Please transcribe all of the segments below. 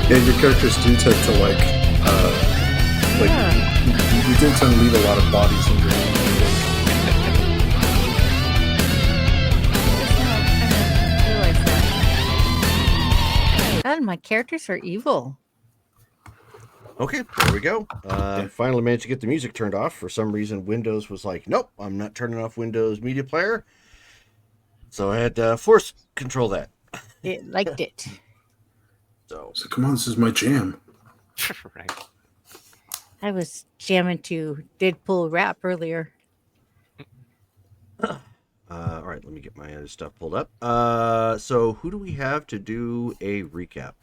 Yeah, your characters do tend to like Yeah. you did tend to leave a lot of bodies in your name. Just now kind of realized that. God, my characters are evil. Okay, there we go. Yeah. Finally managed to get the music turned off. For some reason, Windows was like, nope, I'm not turning off Windows Media Player. So I had to force control that. It liked it. So, So come on, this is my jam. Right. I was jamming to Deadpool rap earlier. all right, let me get my other stuff pulled up. So who do we have to do a recap?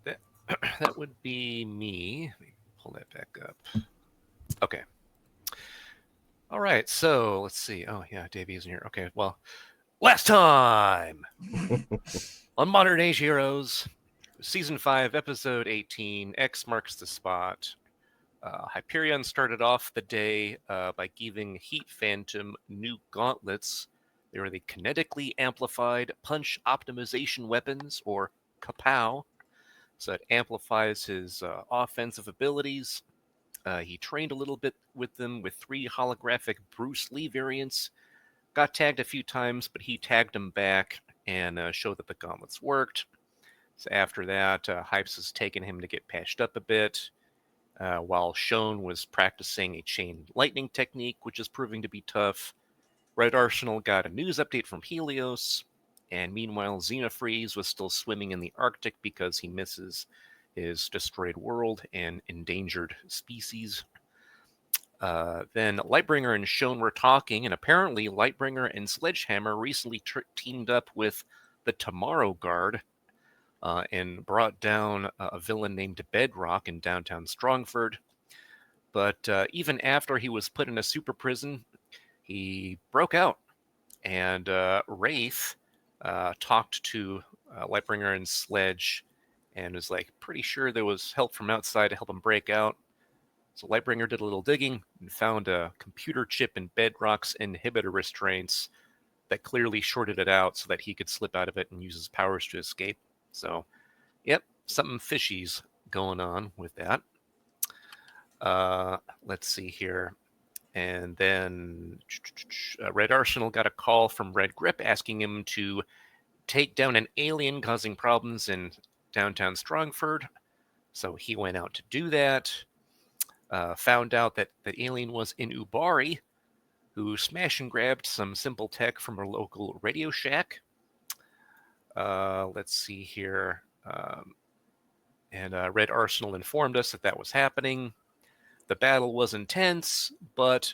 That, that would be me. Let me pull that back up. Okay. All right, so let's see. Oh, yeah, Davey isn't here. Okay, well, last time on Modern Age Heroes, Season 5, Episode 18, X marks the spot. Hyperion started off the day by giving Heat Phantom new gauntlets. They were the kinetically amplified punch optimization weapons, or kapow. So it amplifies his offensive abilities. He trained a little bit with them with 3 holographic Bruce Lee variants. Got tagged a few times, but he tagged him back and showed that the gauntlets worked. So after that, Hypes has taken him to get patched up a bit, while Shone was practicing a chain lightning technique, which is proving to be tough. Red Arsenal got a news update from Helios, and meanwhile Xenofreeze was still swimming in the Arctic because he misses his destroyed world and endangered species. Then Lightbringer and Shone were talking, and apparently Lightbringer and Sledgehammer recently teamed up with the Tomorrow Guard and brought down a villain named Bedrock in downtown Strongford. But even after he was put in a super prison, he broke out, and Wraith talked to Lightbringer and Sledge and was like pretty sure there was help from outside to help him break out. So Lightbringer did a little digging and found a computer chip in Bedrock's inhibitor restraints that clearly shorted it out so that he could slip out of it and use his powers to escape. So, yep, something fishy's going on with that. Let's see here. And then Red Arsenal got a call from Red Grip asking him to take down an alien causing problems in downtown Strongford. So he went out to do that. Found out that the alien was in Ubari, who smash and grabbed some simple tech from a local Radio Shack. Let's see here. And Red Arsenal informed us that was happening. The battle was intense, but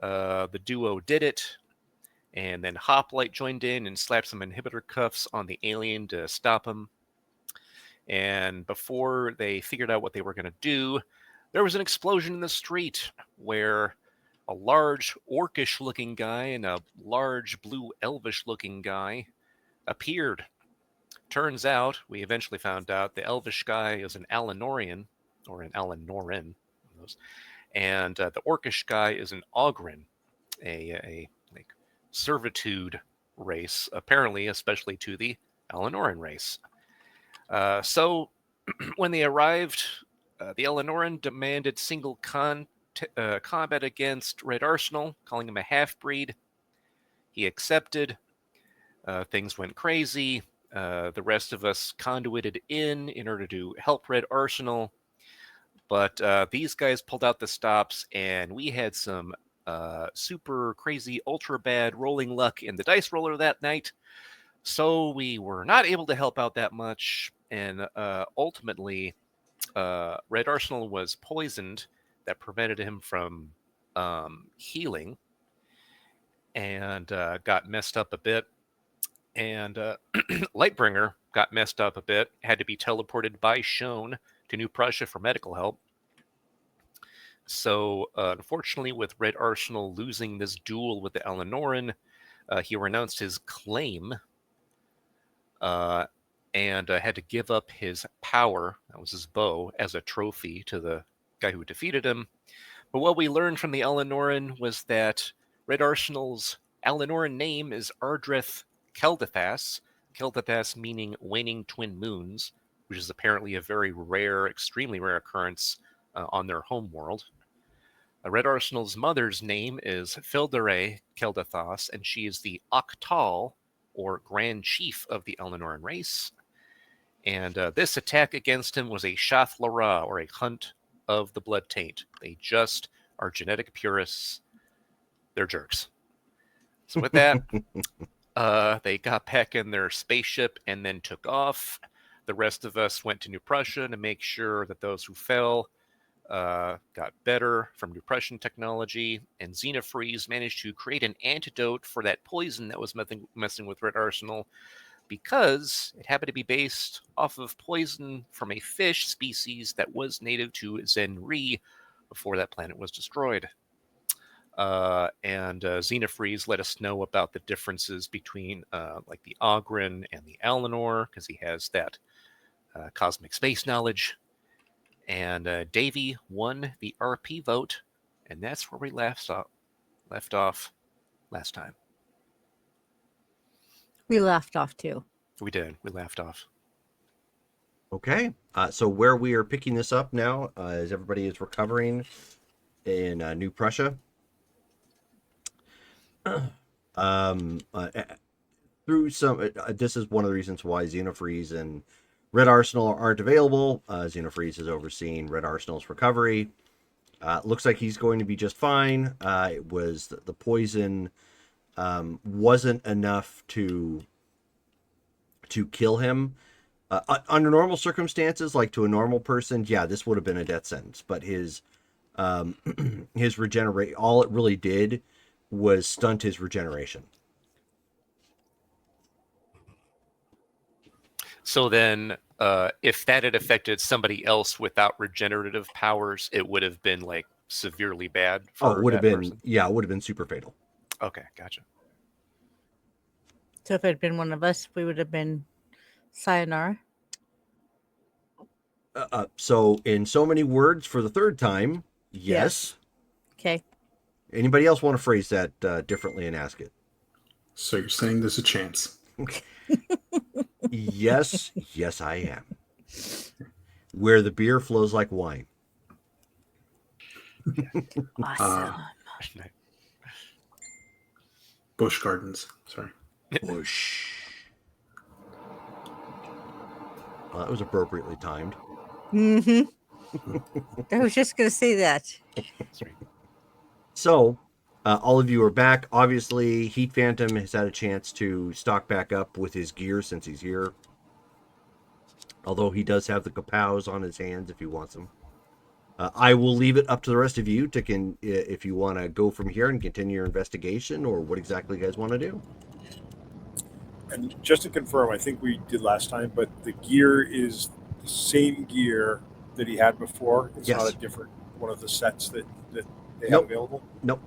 the duo did it. And then Hoplite joined in and slapped some inhibitor cuffs on the alien to stop him. And before they figured out what they were going to do, there was an explosion in the street where a large orcish-looking guy and a large blue elvish-looking guy appeared. Turns out, we eventually found out, the elvish guy is an Alanorian, or an Alanoran, and the orcish guy is an Ogren, a like servitude race, apparently, especially to the Alanoran race. So, when they arrived, the Alanoran demanded single combat against Red Arsenal, calling him a half-breed. He accepted. Things went crazy. The rest of us conduited in order to help Red Arsenal. But these guys pulled out the stops, and we had some super crazy, ultra bad rolling luck in the dice roller that night. So we were not able to help out that much, and ultimately, Red Arsenal was poisoned. That prevented him from healing, and got messed up a bit. And Lightbringer got messed up a bit, had to be teleported by Shone to New Prussia for medical help. So, unfortunately, with Red Arsenal losing this duel with the Alanoran, he renounced his claim and had to give up his power, that was his bow, as a trophy to the guy who defeated him. But what we learned from the Alanoran was that Red Arsenal's Alanoran name is Ardreth Keldathas, Keldathas meaning waning twin moons, which is apparently a very rare, extremely rare occurrence on their home world. Red Arsenal's mother's name is Fildere Keldathos, and she is the Octal, or Grand Chief of the Elenoran race. And this attack against him was a Shath Lara, or a hunt of the blood taint. They just are genetic purists. They're jerks. So with that, they got back in their spaceship and then took off. The rest of us went to New Prussia to make sure that those who fell got better from New technology, and Xenofreeze managed to create an antidote for that poison that was messing with Red Arsenal, because it happened to be based off of poison from a fish species that was native to Zenri before that planet was destroyed. And Xenofreeze let us know about the differences between like the Ogren and the Alinor, because he has that cosmic space knowledge. And Davey won the RP vote, and that's where we left off last time. We laughed off too. We did. We laughed off. Okay. So where we are picking this up now, as everybody is recovering in New Prussia, through some, this is one of the reasons why Xenofreeze and Red Arsenal aren't available. Xenofreeze is overseeing Red Arsenal's recovery. Looks like he's going to be just fine. It was the poison wasn't enough to kill him. Under normal circumstances, like to a normal person, yeah, this would have been a death sentence. But his regenerate, all it really did was stunt his regeneration. So then, if that had affected somebody else without regenerative powers, it would have been like severely bad for it would have been person? Yeah, it would have been super fatal. Okay, gotcha. So if it had been one of us, we would have been sayonara. So in so many words for the third time, yes. Okay. Anybody else want to phrase that differently and ask it? So you're saying there's a chance? Yes, I am. Where the beer flows like wine. Awesome. Busch Gardens. Sorry. Whoosh. Well, that was appropriately timed. Mm-hmm. I was just going to say that. So, all of you are back. Obviously, Heat Phantom has had a chance to stock back up with his gear since he's here. Although he does have the kapows on his hands if he wants them. I will leave it up to the rest of you to if you want to go from here and continue your investigation, or what exactly you guys want to do. And just to confirm, I think we did last time, but the gear is the same gear that he had before. It's not a different one of the sets that they have available. Nope.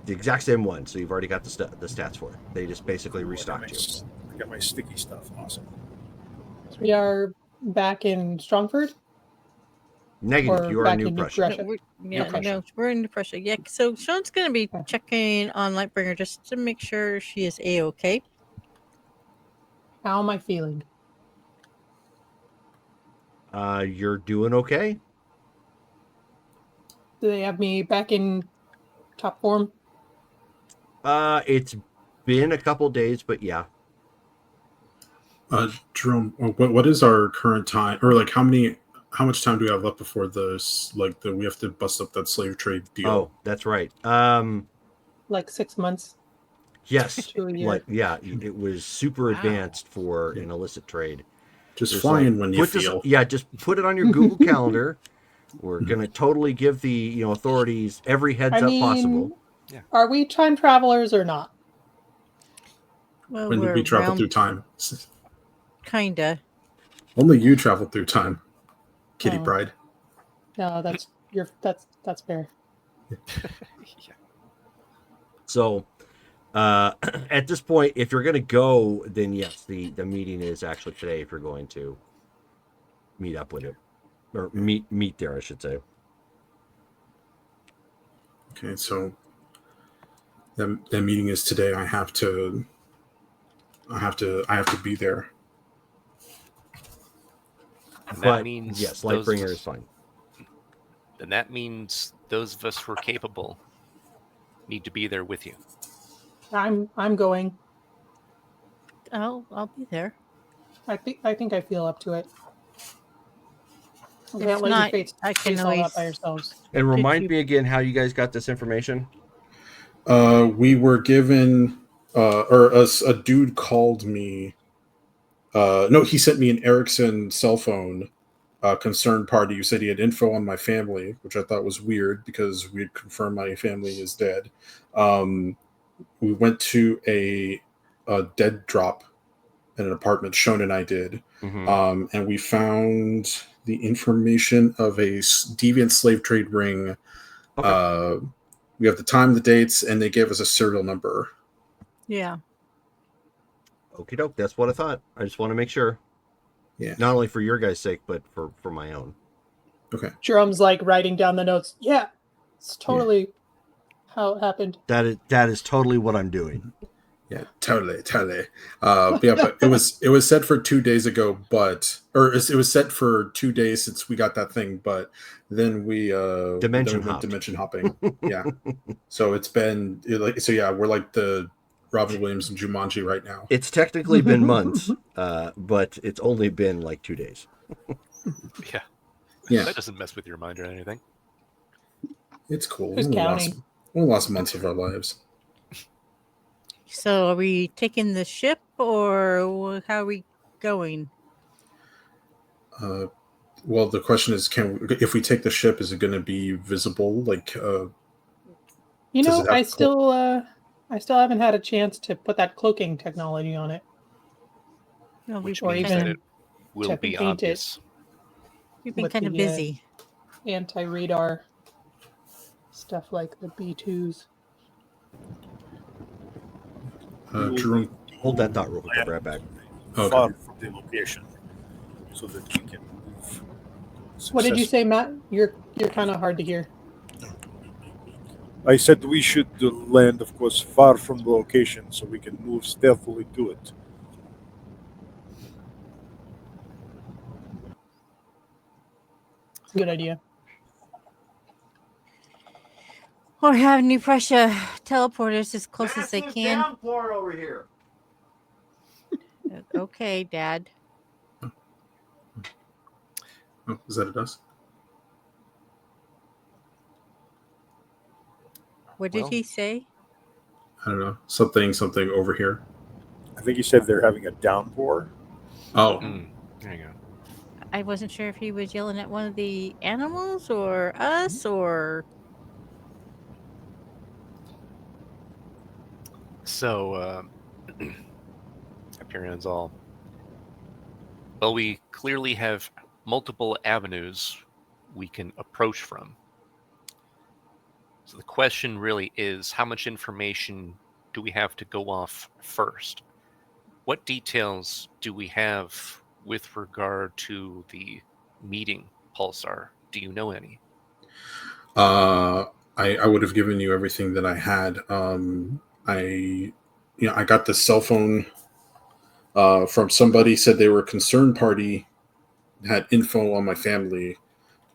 The exact same one. So you've already got the stats for it. They just basically restocked you. I got my sticky stuff. Awesome. So we are back in Strongford? Negative. You are in New Prussia. No, we're in New Prussia. Yeah. So Sean's going to be checking on Lightbringer just to make sure she is A-okay. How am I feeling? You're doing okay. Do they have me back in top form? It's been a couple days, but yeah. Jerome, what is our current time, or like how much time do we have left before we have to bust up that slave trade deal? Oh, that's right. Like 6 months. Yes. To a year. It was super advanced for an illicit trade. Just fly in when you feel. Just put it on your Google Calendar. We're gonna totally give the authorities every heads up possible. Yeah. Are we time travelers or not? Well, When did we travel through time? Kinda. Only you traveled through time, Kitty Pride. No, that's fair. Yeah. So, at this point, if you're gonna go, then yes, the meeting is actually today. If you're going to meet up with it, or meet there, I should say. Okay, so that meeting is today. I have to be there. And but that means yes, those of Lightbringer us- is fine. Then that means those of us who are capable need to be there with you. I'm going. I'll be there. I think I feel up to it. We If can't let you not, face I can all that by always yourselves. And Did remind you- me again how you guys got this information. We were given, or a dude called me. No, he sent me an Ericsson cell phone. Concerned party who said he had info on my family, which I thought was weird because we had confirmed my family is dead. We went to a dead drop in an apartment. Shone and I did, and we found the information of a deviant slave trade ring. Okay. We have the time, the dates, and they gave us a serial number. Yeah. Okie doke. That's what I thought. I just want to make sure. Yeah. Not only for your guys' sake, but for my own. Okay. Jerome's like writing down the notes. Yeah, it's totally how it happened. That is totally what I'm doing. Yeah, totally. But it was set for 2 days ago, it was set for 2 days since we got that thing, but then we went dimension hopping. Yeah, so we're like the Robin Williams and Jumanji right now. It's technically been months, but it's only been like 2 days. Yeah, That doesn't mess with your mind or anything. it's cool. Who's counting? We lost months of our lives. So are we taking the ship or how are we going? Well, the question is, if we take the ship, is it going to be visible? Like, You Does know, it have I still haven't had a chance to put that cloaking technology on it. No, Which Or means even that it will to be paint it. obvious. we've been with kind of the, busy. Anti-radar stuff like the B2s. Jerome? Hold that thought real quick. I'll be right back. Okay. Far from the location, so that we can move. What did you successfully. say, Matt? You're kind of hard to hear. I said we should land, of course, far from the location, so we can move stealthily to it. It's a good idea. Or have New Prussia teleport us as close as they can. downpour over here. Okay, Dad. Oh, is that a dust? What did Well- he say? I don't know. Something over here. I think he said they're having a downpour. Oh, There you go. I wasn't sure if he was yelling at one of the animals or us or So, Hyperion's all. Well, we clearly have multiple avenues we can approach from. So the question really is, how much information do we have to go off first? What details do we have with regard to the meeting pulsar? Do you know any? I would have given you everything that I had. I got the cell phone from somebody, said they were a concerned party, had info on my family,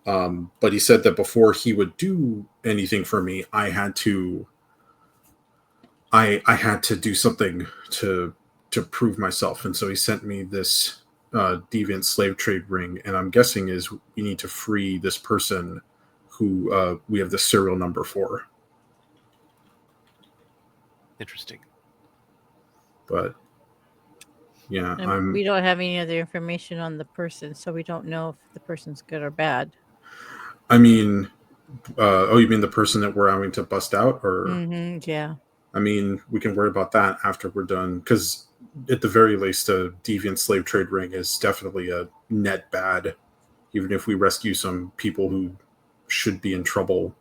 but he said that before he would do anything for me, I had to do something to prove myself, and so he sent me this deviant slave trade ring, and I'm guessing is we need to free this person who we have the serial number for. Interesting. But yeah, and we don't have any other information on the person, so we don't know if the person's good or bad. I mean, you mean the person that we're having to bust out, or? Yeah. I mean, we can worry about that after we're done, because at the very least, a deviant slave trade ring is definitely a net bad. Even if we rescue some people who should be in trouble,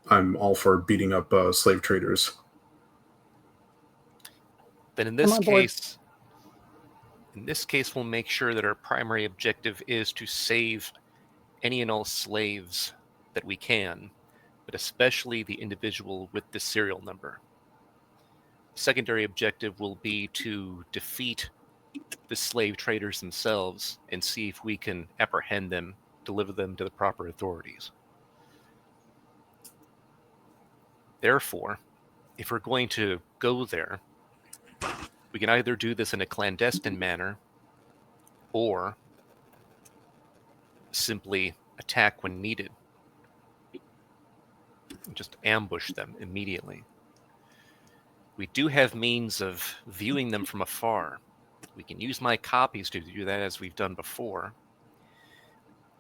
I'm all for beating up slave traders. Then in I'm this on board. case, we'll make sure that our primary objective is to save any and all slaves that we can, but especially the individual with the serial number. Secondary objective will be to defeat the slave traders themselves and see if we can apprehend them, deliver them to the proper authorities. Therefore, if we're going to go there, we can either do this in a clandestine manner or simply attack when needed. Just ambush them immediately. We do have means of viewing them from afar. We can use my copies to do that as we've done before.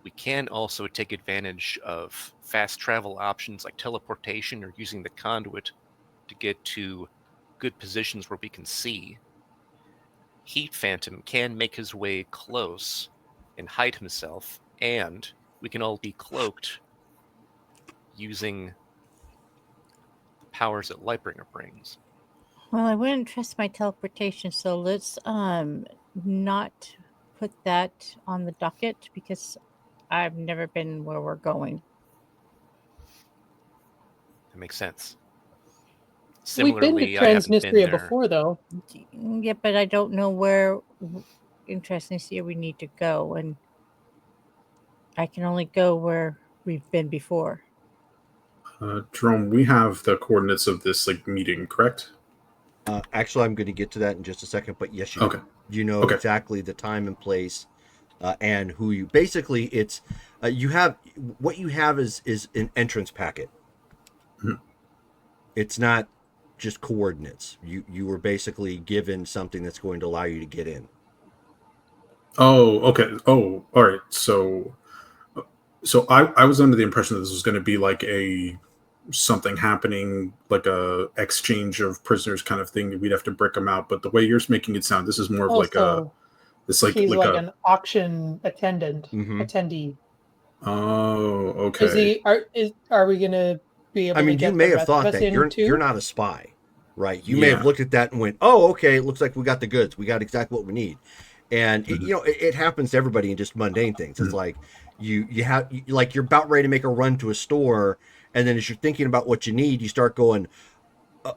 We can also take advantage of fast travel options like teleportation or using the conduit to get to good positions where we can see. Heat Phantom can make his way close and hide himself, and we can all be cloaked using the powers that Lightbringer brings. Well, I wouldn't trust my teleportation, so let's not put that on the docket because I've never been where we're going. That makes sense. We've been to Similarly, I haven't been Transnistria there. before, though. Yeah, but I don't know where in Transnistria we need to go, and I can only go where we've been before. Jerome, we have the coordinates of this like meeting, correct? Actually, I'm going to get to that in just a second, but yes, you Okay. do. You know Okay. exactly the time and place, and who you. Basically, it's you have what you have is an entrance packet. Mhm. It's not just coordinates. You were basically given something that's going to allow you to get in. Oh, okay. Oh, all right. So I was under the impression that this was going to be like a something happening, like a exchange of prisoners kind of thing. We'd have to break them out. But the way you're making it sound, this is more of like a Also, this he's like a an auction Mhm. attendee. oh, Is okay. he? Are we gonna be able I mean, to you get may the have rest of thought us that in you're too? not a spy, right? You may have Yeah. looked at that and went, "Oh, okay, it looks like we got the goods. We got exactly what we need." And Mhm. it happens to everybody in just mundane things. It's Mhm. like like you're about ready to make a run to a store, and then as you're thinking about what you need, you start going,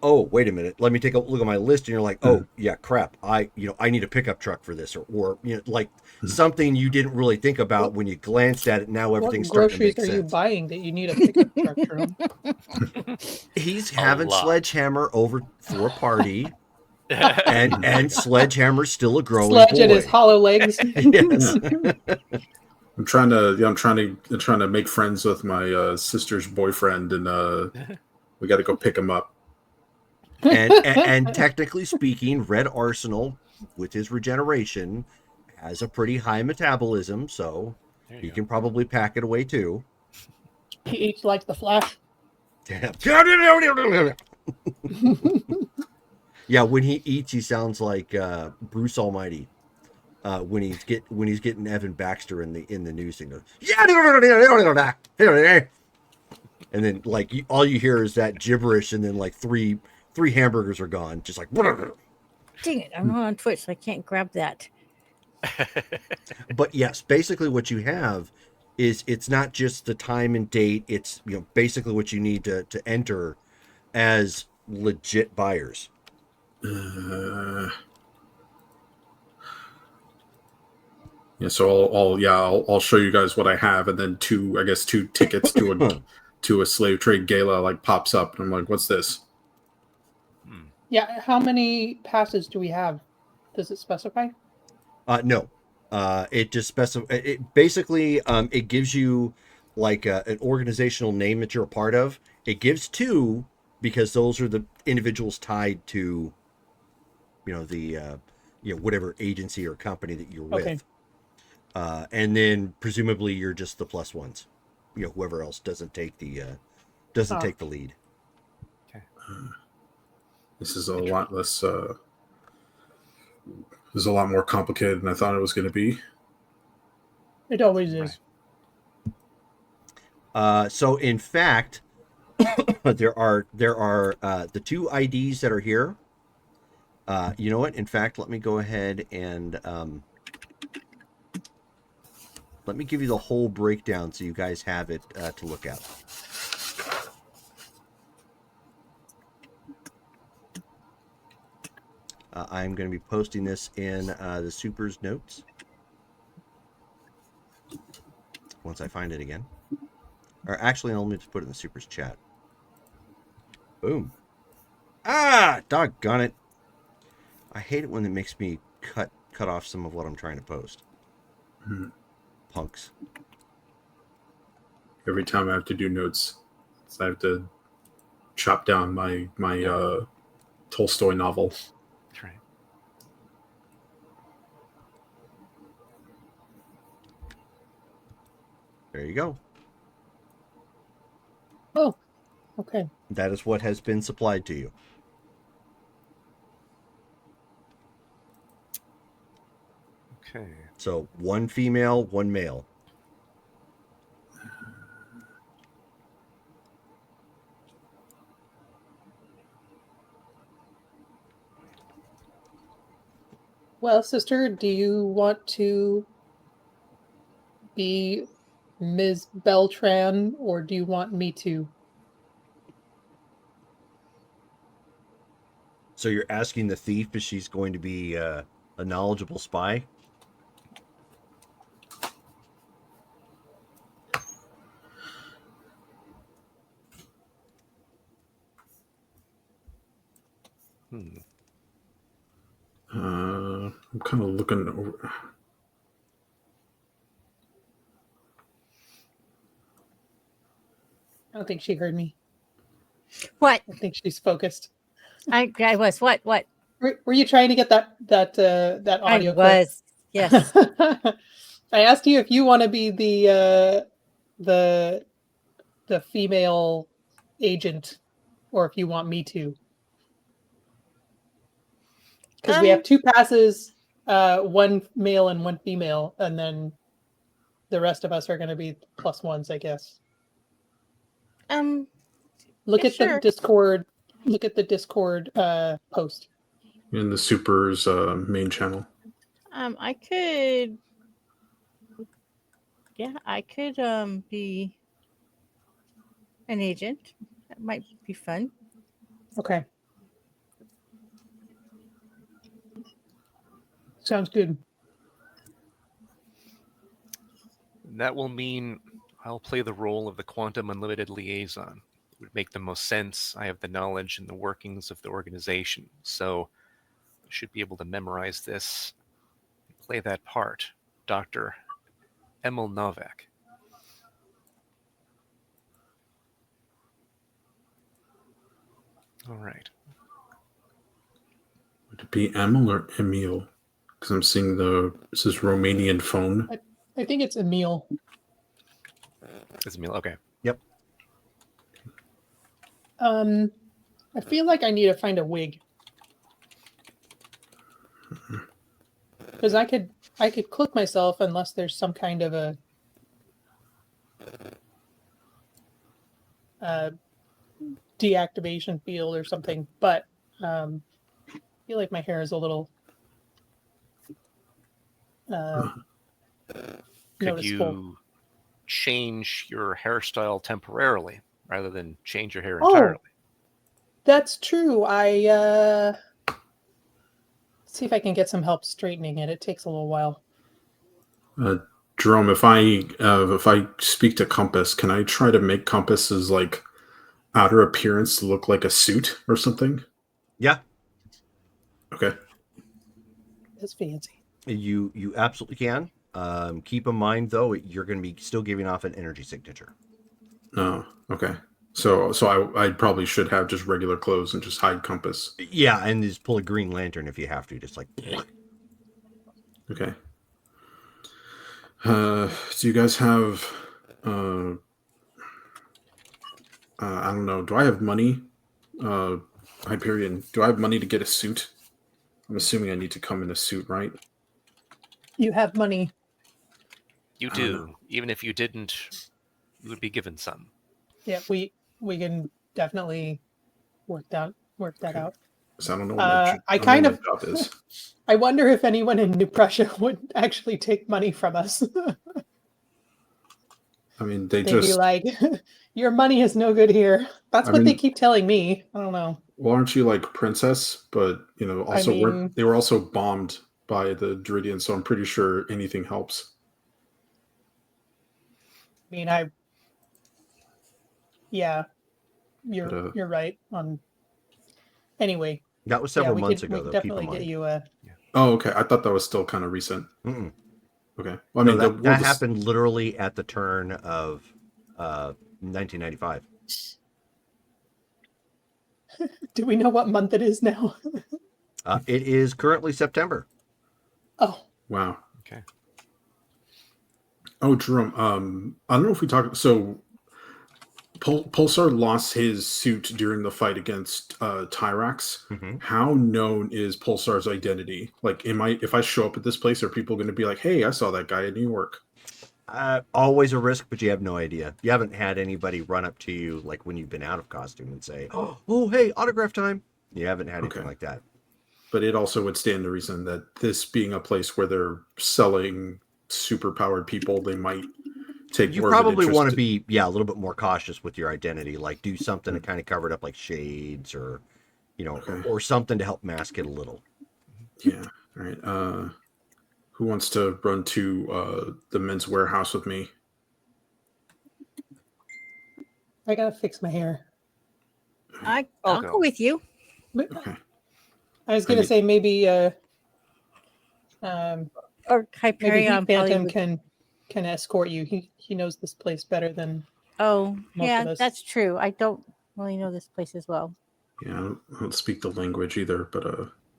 "Oh, wait a minute. Let me take a look at my list." And you're like, "Oh, yeah, crap. I need a pickup truck for this," or like Mhm. something you didn't really think about What- when you glanced at it. Now everything's What starting to groceries make are you sense. buying that you need a pickup truck from? He's A having lot. Sledgehammer over for a party. And Sledgehammer's still a growing Sledge boy. and his hollow legs. Yes. I'm trying to make friends with my sister's boyfriend, and we got to go pick him up. and technically speaking, Red Arsenal, with his regeneration, has a pretty high metabolism, so There he you can probably pack it away too. He eats like the Flash. Yeah, when he eats, he sounds like Bruce Almighty. When he's getting Evan Baxter in the news thing, goes, and then like all you hear is that gibberish, and then like three hamburgers are gone, just like. Dang it, I'm not on Twitch, so I can't grab that. go. But yes, basically what you have is it's not just the time and date. It's basically what you need to enter as legit buyers. Yeah, so I'll show you guys what I have, and then two tickets to a slave trade gala like pops up, and I'm like, what's this? Yeah, how many passes do we have? Does it specify? No, it just it basically it gives you like an organizational name that you're a part of. It gives two because those are the individuals tied to the whatever agency or company that you're Okay. with. And then presumably you're just the plus ones. Whoever else doesn't take the lead. Okay. This is a lot less. This is a lot more complicated than I thought it was going to be. It always is. So in fact, there are the two IDs that are here. You know what? In fact, let me go ahead and let me give you the whole breakdown so you guys have it to look at. I'm going to be posting this in the Supers notes once I find it again. Or actually, I'll just put it in the Supers chat. Boom. Ah, doggone it. I hate it when it makes me cut off some of what I'm trying to post. Punks. Every time I have to do notes, I have to chop down my Tolstoy novel. That's right. There you go. Oh, okay. That is what has been supplied to you. Okay. So 1 female, 1 male. Well, sister, do you want to be Ms. Beltran, or do you want me to? So you're asking the thief if she's going to be a knowledgeable spy? I'm kind of looking over. I don't think she heard me. What? I think she's focused. I was. What? Were you trying to get that audio? I was. Yes. I asked you if you want to be the female agent, or if you want me to. Because we have 2 passes, 1 male and 1 female, and then the rest of us are going to be +1s, I guess. Look at the Discord. Look at the Discord post In the Supers main channel. I could. Yeah, I could be an agent. That might be fun. Okay. Sounds good. That will mean I'll play the role of the Quantum Unlimited liaison. It would make the most sense. I have the knowledge and the workings of the organization, so I should be able to memorize this, play that part. Dr. Emil Novak. All right. Would it be Emil or Emil? Because I'm seeing this is Romanian phone. I think it's Emil. It's Emil. Okay. Yep. I feel like I need to find a wig. Because I could cloak myself unless there's some kind of a deactivation field or something. But I feel like my hair is a little Could noticeable. you change your hairstyle temporarily rather than change your hair entirely? Oh, that's true. I see if I can get some help straightening it. It takes a little while. Jerome, if I speak to Compass, can I try to make Compass's like outer appearance to look like a suit or something? Yeah. Okay. That's fancy. You absolutely can. Keep in mind though, you're going to be still giving off an energy signature. Oh, okay. So I probably should have just regular clothes and just hide Compass. Yeah, and just pull a Green Lantern if you have to, just like. Okay. Do you guys have? I don't know. Do I have money? Hyperion. Do I have money to get a suit? I'm assuming I need to come in a suit, right? You have money. You do. Even if you didn't, you would be given some. Yeah, we can definitely work that out. So I don't know what I kind of job is. I wonder if anyone in New Prussia would actually take money from us. I mean, They'd be like, "Your money is no good here." That's what they keep telling me. I don't know. Well, aren't you like princess? But also mean- they were also bombed by the Duridians, so I'm pretty sure anything helps. I mean, yeah, you're right on. Anyway, That was yeah, several we months could ago, we could though. Keep in definitely get mind. you a. Oh, okay. I thought that was still kind of recent. Mm-mm. Okay. Well, I No, mean, that we'll just, happened literally at the turn of 1995. Do we know what month it is now? It is currently September. Oh, wow. Okay. Oh, Jerome. I don't know if we talked. So, Pulsar lost his suit during the fight against Tyrax. Mm-hmm. How known is Pulsar's identity? Like, if I show up at this place, are people going to be like, "Hey, I saw that guy in New York"? Always a risk, but you have no idea. You haven't had anybody run up to you like when you've been out of costume and say, "Oh, hey, autograph time." You haven't had anything Okay. like that. But it also would stand to reason that this being a place where they're selling superpowered people, they might take You more of an probably want to interest. be, a little bit more cautious with your identity. Like do something to kind of cover it up, like shades or, Okay. or something to help mask it a little. Yeah. All right. Who wants to run to the men's warehouse with me? I gotta fix my hair. I'll go with you. But Okay. I was gonna mean- say maybe Or maybe Hyperion Heat probably Phantom would. can escort you. He knows this place better than Oh, most yeah, of us. that's true. I don't really know this place as well. Yeah, I don't speak the language either, but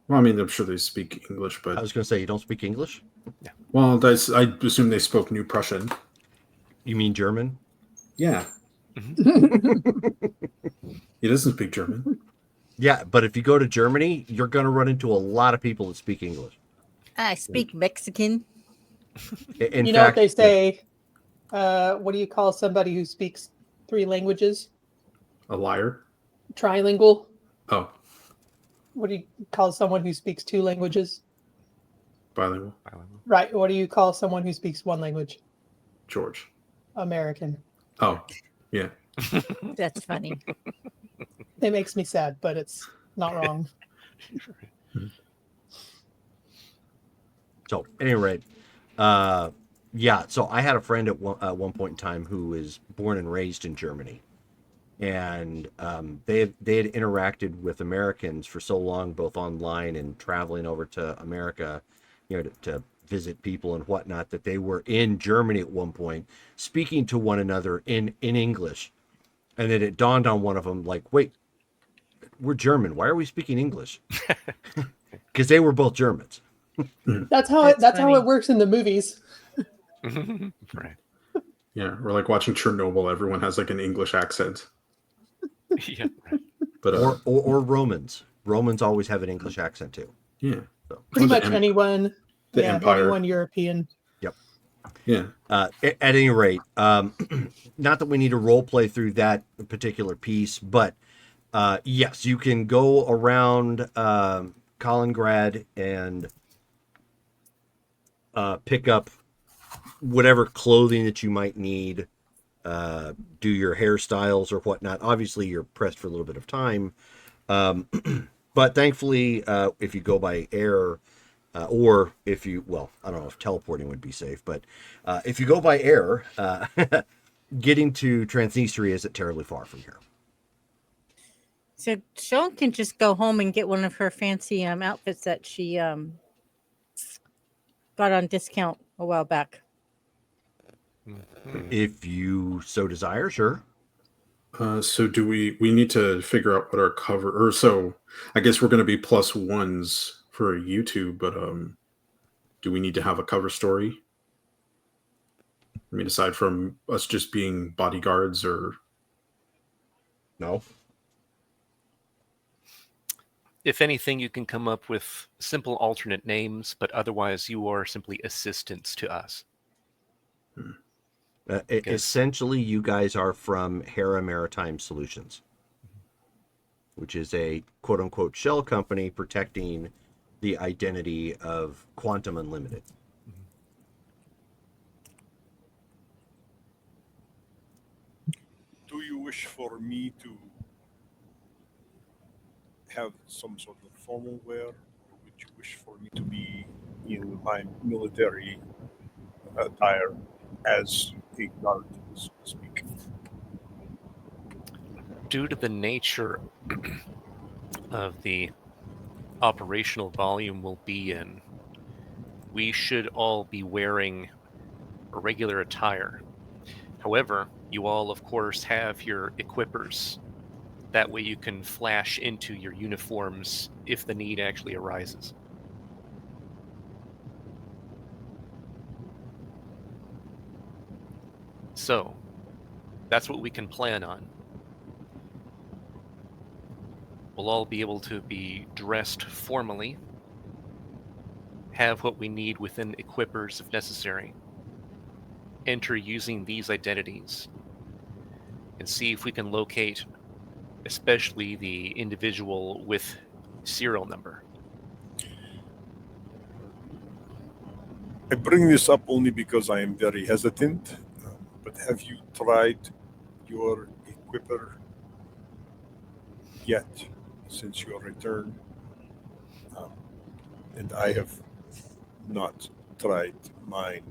well, I mean, I'm sure they speak English, I but was going to say, you don't speak English? well, I assume they spoke New Prussian. You mean German? Yeah, he doesn't speak German. Yeah, but if you go to Germany, you're going to run into a lot of people that speak English. I speak Mexican. In you know what fact, they say? What do you call somebody who speaks 3 languages? A liar. Trilingual. Oh, What do you call someone who speaks 2 languages? bilingual. Right. What do you call someone who speaks 1 language? George. American. Oh, yeah. That's funny. It makes me sad, but it's not wrong. So, at any rate, yeah. So I had a friend at one point in time who was born and raised in Germany, and they had interacted with Americans for so long, both online and traveling over to America, to visit people and whatnot, that they were in Germany at one point, speaking to one another in English, and then it dawned on one of them, like, wait, we're German. Why are we speaking English? Because they were both Germans. That's how funny. it works in the movies. Right. Yeah, we're like watching Chernobyl. Everyone has like an English accent. Yeah. Right. But Or Romans. Romans always have an English accent too. yeah, Pretty Or the much anyone. the Empire. Anyone European. Yep. Yeah. At any rate, not that we need to role play through that particular piece, but yes, you can go around Kaliningrad and pick up whatever clothing that you might need, do your hairstyles or whatnot. Obviously, you're pressed for a little bit of time, but thankfully, if you go by air, or if you, well, I don't know if teleporting would be safe, but if you go by air, getting to Transnistria isn't terribly far from here. So Sean can just go home and get one of her fancy outfits that she got on discount a while back. If you so desire, sure. So do we need to figure out what our cover, or so I guess we're going to be +1s for YouTube, but do we need to have a cover story? I mean, aside from us just being bodyguards, or No. If anything, you can come up with simple alternate names, but otherwise you are simply assistants to us. Essentially, you guys are from Hera Maritime Solutions, which is a quote-unquote shell company protecting the identity of Quantum Unlimited. Do you wish for me to have some sort of formal wear? Would you wish for me to be in my military attire as a guard, so to speak? Due to the nature of the operational volume we'll be in, we should all be wearing a regular attire. However, you all, of course, have your equippers. That way you can flash into your uniforms if the need actually arises. So, that's what we can plan on. We'll all be able to be dressed formally, have what we need within equippers if necessary, enter using these identities, and see if we can locate especially the individual with serial number. I bring this up only because I am very hesitant, but have you tried your equipper yet since your return? And I have not tried mine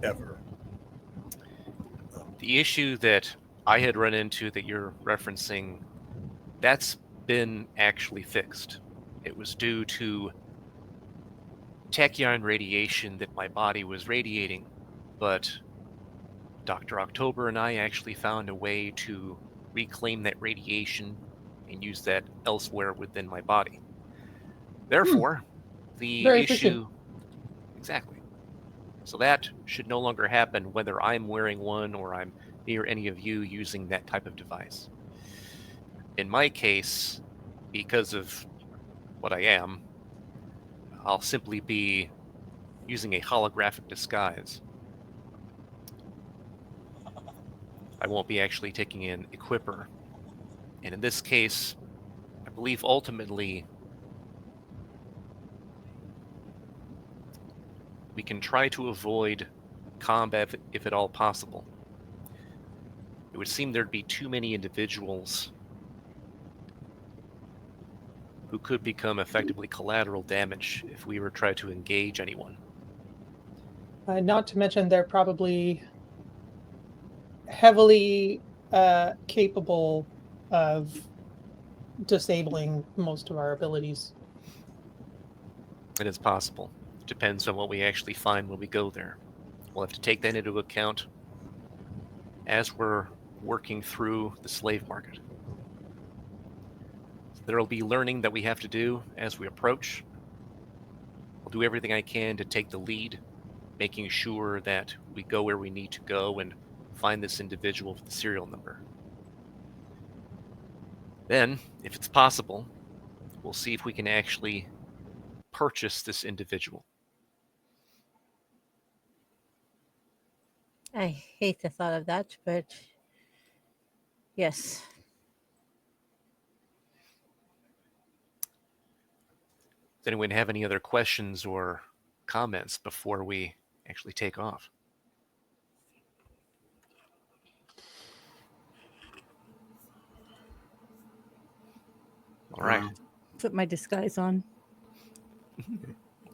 ever. The issue that I had run into that you're referencing, that's been actually fixed. It was due to tachyon radiation that my body was radiating, but Dr. October and I actually found a way to reclaim that radiation and use that elsewhere within my body. Therefore, the Very issue... efficient. Exactly. So that should no longer happen whether I'm wearing one or I'm near any of you using that type of device. In my case, because of what I am, I'll simply be using a holographic disguise. I won't be actually taking an equipper. And in this case, I believe ultimately we can try to avoid combat if at all possible. It would seem there'd be too many individuals who could become effectively collateral damage if we were to try to engage anyone. Not to mention they're probably heavily capable of disabling most of our abilities. It is possible. It depends on what we actually find when we go there. We'll have to take that into account as we're working through the slave market. There will be learning that we have to do as we approach. I'll do everything I can to take the lead, making sure that we go where we need to go and find this individual with the serial number. Then, if it's possible, we'll see if we can actually purchase this individual. I hate the thought of that, but yes. Does anyone have any other questions or comments before we actually take off? All right. Put my disguise on.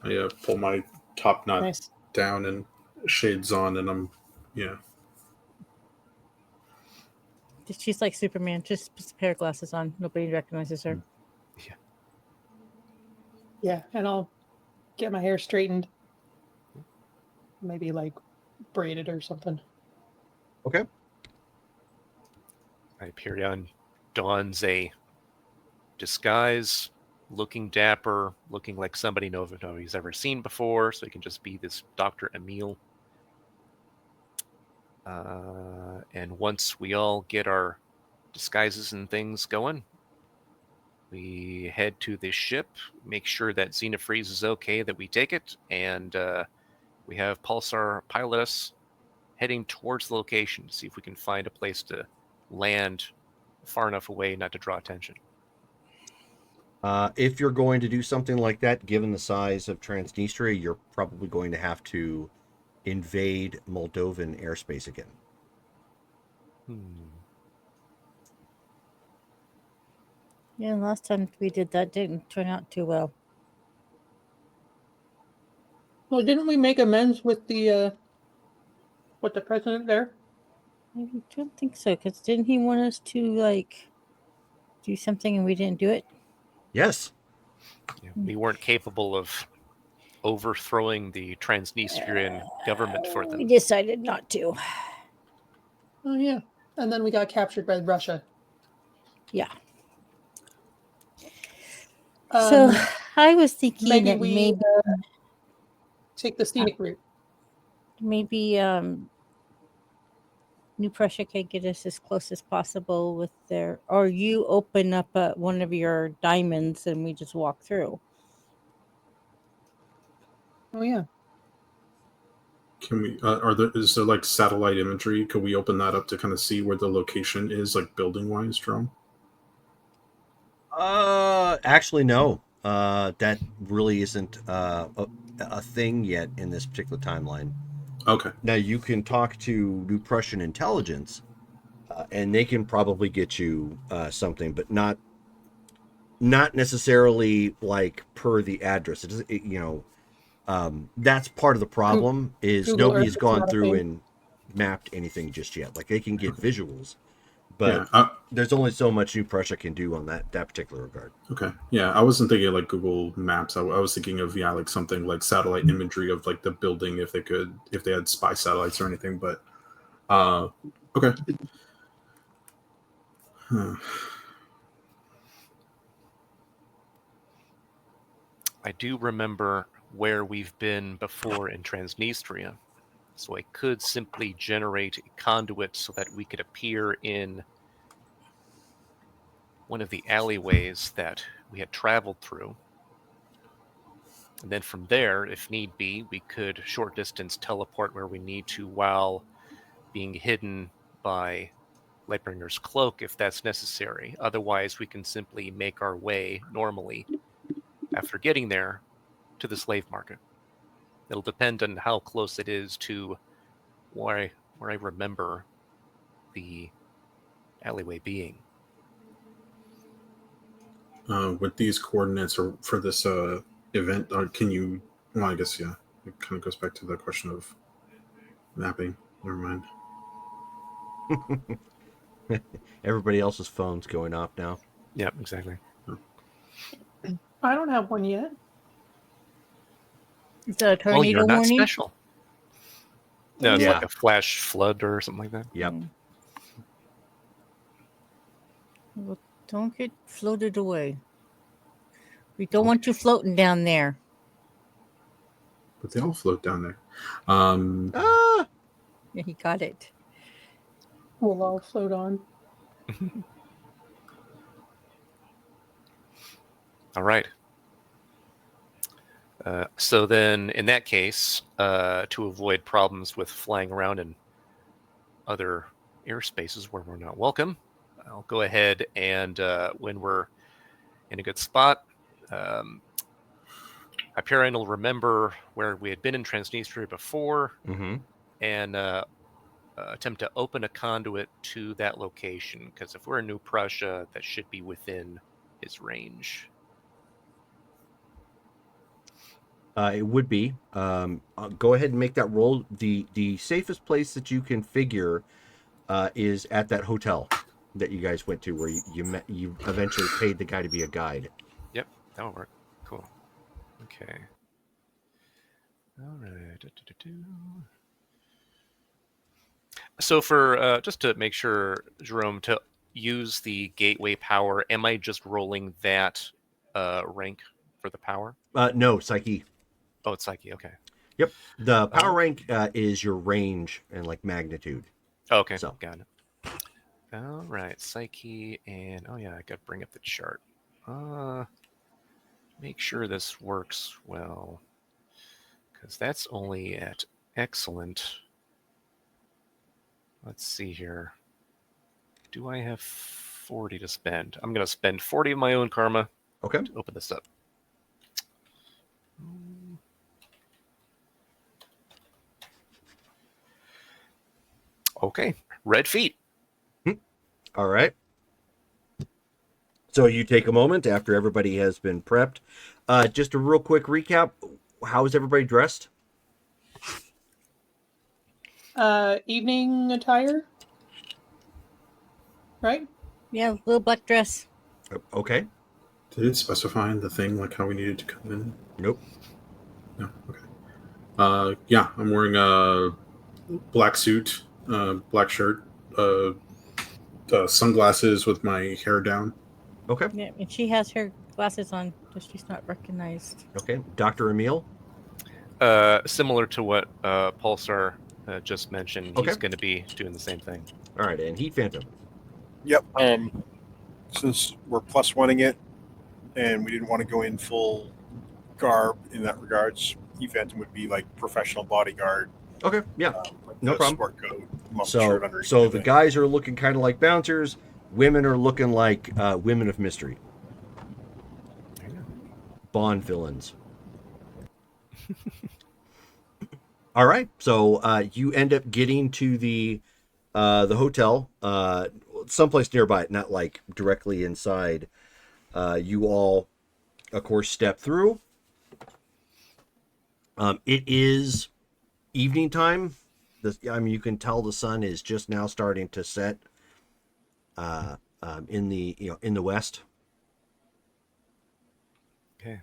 I pull my top knot Nice. down and shades on, and I'm, She's like Superman. Just puts a pair of glasses on. Nobody recognizes her. Yeah, and I'll get my hair straightened. Maybe like braided or something. Okay. Hyperion dons a disguise, looking dapper, looking like somebody nobody's ever seen before, so he can just be this Dr. Emil. And once we all get our disguises and things going, we head to this ship, make sure that Xenofreeze is okay, that we take it, and we have Pulsar pilot us heading towards the location to see if we can find a place to land far enough away not to draw attention. If you're going to do something like that, given the size of Transnistria, you're probably going to have to invade Moldovan airspace again. Yeah, last time we did that didn't turn out too well. Well, didn't we make amends with the president there? I don't think so, because didn't he want us to like do something and we didn't do it? Yes. We weren't capable of overthrowing the Transnistrian government for We them. decided not to. Oh yeah, and then we got captured by Russia. Yeah. Um, So I was thinking maybe that we take the scenic route. maybe New Prussia could get us as close as possible with their, or you open up one of your diamonds and we just walk through. Oh yeah. Can we? Is there like satellite imagery? Could we open that up to kind of see where the location is, like building wise, Jerome? Actually, no. That really isn't a thing yet in this particular timeline. Okay. Now you can talk to New Prussian intelligence, and they can probably get you something, but not necessarily like per the address. That's part of the problem is Google nobody Earth has is gone not a through thing. and mapped anything just yet. Like they can get visuals, but Yeah. there's only so much New Prussia can do on that particular regard. Okay. Yeah, I wasn't thinking of like Google Maps. I was thinking of like something like satellite imagery of like the building if they had spy satellites or anything. But okay. Huh. I do remember where we've been before in Transnistria, so I could simply generate a conduit so that we could appear in one of the alleyways that we had traveled through. And then from there, if need be, we could short distance teleport where we need to while being hidden by Lightbringer's cloak if that's necessary. Otherwise, we can simply make our way normally after getting there to the slave market. It'll depend on how close it is to where I remember the alleyway being. With these coordinates or for this event, can you? Well, I guess yeah. It kind of goes back to the question of mapping. Never mind. Everybody else's phone's going off now. Yeah, exactly. I don't have one yet. Is that a Well, tornado you're not warning? special. No, it's Yeah. like a flash flood or something like that. Yep. Well, don't get floated away. We don't want you floating down there. But they all float down there. Ah! Yeah, he got it. We'll all float on. All right. So then, in that case, to avoid problems with flying around in other airspaces where we're not welcome, I'll go ahead and when we're in a good spot, Hyperion will remember where we had been in Transnistria before Mm-hmm. and attempt to open a conduit to that location. Because if we're in New Prussia, that should be within his range. It would be. Go ahead and make that roll. The safest place that you can figure is at that hotel that you guys went to, where you eventually paid the guy to be a guide. Yep, that'll work. Cool. Okay. All right. So for just to make sure, Jerome, to use the gateway power, am I just rolling that rank for the power? No, Psyche. Oh, it's Psyche. Okay. Yep. The power rank is your range and like magnitude. Oh, okay. So. Got it. All right. Psyche and oh yeah, I got to bring up the chart. Make sure this works well, because that's only at excellent. Let's see here. Do I have 40 to spend? I'm going to spend 40 of my own karma Okay. to open this up. Okay. Red feet. All right. So you take a moment after everybody has been prepped. Just a real quick recap. How is everybody dressed? Evening attire, right? Yeah, little black dress. Okay. Did it specify in the thing like how we needed to come in? Nope. No. Okay. Yeah, I'm wearing a black suit, black shirt, sunglasses with my hair down. Okay. Yeah, and she has her glasses on, so she's not recognized. Okay. Dr. Emil? Similar to what Pulsar just mentioned, Okay. he's going to be doing the same thing. All right. And Heat Phantom? Yep. Since we're plus oneing it, and we didn't want to go in full garb in that regards, Phantom would be like professional bodyguard. Okay. Yeah. Like No the problem. Sport coat, shirt So, underneath so the everything. guys are looking kind of like bouncers. Women are looking like women of mystery. There you go. Bond villains. All right. So you end up getting to the hotel, someplace nearby, not like directly inside. You all, of course, step through. It is evening time. You can tell the sun is just now starting to set. In the west. Okay.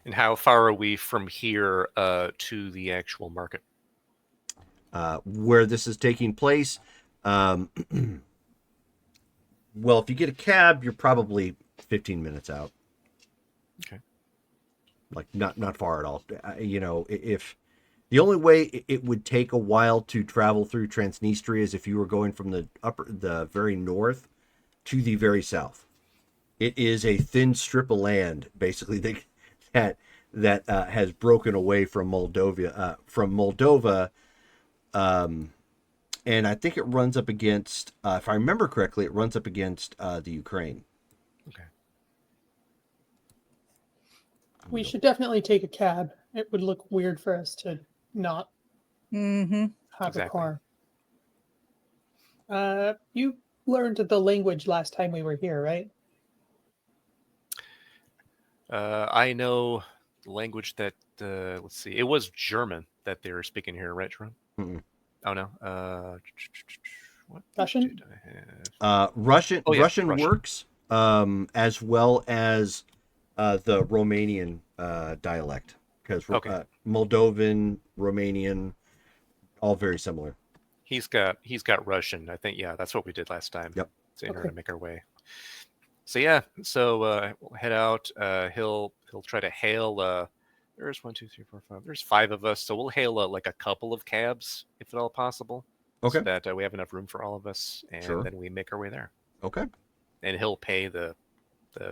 And how far are we from here to the actual market? Where this is taking place, well, if you get a cab, you're probably 15 minutes out. Okay. Like not far at all. If the only way it would take a while to travel through Transnistria is if you were going from the very north to the very south. It is a thin strip of land, basically, that has broken away from Moldova. And I think it runs up against, if I remember correctly, it runs up against the Ukraine. Okay. We should definitely take a cab. It would look weird for us to not Mm-hmm. have Exactly. a car. You learned the language last time we were here, right? I know the language that, let's see, it was German that they were speaking here, right, Jerome? Mm-mm. Oh, no. What Russian? did I have? Russian Oh, yeah, Russian Russian. works, as well as the Romanian dialect, because Okay. Moldovan, Romanian, all very similar. He's got Russian. I think, yeah, that's what we did last time. Yep. So in order Okay. to make our way. So yeah, we'll head out. He'll try to hail. There's 1, 2, 3, 4, 5. There's 5 of us, so we'll hail like a couple of cabs, if at all possible, Okay. so that we have enough room for all of us, and Sure. then we make our way there. Okay. And he'll pay the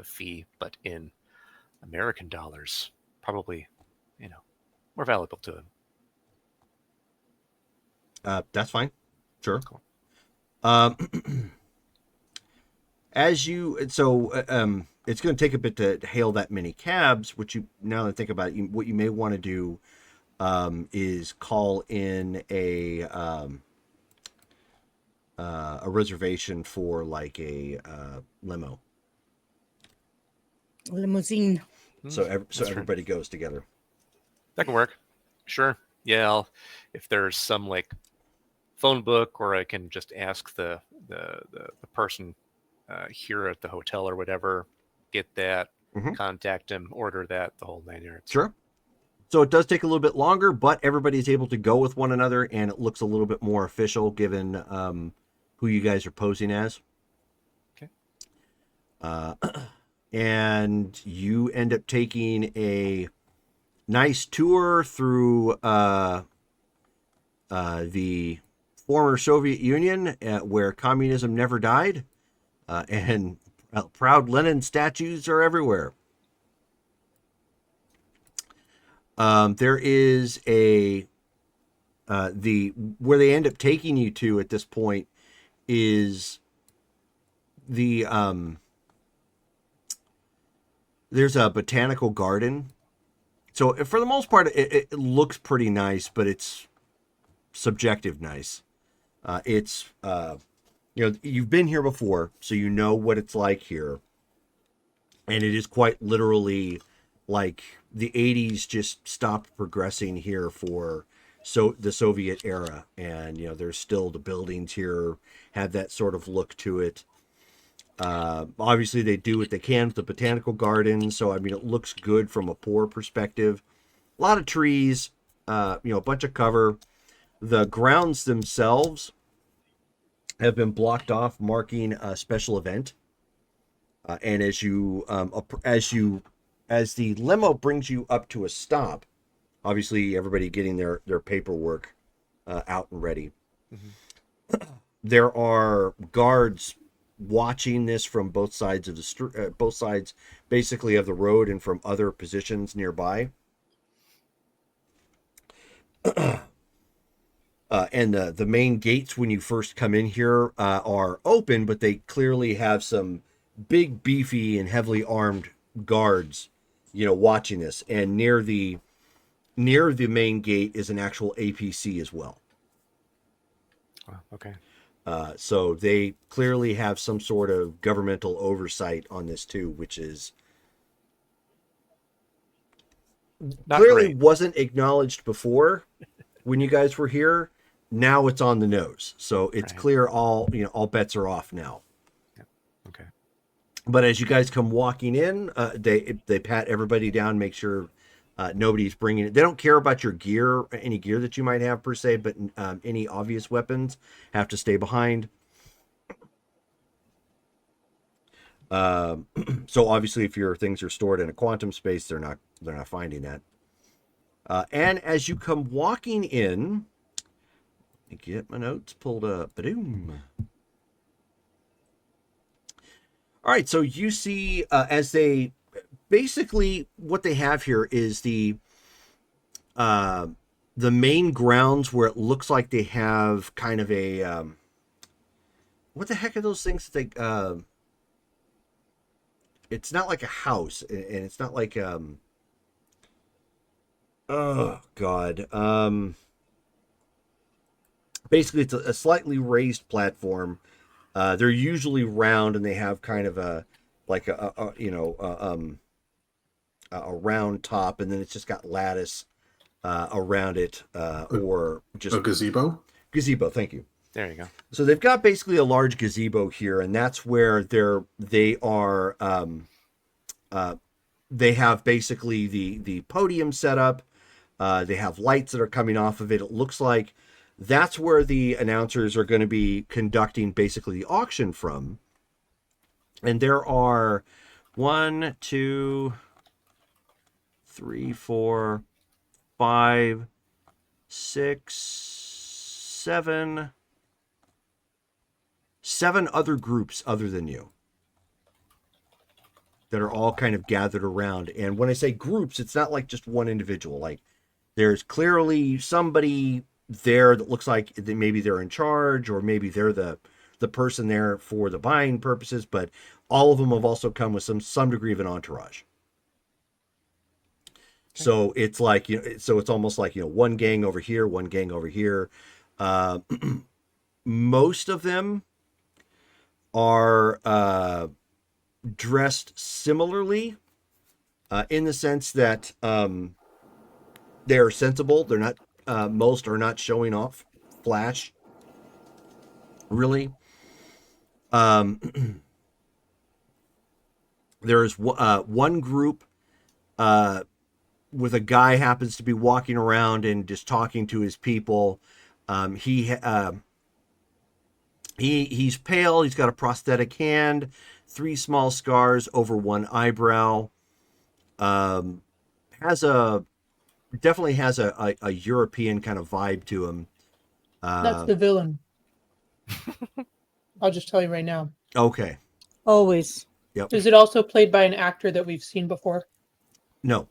fee, but in American dollars, probably, more valuable to him. That's fine. Sure. Cool. It's going to take a bit to hail that many cabs. Now that I think about it, what you may want to do is call in a reservation for like a limo. Limousine. So That's fair. everybody goes together. That can work. Sure. Yeah. If there's some like phone book, or I can just ask the person here at the hotel or whatever, get that, Mhm. contact him, order that, the whole 9 yards. Sure. So it does take a little bit longer, but everybody's able to go with one another, and it looks a little bit more official given who you guys are posing as. Okay. And you end up taking a nice tour through the former Soviet Union, where communism never died, and proud Lenin statues are everywhere. There is where they end up taking you to at this point is there's a botanical garden. So for the most part, it looks pretty nice, but it's subjective nice. You've been here before, so you know what it's like here. And it is quite literally like the 80s just stopped progressing here for the Soviet era. And, there's still the buildings here have that sort of look to it. Obviously, they do what they can with the botanical garden. So, I mean, it looks good from a poor perspective. A lot of trees, a bunch of cover. The grounds themselves have been blocked off, marking a special event. And as the limo brings you up to a stop, obviously everybody getting their paperwork out and ready. Mm-hmm. There are guards watching this from both sides of the both sides, basically, of the road and from other positions nearby. And the main gates when you first come in here are open, but they clearly have some big, beefy, and heavily armed guards, watching this. And near the main gate is an actual APC as well. Oh, okay. So they clearly have some sort of governmental oversight on this too, which is Not clearly great. wasn't acknowledged before when you guys were here. Now it's on the nose, so it's Right. clear all bets are off now. Yep. Okay. But as you guys come walking in, they pat everybody down, make sure nobody's bringing it. They don't care about your gear, any gear that you might have per se, but any obvious weapons have to stay behind. So obviously, if your things are stored in a quantum space, they're not finding that. And as you come walking in, let me get my notes pulled up. Ba-doom. All right, so you see, as they basically what they have here is the main grounds where it looks like they have kind of a what the heck are those things that they it's not like a house, and it's not like oh god, basically it's a slightly raised platform. They're usually round, and they have kind of a round top, and then it's just got lattice around it, or just A gazebo. Gazebo. Thank you. There you go. So they've got basically a large gazebo here, and that's where they have basically the podium set up. They have lights that are coming off of it. It looks like that's where the announcers are going to be conducting basically the auction from. And there are 1, 2, 3, 4, 5, 6, 7 other groups other than you that are all kind of gathered around. And when I say groups, it's not like just one individual. Like, there's clearly somebody there that looks like maybe they're in charge, or maybe they're the person there for the buying purposes, but all of them have also come with some degree of an entourage. Okay. So it's like, so it's almost like, one gang over here, one gang over here. Most of them are dressed similarly, in the sense that they're sensible. They're not, most are not showing off flash, really. There's one group with a guy happens to be walking around and just talking to his people. He's pale. He's got a prosthetic hand, 3 small scars over one eyebrow. Definitely has a European kind of vibe to him. That's the villain. I'll just tell you right now. Okay. Always. Yep. Is it also played by an actor that we've seen before? No,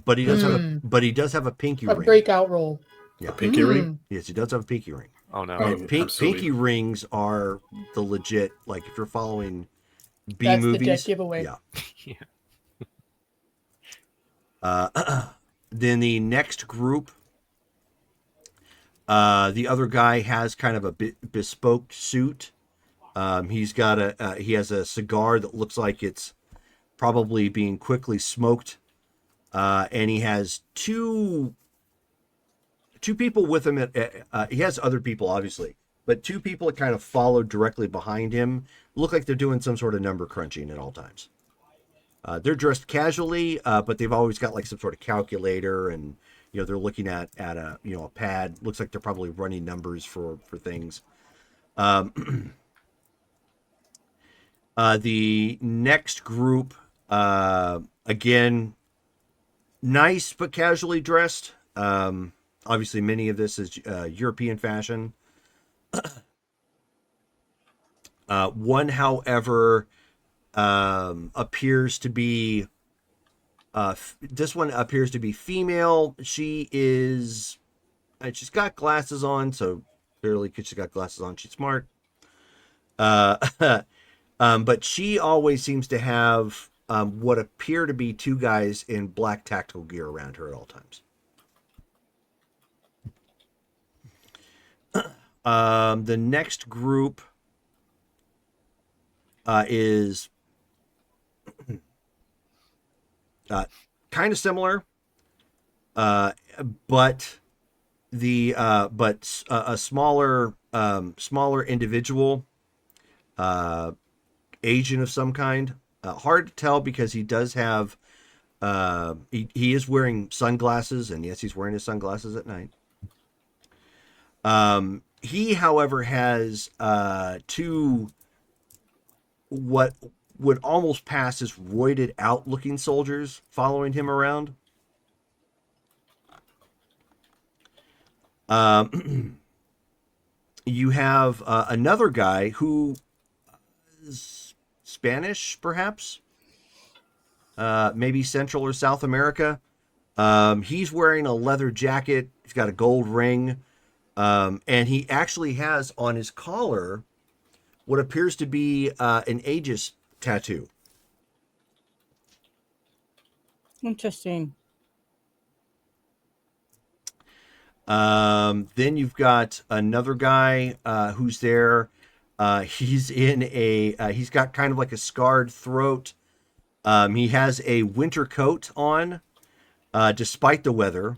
but he does have a pinky ring. A breakout role. Yeah. A pinky ring. Yes, he does have a pinky ring. Oh no. And pinky rings are the legit, like, if you're following B That's movies. the jet giveaway. Yeah. Yeah. Then the next group, the other guy has kind of a bespoke suit. He has a cigar that looks like it's probably being quickly smoked. And he has two people with him. He has other people, obviously, but two people that kind of follow directly behind him look like they're doing some sort of number crunching at all times. They're dressed casually, but they've always got like some sort of calculator, and they're looking at a a pad. Looks like they're probably running numbers for things. The next group, again, nice but casually dressed. Obviously, many of this is European fashion. One, however, appears to be this one appears to be female. She's got glasses on, so clearly because she's got glasses on, she's smart. But she always seems to have what appear to be two guys in black tactical gear around her at all times. The next group is kind of similar, but a smaller individual, Asian of some kind. Hard to tell because he does have he is wearing sunglasses, and yes, he's wearing his sunglasses at night. He, however, has two what would almost pass as roided out looking soldiers following him around. You have another guy who is Spanish, perhaps, maybe Central or South America. He's wearing a leather jacket. He's got a gold ring. And he actually has on his collar what appears to be an Aegis tattoo. Interesting. Then you've got another guy who's there. He's in he's got kind of like a scarred throat. He has a winter coat on, despite the weather.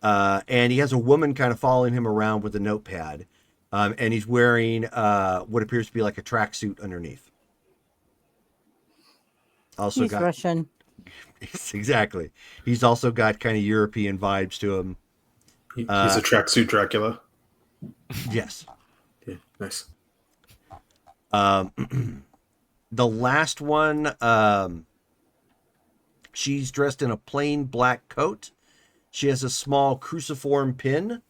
And he has a woman kind of following him around with a notepad. And he's wearing what appears to be like a tracksuit underneath. Also He's got Russian. exactly. He's also got kind of European vibes to him. He's a tracksuit Dracula. Yes. Yeah, nice. The last one, she's dressed in a plain black coat. She has a small cruciform pin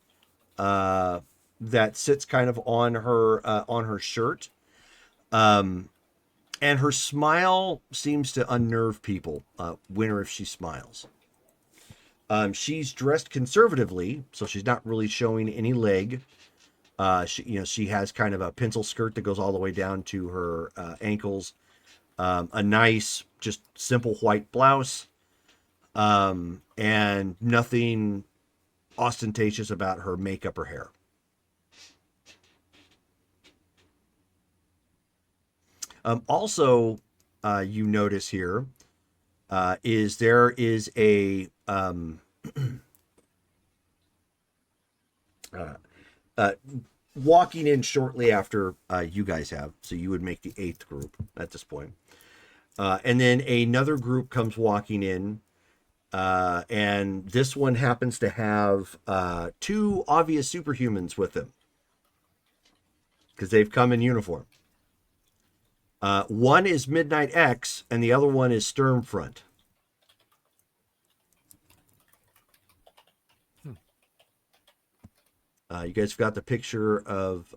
that sits kind of on her shirt. And her smile seems to unnerve people when or if she smiles. She's dressed conservatively, so she's not really showing any leg. She has kind of a pencil skirt that goes all the way down to her ankles. A nice, just simple white blouse. And nothing ostentatious about her makeup or hair. Also, you notice here is there is a walking in shortly after you guys have, so you would make the 8th group at this point. And then another group comes walking in, and this one happens to have 2 obvious superhumans with them because they've come in uniform. One is Midnight X, and the other one is Sturmfront. You guys have got the picture of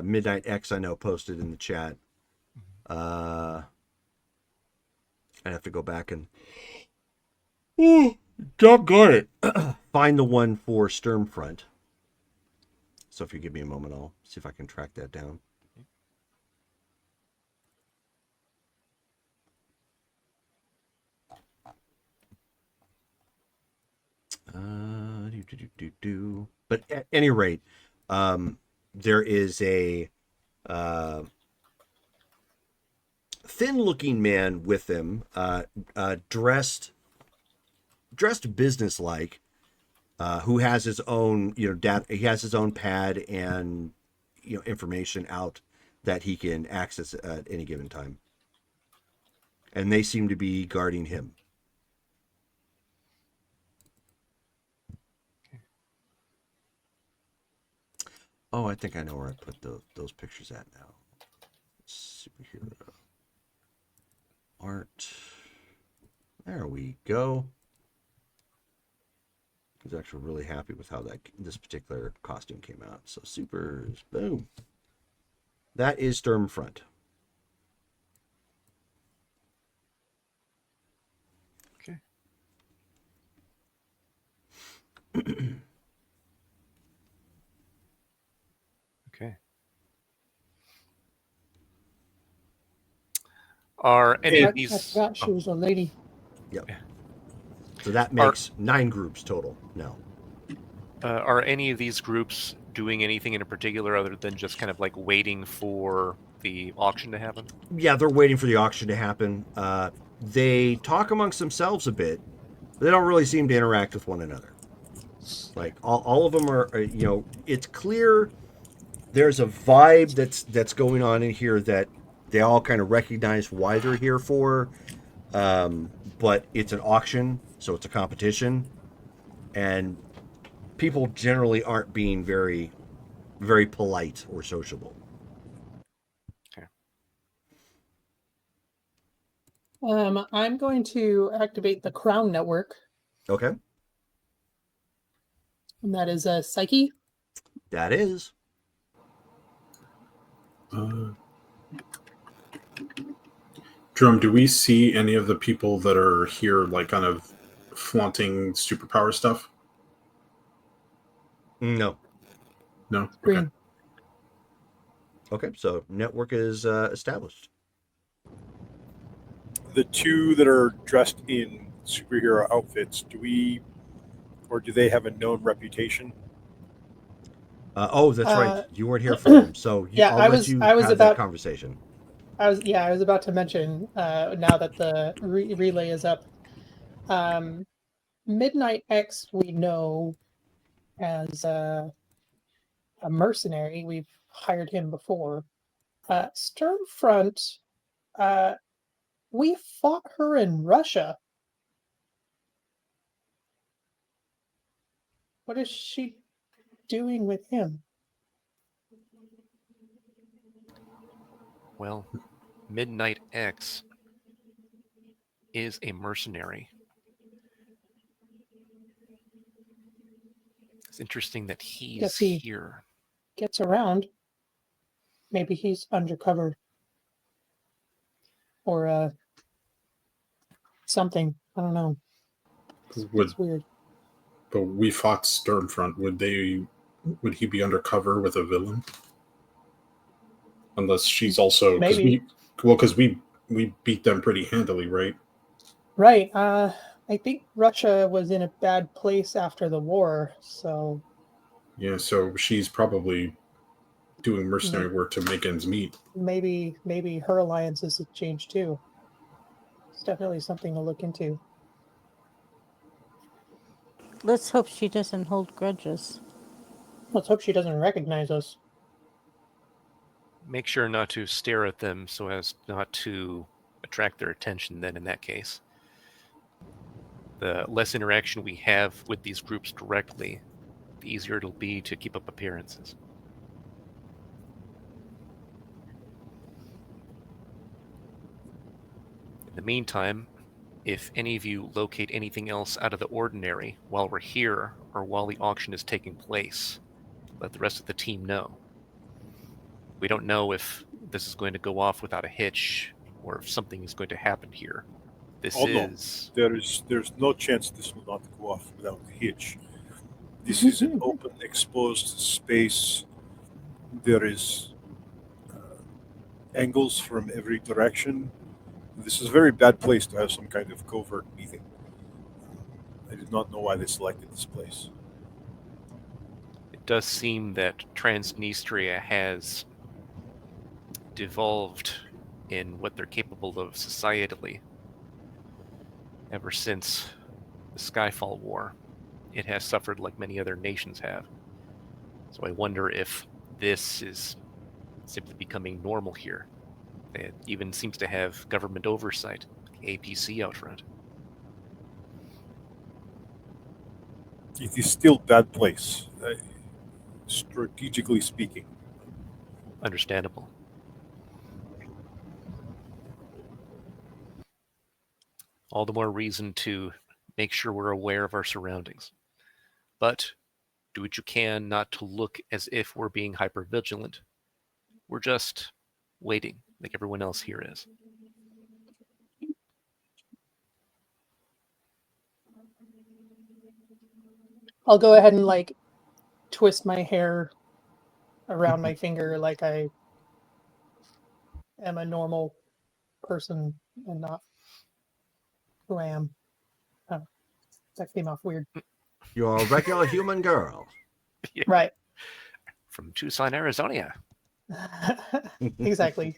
Midnight X, I know, posted in the chat. I'd have to go back and doggone it, find the one for Sturmfront. So if you give me a moment, I'll see if I can track that down. But at any rate, there is a thin-looking man with them, dressed businesslike, who has his own, data. He has his own pad and information out that he can access at any given time. And they seem to be guarding him. Oh, I think I know where I put those pictures at now. Superhero art. There we go. I was actually really happy with how this particular costume came out. So supers, boom. That is Stormfront. Okay. Okay. Are any of I these? forgot she was a lady. Yep. So that makes 9 groups total now. Are any of these groups doing anything in particular other than just kind of like waiting for the auction to happen? Yeah, they're waiting for the auction to happen. They talk amongst themselves a bit. They don't really seem to interact with one another. Like all of them are, it's clear there's a vibe that's going on in here that they all kind of recognize why they're here for. But it's an auction, so it's a competition, and people generally aren't being very, very polite or sociable. Okay. I'm going to activate the Crown Network, Okay. and that is a Psyche. That is. Drum, do we see any of the people that are here, like, kind of flaunting superpower stuff? No. No? Green. Okay, so network is established. The 2 that are dressed in superhero outfits, do they have a known reputation? That's right. You weren't here for them, so yeah, I'll let you have that conversation. I was about to mention, now that the relay is up, Midnight X we know as a mercenary. We've hired him before. Stormfront, we fought her in Russia. What is she doing with him? Well, Midnight X is a mercenary. It's interesting that he's here. Gets around. Maybe he's undercover. Or something. I don't know. It's weird. But we fought Stormfront. Would he be undercover with a villain? Unless she's also because we beat them pretty handily, right? Right. I think Russia was in a bad place after the war, so yeah. So she's probably doing mercenary work to make ends meet. Maybe her alliances have changed too. It's definitely something to look into. Let's hope she doesn't hold grudges. Let's hope she doesn't recognize us. Make sure not to stare at them so as not to attract their attention then in that case. The less interaction we have with these groups directly, the easier it'll be to keep up appearances. In the meantime, if any of you locate anything else out of the ordinary while we're here or while the auction is taking place, let the rest of the team know. We don't know if this is going to go off without a hitch or if something is going to happen here. There's no chance this will not go off without a hitch. This is an open, exposed space. There is angles from every direction. This is a very bad place to have some kind of covert meeting. I did not know why they selected this place. It does seem that Transnistria has devolved in what they're capable of societally. Ever since the Skyfall War, it has suffered like many other nations have. So I wonder if this is simply becoming normal here. It even seems to have government oversight, APC out front. It is still bad place, strategically speaking. Understandable. All the more reason to make sure we're aware of our surroundings. But do what you can not to look as if we're being hypervigilant. We're just waiting, like everyone else here is. I'll go ahead and like twist my hair around my finger like I am a normal person and not who I am. Oh, that came off weird. You're a regular human girl. Yeah. Right. From Tucson, Arizona. Exactly.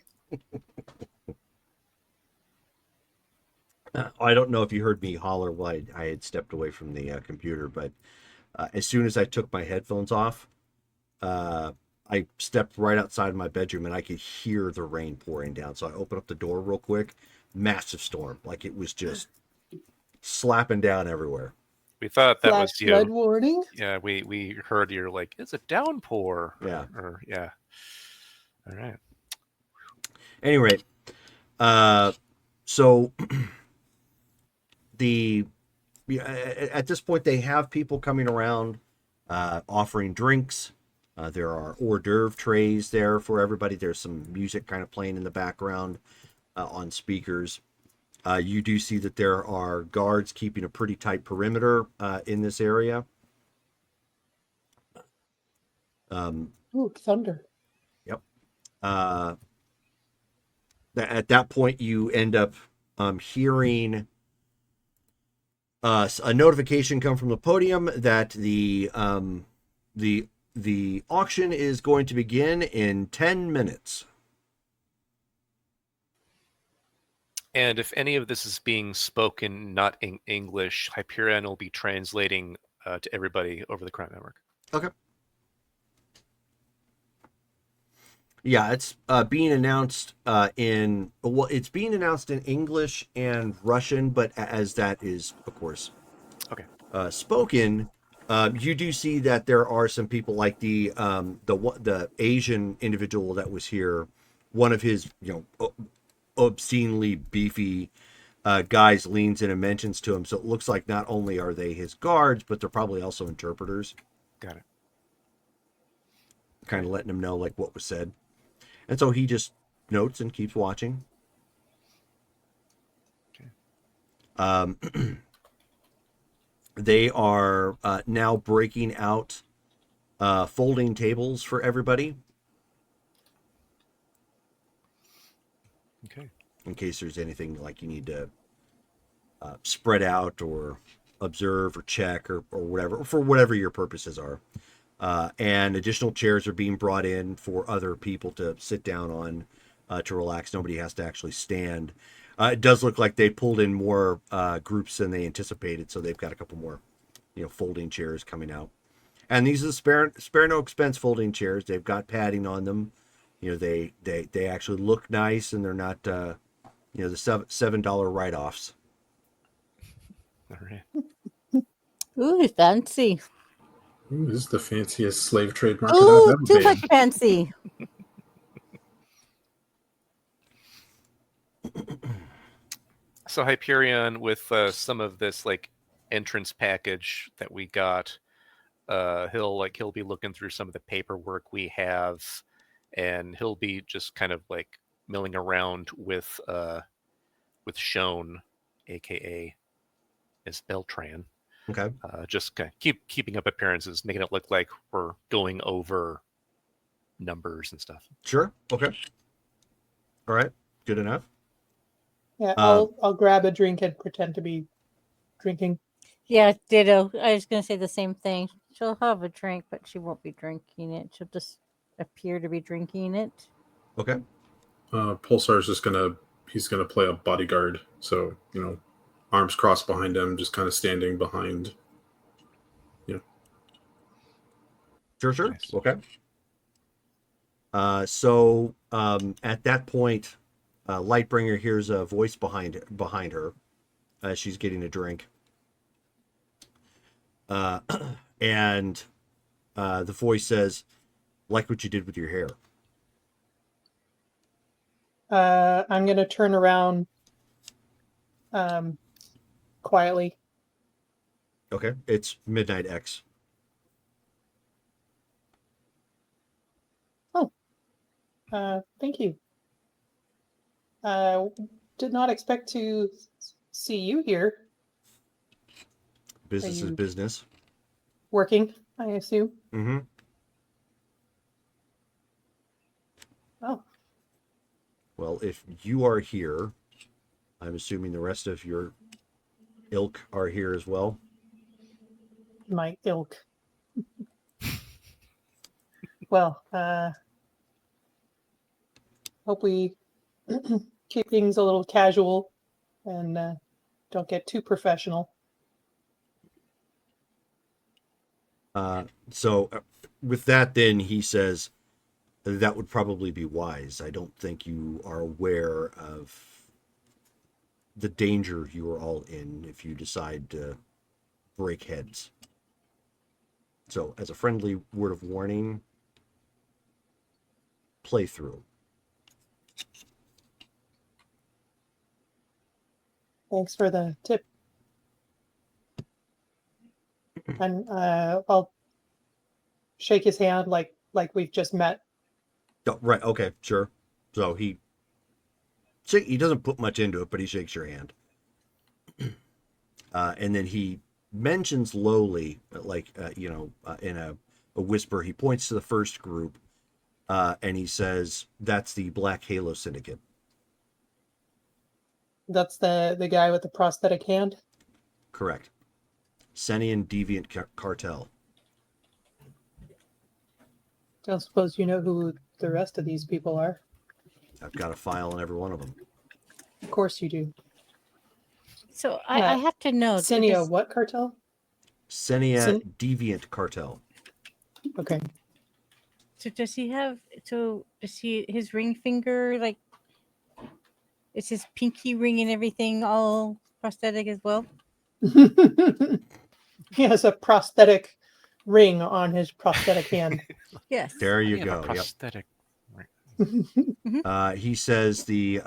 I don't know if you heard me holler while I had stepped away from the computer, but as soon as I took my headphones off, I stepped right outside my bedroom and I could hear the rain pouring down. So I opened up the door real quick. Massive storm. Like it was just slapping down everywhere. We thought that Flash was you. flood warning. Yeah, we heard you're like, it's a downpour. Yeah. Or yeah. All right. Anyway, so at this point they have people coming around offering drinks. There are hors d'oeuvre trays there for everybody. There's some music kind of playing in the background on speakers. You do see that there are guards keeping a pretty tight perimeter in this area. Ooh, thunder. Yep. At that point, you end up hearing a notification come from the podium that the auction is going to begin in 10 minutes. And if any of this is being spoken not in English, Hyperion will be translating to everybody over the Crown Network. Okay. Yeah, it's being announced it's being announced in English and Russian, but as that is, of course, okay, spoken, you do see that there are some people like the Asian individual that was here. One of his, obscenely beefy guys leans in and mentions to him. So it looks like not only are they his guards, but they're probably also interpreters. Got it. Kind of letting him know like what was said. And so he just notes and keeps watching. Okay. They are now breaking out folding tables for everybody. Okay. In case there's anything like you need to spread out or observe or check or whatever, for whatever your purposes are. And additional chairs are being brought in for other people to sit down on to relax. Nobody has to actually stand. It does look like they pulled in more groups than they anticipated, so they've got a couple more, folding chairs coming out. And these are the spare no expense folding chairs. They've got padding on them. They actually look nice, and they're not the $7 write-offs. All right. Ooh, fancy. Ooh, this is the fanciest slave trade market Ooh, I've ever too been. much fancy. So Hyperion, with some of this like entrance package that we got, he'll be looking through some of the paperwork we have, and he'll be just kind of like milling around with Shone, aka is Beltran. Okay. Just kind of keeping up appearances, making it look like we're going over numbers and stuff. Sure. Okay. All right. Good enough. Yeah, I'll grab a drink and pretend to be drinking. Yeah, ditto. I was going to say the same thing. She'll have a drink, but she won't be drinking it. She'll just appear to be drinking it. Okay. Pulsar's just he's gonna play a bodyguard. So, arms crossed behind him, just kind of standing behind. Sure. Nice. Okay. So at that point, Lightbringer hears a voice behind her as she's getting a drink. And the voice says, "Like what you did with your hair." I'm gonna turn around quietly. Okay. It's Midnight X. Thank you. Did not expect to see you here. Business is you- business. Working, I assume. Mm-hmm. Oh, Well, if you are here, I'm assuming the rest of your ilk are here as well. my ilk. Well, hope we keep things a little casual and don't get too professional. So with that, then he says, that would probably be wise. I don't think you are aware of the danger you are all in if you decide to break heads. So, as a friendly word of warning, play through. Thanks for the tip. And I'll shake his hand like we've just met. Oh, right. Okay. Sure. So he doesn't put much into it, but he shakes your hand. And then he mentions lowly, in a whisper, he points to the first group, and he says, "That's the Black Halo Syndicate." That's the guy with the prosthetic hand. Correct. Senian Deviant Cartel. Don't suppose you know who the rest of these people are. I've got a file on every one of them. Of course you do. So I have to know. Senia, does- what cartel? Senia Deviant Cartel. Okay. So does he have? So does he his ring finger like? Is his pinky ring and everything all prosthetic as well? He has a prosthetic ring on his prosthetic hand. Yes. There you I have go. a Yep. prosthetic. He says he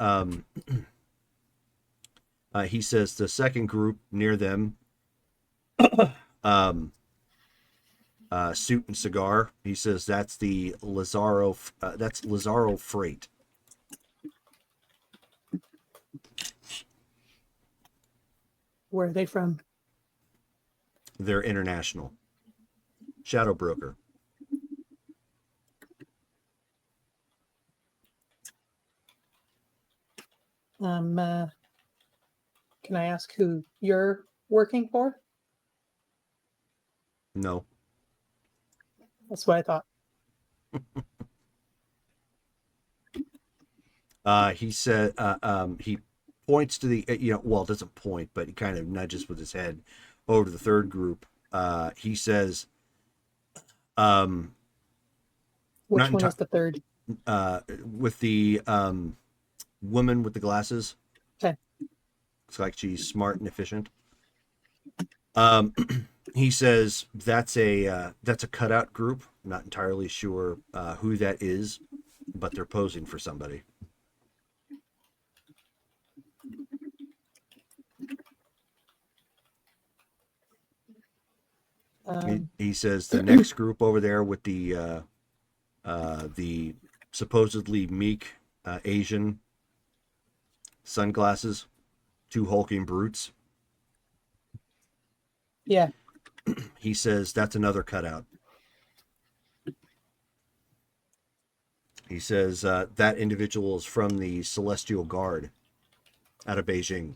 says the second group near them, suit and cigar. He says that's the Lazaro. That's Lazaro Freight. Where are they from? They're international. Shadow broker. Can I ask who you're working for? No. That's what I thought. He said he points to the doesn't point, but he kind of nudges with his head over to the third group. He says, Which one is the third? with the woman with the glasses. Okay. Looks like she's smart and efficient. He says that's a cutout group. Not entirely sure who that is, but they're posing for somebody. He says the next group over there with the supposedly meek Asian sunglasses, two hulking brutes. Yeah. He says that's another cutout. He says that individual is from the Celestial Guard out of Beijing.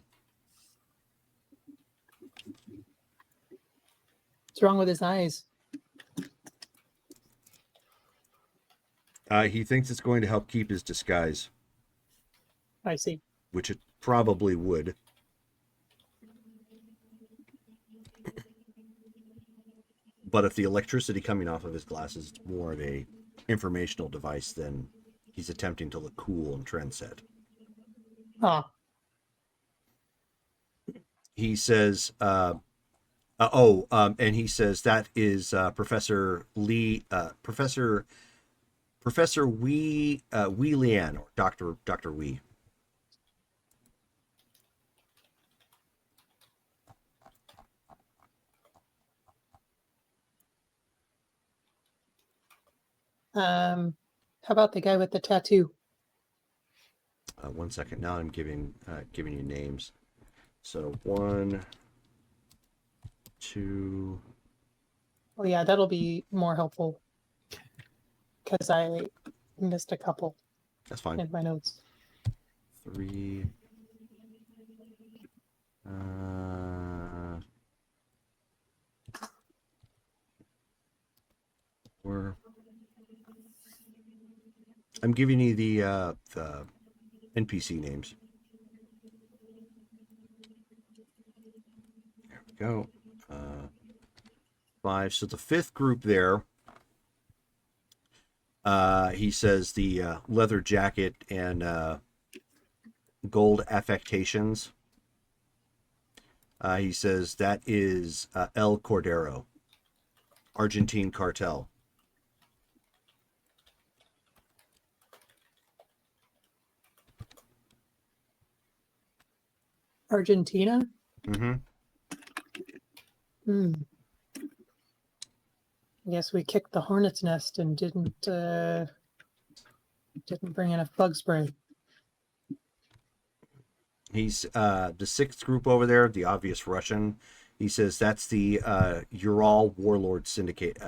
What's wrong with his eyes? He thinks it's going to help keep his disguise. I see. which it probably would. But if the electricity coming off of his glasses is more of a informational device, then he's attempting to look cool and trend set. Huh. He says, and he says that is Professor Lee, Professor Wee Lian, or Dr. Wee. How about the guy with the tattoo? 1 second. Now I'm giving you names. So 1, 2. Oh yeah, that'll be more helpful because I missed a couple That's fine. in my notes. 3. 4. I'm giving you the NPC names. There we go. 5. So the fifth group there, he says the leather jacket and gold affectations. He says that is El Cordero, Argentine cartel. Argentina? Mm-hmm. I guess we kicked the hornet's nest and didn't bring enough bug spray. He's the sixth group over there, the obvious Russian. He says that's the Ural Warlord Syndicate.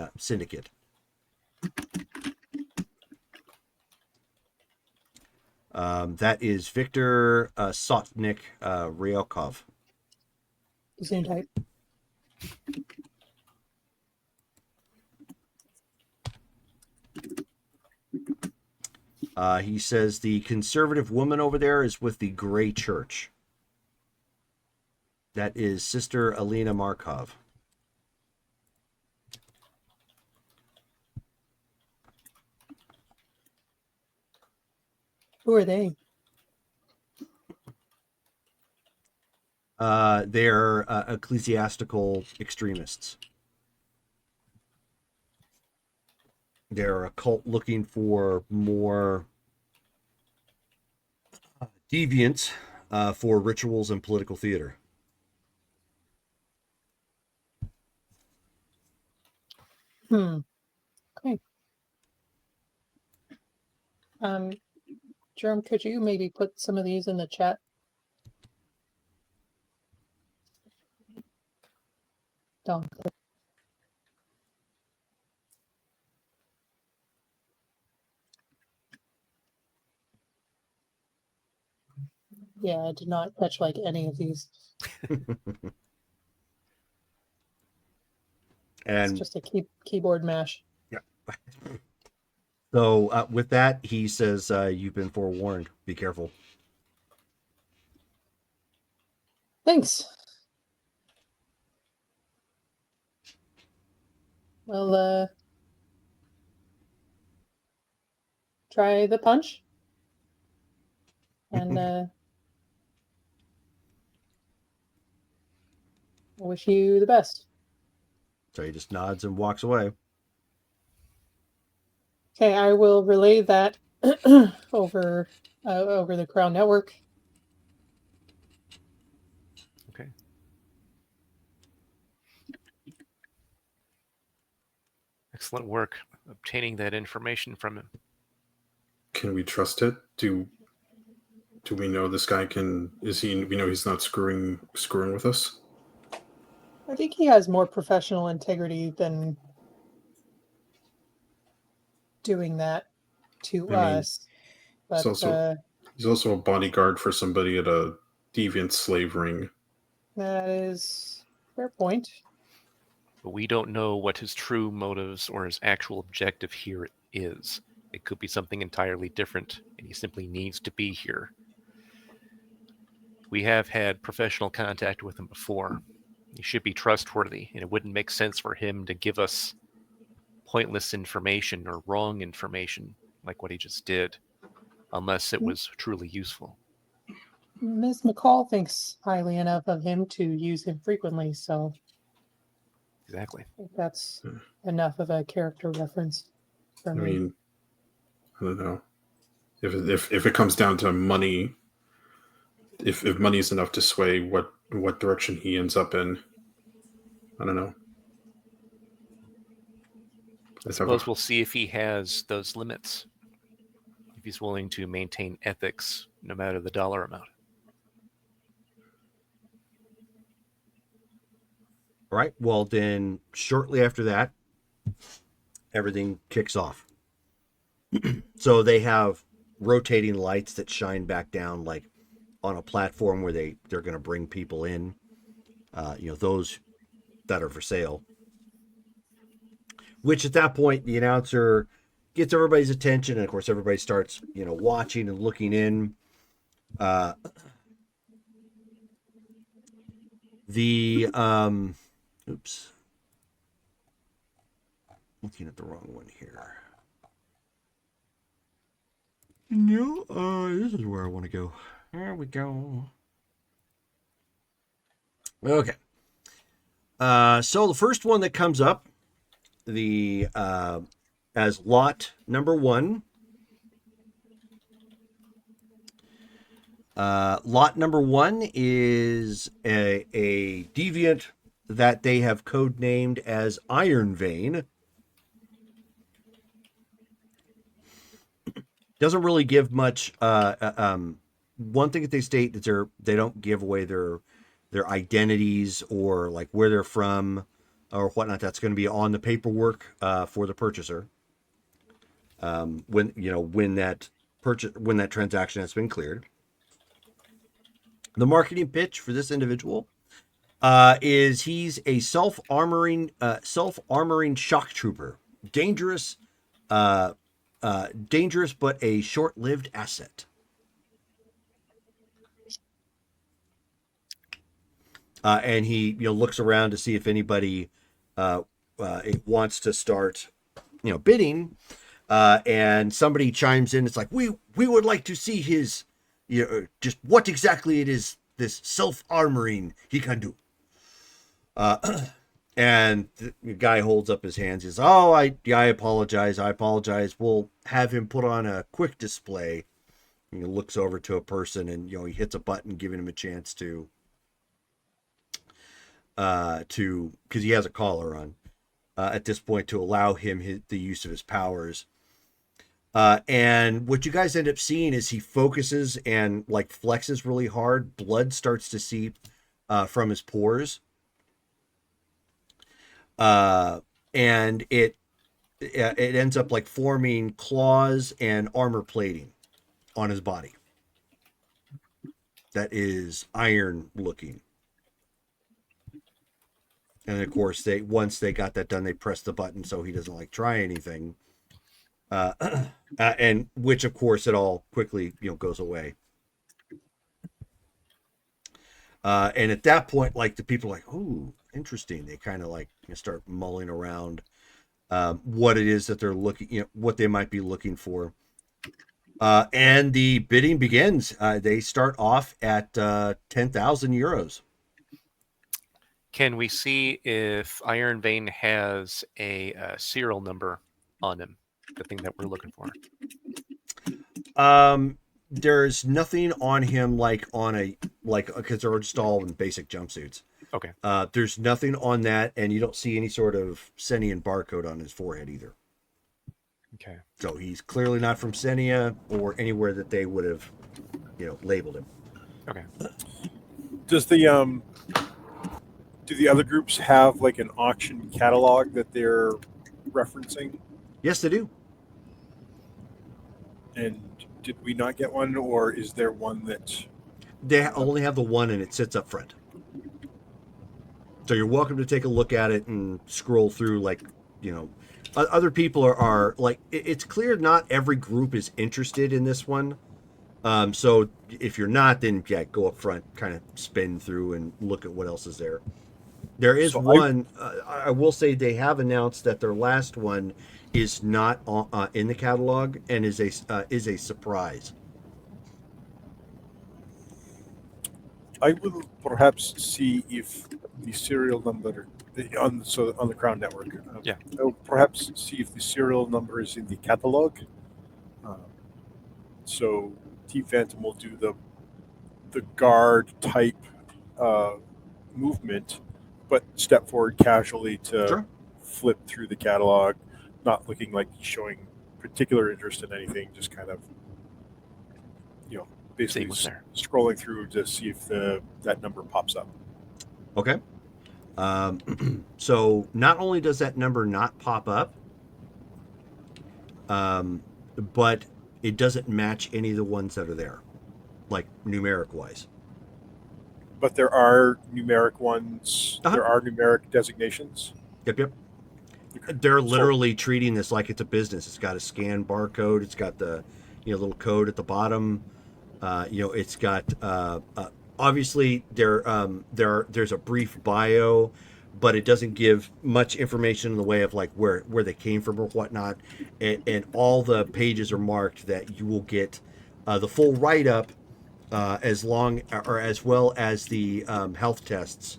That is Victor Sotnik Ryokov. Same type. He says the conservative woman over there is with the Gray Church. That is Sister Alina Markov. Who are they? They're ecclesiastical extremists. They're a cult looking for more deviant for rituals and political theater. Okay. Jerome, could you maybe put some of these in the chat? Don't. Yeah, I did not catch like any of these. And it's just a keyboard mash. Yeah. So with that, he says, you've been forewarned. Be careful. Thanks. Well, try the punch. And I wish you the best. So he just nods and walks away. Okay, I will relay that over the Crown Network. Okay. Excellent work obtaining that information from him. Can we trust it? Do we know this guy can? We know he's not screwing with us? I think he has more professional integrity than doing that to us. But he's also a bodyguard for somebody at a deviant slave ring. That is a fair point. But we don't know what his true motives or his actual objective here is. It could be something entirely different, and he simply needs to be here. We have had professional contact with him before. He should be trustworthy, and it wouldn't make sense for him to give us pointless information or wrong information like what he just did, unless it was truly useful. Ms. McCall thinks highly enough of him to use him frequently, so Exactly. I think that's enough of a character reference for I me. mean, I don't know. If it comes down to money, if money is enough to sway what direction he ends up in, I don't know. I suppose we'll see if he has those limits. If he's willing to maintain ethics no matter the dollar amount. All right. Well, then shortly after that, everything kicks off. So they have rotating lights that shine back down, like on a platform where they're going to bring people in. Those that are for sale. Which at that point, the announcer gets everybody's attention, and of course, everybody starts, watching and looking in. Oops. Looking at the wrong one here. No, this is where I want to go. There we go. Okay. So the first one that comes up, as lot number 1. Lot number 1 is a deviant that they have codenamed as Iron Vein. Doesn't really give much. One thing that they state is they don't give away their identities or like where they're from or whatnot. That's going to be on the paperwork for the purchaser. When that transaction has been cleared. The marketing pitch for this individual is he's a self-armoring shock trooper, dangerous but a short-lived asset. And he looks around to see if anybody wants to start bidding, and somebody chimes in. It's like we would like to see his just what exactly it is this self-armoring he can do. And the guy holds up his hands. He says, I apologize. We'll have him put on a quick display. And he looks over to a person and, he hits a button, giving him a chance to, because he has a collar on at this point, to allow him the use of his powers. And what you guys end up seeing is he focuses and like flexes really hard. Blood starts to seep from his pores. And it ends up like forming claws and armor plating on his body. That is iron looking. And of course, once they got that done, they press the button so he doesn't try anything. And which of course it all quickly, goes away. And at that point, the people are like, ooh, interesting. They kind of start mulling around what it is that they're looking, what they might be looking for. And the bidding begins. They start off at 10,000 euros. Can we see if Iron Vein has a serial number on him? The thing that we're looking for. There's nothing on him because they're just all in basic jumpsuits. Okay. There's nothing on that, and you don't see any sort of Senian barcode on his forehead either. Okay. So he's clearly not from Senia or anywhere that they would have, labeled him. Okay. Does do the other groups have an auction catalog that they're referencing? Yes, they do. And did we not get one, or is there one that... They only have the one, and it sits up front. So you're welcome to take a look at it and scroll through, other people are it's clear not every group is interested in this one. So if you're not, then yeah, go up front, kind of spin through and look at what else is there. There is So one. I will say they have announced that their last one is not in the catalog and is a surprise. I will perhaps see if the serial number on the Crown Network. Yeah. I will perhaps see if the serial number is in the catalog. So Team Phantom will do the guard type uh, movement, but step forward casually to Sure. flip through the catalog, not looking like he's showing particular interest in anything, just kind of, basically what's there. scrolling through to see if that number pops up. Okay. So not only does that number not pop up, but it doesn't match any of the ones that are there, like numeric wise. But there are numeric ones. Uh-huh. There are numeric designations. Yep. Okay. They're literally treating this like it's a business. It's got a scan barcode. It's got the little code at the bottom. It's got obviously there's a brief bio, but it doesn't give much information in the way of like where they came from or whatnot. And all the pages are marked that you will get the full write up as well as the health tests.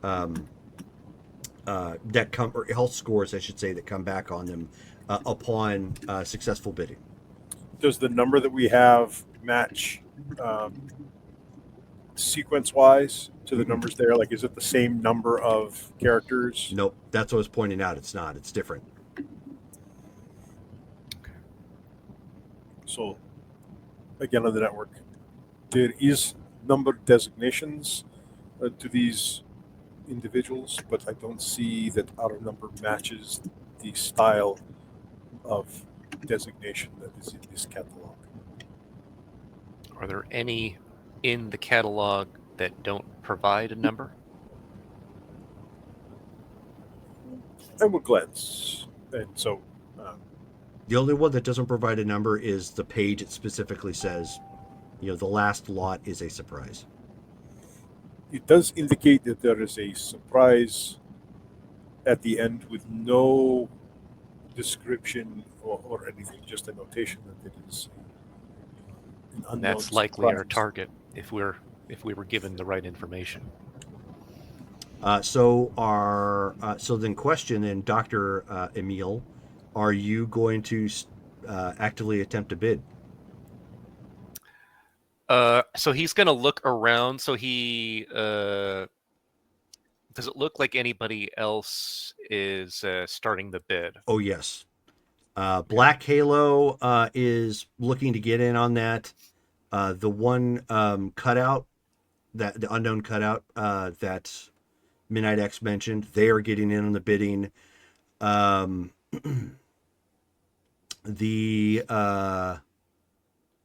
That come, or health scores, I should say, that come back on them upon successful bidding. Does the number that we have match sequence-wise to the numbers there? Like, is it the same number of characters? Nope, that's what I was pointing out. It's not. It's different. So, again, on the network, there is number designations to these individuals, but I don't see that our number matches the style of designation that is in this catalog. Are there any in the catalog that don't provide a number? I will glance, and so the only one that doesn't provide a number is the page. It specifically says, the last lot is a surprise. It does indicate that there is a surprise at the end with no description or anything, just a notation that it is an unknown. That's likely our surprise. target if we were given the right information. So then question, and Dr. Emil, are you going to actively attempt to bid? So he's going to look around. So he does it look like anybody else is starting the bid? Oh yes. Black Halo is looking to get in on that. The one cutout, that the unknown cutout that Midnight X mentioned, they are getting in on the bidding.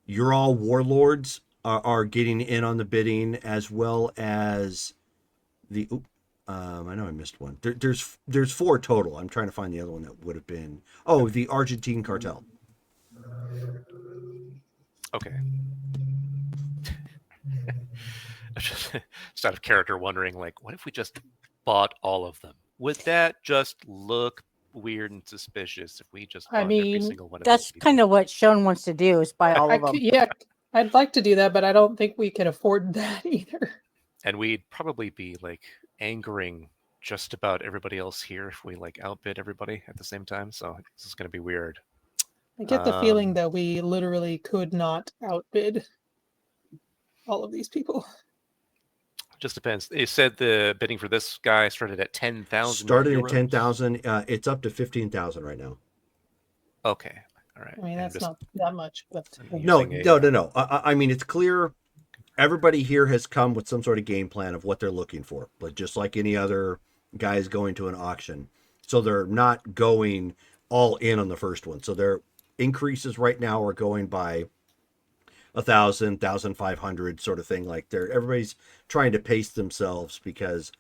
You're All Warlords are getting in on the bidding, as well as the. I know I missed one. There's 4 total. I'm trying to find the other one that would have been. Oh, the Argentine Cartel. Okay. Just out of character, wondering like, what if we just bought all of them? Would that just look weird and suspicious if we just bought every single one of that's these kind of what Sean wants to do, is buy all of them. Yeah, I'd like to do that, but I don't think we can afford that either. And we'd probably be like angering just about everybody else here if we like outbid everybody at the same time. So this is going to be weird. I get the feeling that we literally could not outbid all of these people. Just depends. It said the bidding for this guy started at 10,000. Started at 10,000. It's up to 15,000 right now. Okay. All right. I mean, that's not that much, but No. I mean, it's clear everybody here has come with some sort of game plan of what they're looking for, but just like any other guys going to an auction. So they're not going all in on the first one. So their increases right now are going by 1,000, 1,500 sort of thing. Like everybody's trying to pace themselves because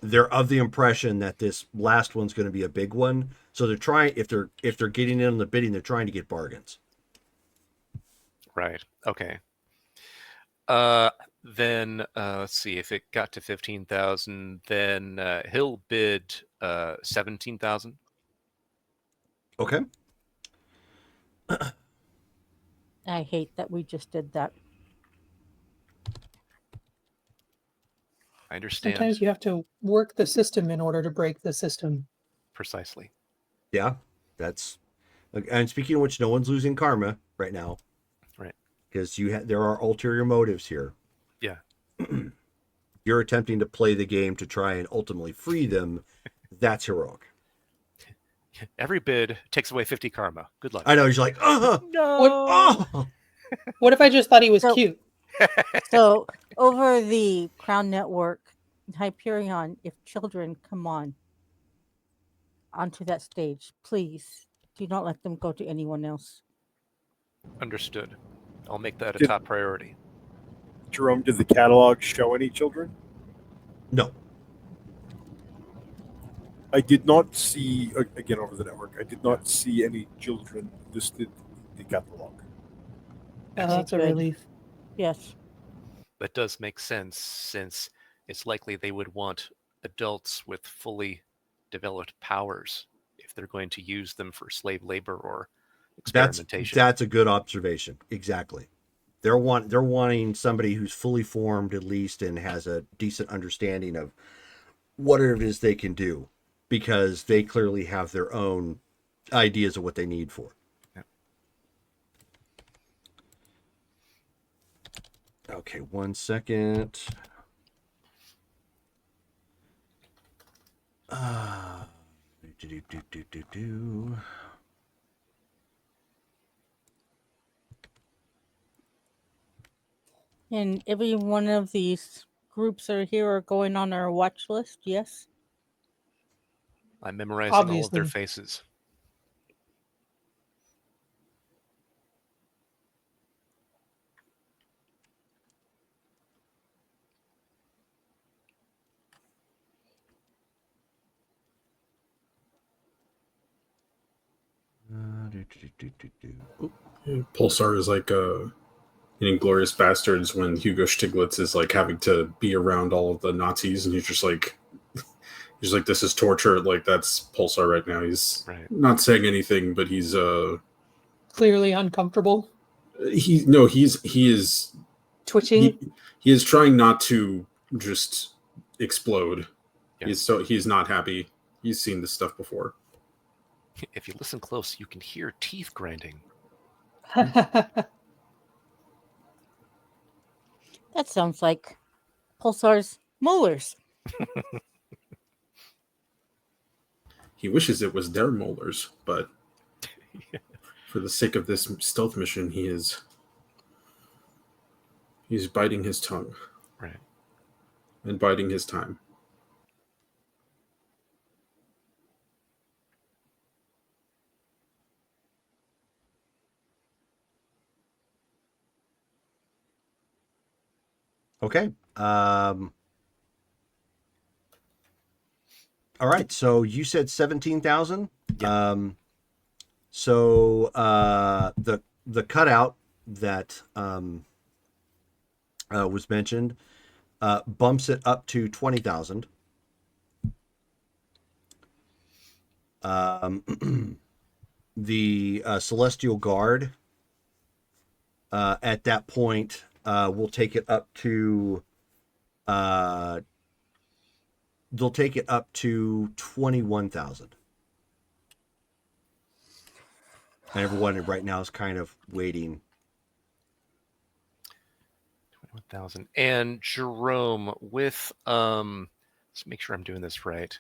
they're of the impression that this last one's going to be a big one. So they're trying, if they're getting in on the bidding, they're trying to get bargains. Right. Okay. Then let's see. If it got to 15,000, then he'll bid 17,000. Okay. I hate that we just did that. I understand. Sometimes you have to work the system in order to break the system. Precisely. Yeah, that's. And speaking of which, no one's losing karma right now. Right. Because there are ulterior motives here. Yeah. You're attempting to play the game to try and ultimately free them. That's heroic. Every bid takes away 50 karma. Good luck. I know. You're like, No. What if I just thought he was So- cute? So over the Crown Network, Hyperion, if children come onto that stage, please do not let them go to anyone else. Understood. I'll make that a Did- top priority. Jerome, did the catalog show any children? No. I did not see, again over the network, I did not see any children listed in the catalog. That's a Good. relief. Yes. That does make sense, since it's likely they would want adults with fully developed powers if they're going to use them for slave labor or experimentation. That's a good observation. Exactly. They're wanting somebody who's fully formed at least and has a decent understanding of whatever it is they can do, because they clearly have their own ideas of what they need for. Yeah. Okay, 1 second. Do. And every one of these groups that are here are going on our watch list, yes? I'm memorizing all of their Obviously. faces. Pulsar is like in Inglourious Bastards when Hugo Stiglitz is like having to be around all of the Nazis, and he's just like, this is torture. Like, that's Pulsar right now. He's Right. not saying anything, but he's Clearly uncomfortable. he is Twitching. he is trying not to just explode. Yeah. He's not happy. He's seen this stuff before. If you listen close, you can hear teeth grinding. That sounds like Pulsar's molars. He wishes it was their molars, but for the sake of this stealth mission, he's biting his tongue. Right. And biding his time. Okay. All right. So you said 17,000. Yeah. So the cutout that was mentioned bumps it up to 20,000. The Celestial Guard at that point will take it up to they'll take it up to 21,000. And everyone right now is kind of waiting. 21,000. And Jerome, with let's make sure I'm doing this right.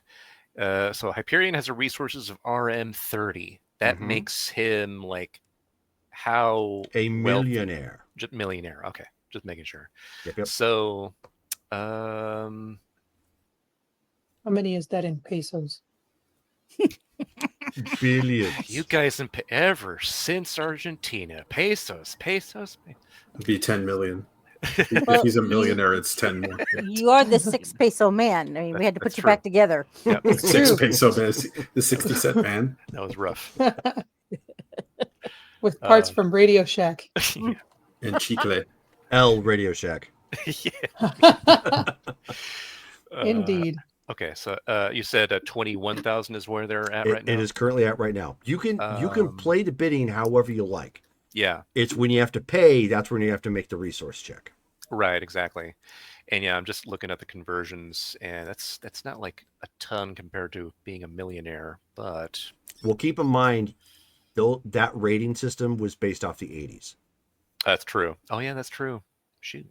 So Hyperion has a resources of RM30. That Mhm. makes him like how A wealthy? millionaire. Just millionaire. Okay, just making sure. Yep. So, How many is that in pesos? Billions. you guys ever since Argentina, pesos. It'd be 10 million. If Well, he's a millionaire, it's 10 more. You are the 6 peso man. I mean, we had to That's put you true. back together. Yep, It's 6 true. peso man, the 60-cent man. that was rough. With parts Um, from Radio Shack. Yeah. And Chicle. L Radio Shack. Yeah. Indeed. Okay, so you said 21,000 is where they're at right now. It is currently at right now. You can play the bidding however you like. Yeah. It's when you have to pay, that's when you have to make the resource check. Right, exactly. And yeah, I'm just looking at the conversions, and that's not like a ton compared to being a millionaire, but well, keep in mind, though, that rating system was based off the 80s. That's true. Oh yeah, that's true. Shoot.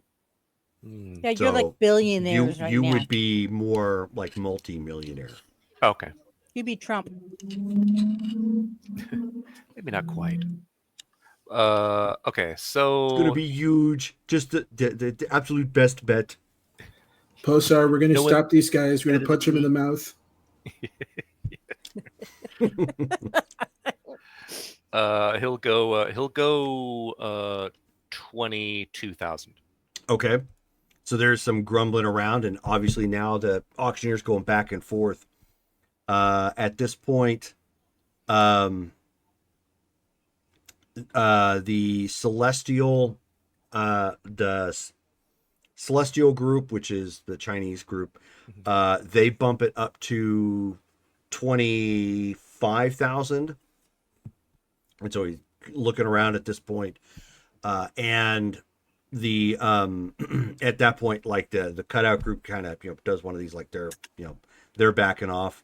Yeah, you're like billionaires right now. You would be more like multi-millionaire. Okay. You'd be Trump. Maybe not quite. Okay, so it's gonna be huge. Just the absolute best bet. Posar, we're gonna stop these guys. We're gonna punch him in the mouth. He'll go 22,000. Okay. So there's some grumbling around, and obviously now the auctioneer's going back and forth. At this point, the Celestial group, which is the Chinese group, they bump it up to 25,000. And so he's looking around at this point, and the at that point, like the cutout group kind of does one of these, like they're backing off.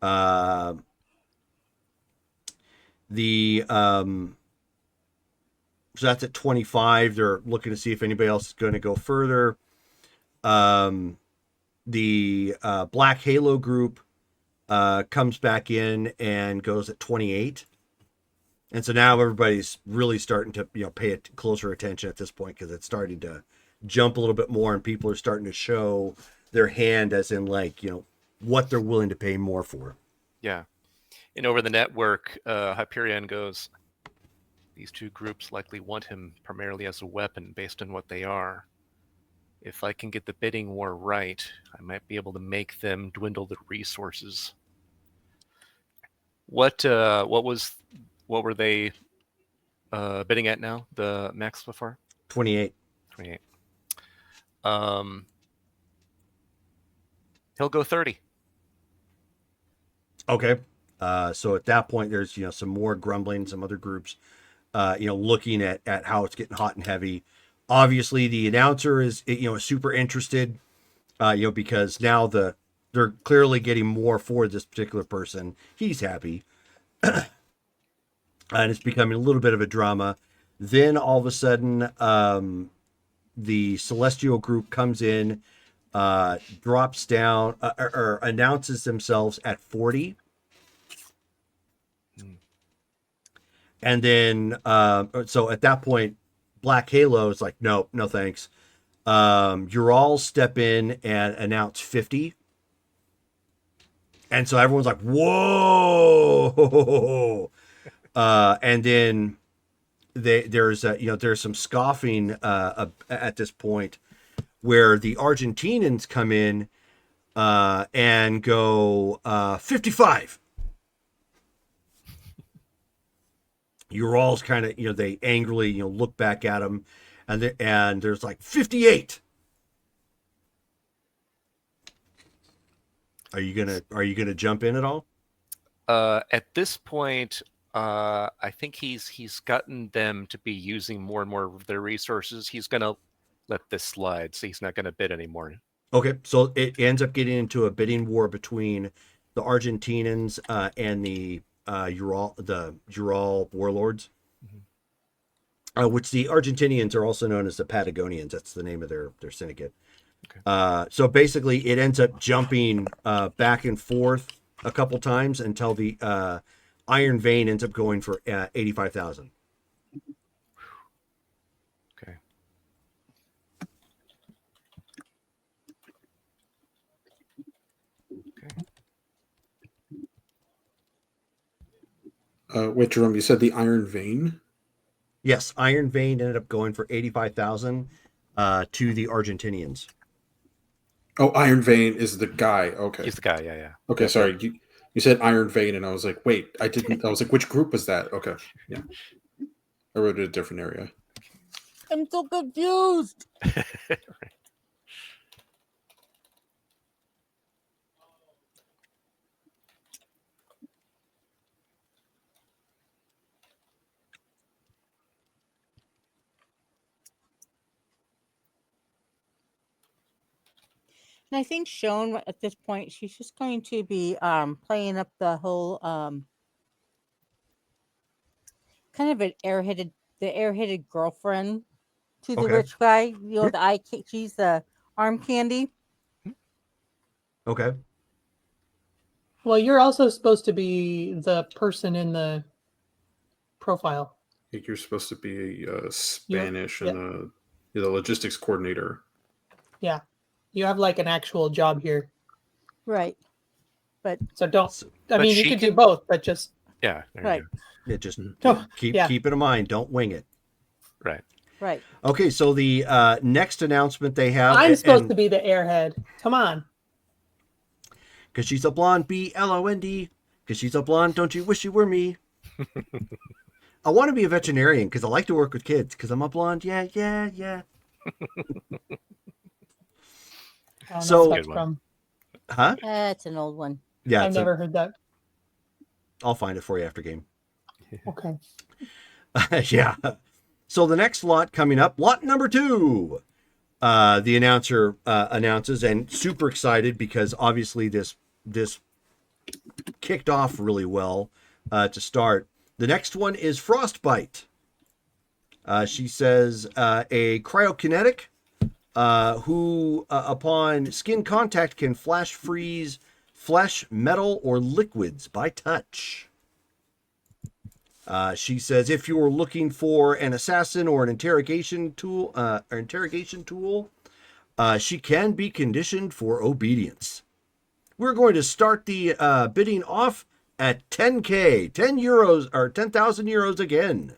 So that's at 25. They're looking to see if anybody else is going to go further. The Black Halo group comes back in and goes at 28. And so now everybody's really starting to pay closer attention at this point, because it's starting to jump a little bit more, and people are starting to show their hand, as in what they're willing to pay more for. Yeah. And over the network, Hyperion goes, these two groups likely want him primarily as a weapon based on what they are. If I can get the bidding war right, I might be able to make them dwindle the resources. What were they bidding at now? The max before? 28. 28. He'll go 30. Okay. So at that point, there's some more grumbling, some other groups, looking at how it's getting hot and heavy. Obviously, the announcer is super interested, because now they're clearly getting more for this particular person. He's happy. And it's becoming a little bit of a drama. Then all of a sudden, the Celestial group comes in, drops down, or announces themselves at 40. And then, so at that point, Black Halo is like, no thanks. You're all step in and announce 50. And so everyone's like, whoa. And then there's some scoffing at this point, where the Argentinians come in and go 55. Ural's kind of they angrily look back at him, and there's like 58. Are you gonna jump in at all? At this point, I think he's gotten them to be using more and more of their resources. He's gonna let this slide, so he's not gonna bid anymore. Okay, so it ends up getting into a bidding war between the Argentinians and the Ural warlords, which the Argentinians are also known as the Patagonians. That's the name of their syndicate. Okay. So basically, it ends up jumping back and forth a couple times until the Iron Vein ends up going for 85,000. Okay. Wait, Jerome, you said the Iron Vein? Yes, Iron Vein ended up going for 85,000 to the Argentinians. Oh, Iron Vein is the guy. Okay. He's the guy, yeah. Okay, sorry. You said Iron Vein, and I was like, wait, I was like, which group was that? Okay. Yeah. I wrote it a different area. I'm so confused. And I think Sean at this point, she's just going to be playing up the whole kind of the airheaded girlfriend to the Okay. rich guy. You know, she's the arm candy. Okay. Well, you're also supposed to be the person in the profile. I think you're supposed to be Spanish yeah. and the logistics coordinator. Yeah. You have like an actual job here. Right. But So don't. I But mean, you she could can- do both, but just Yeah. There right. you go. Yeah, just Oh, keep yeah. it in mind. Don't wing it. Right. Right. Okay, so the next announcement they have, I'm supposed to be the airhead. Come on. because she's a blonde, BLOND. Because she's a blonde, don't you wish you were me? I want to be a veterinarian because I like to work with kids. Because I'm a blonde, yeah. I don't So- know what Good that's one. from. Huh? That's an old one. Yeah, I've never heard that. I'll find it for you after game. Okay. Yeah. So the next lot coming up, lot number 2. The announcer announces, and super excited because obviously this kicked off really well to start. The next one is Frostbite. She says a cryokinetic who, upon skin contact, can flash freeze flesh, metal, or liquids by touch. She says if you are looking for an assassin or an interrogation tool, she can be conditioned for obedience. We're going to start the bidding off at 10K, 10 euros, or 10,000 euros again.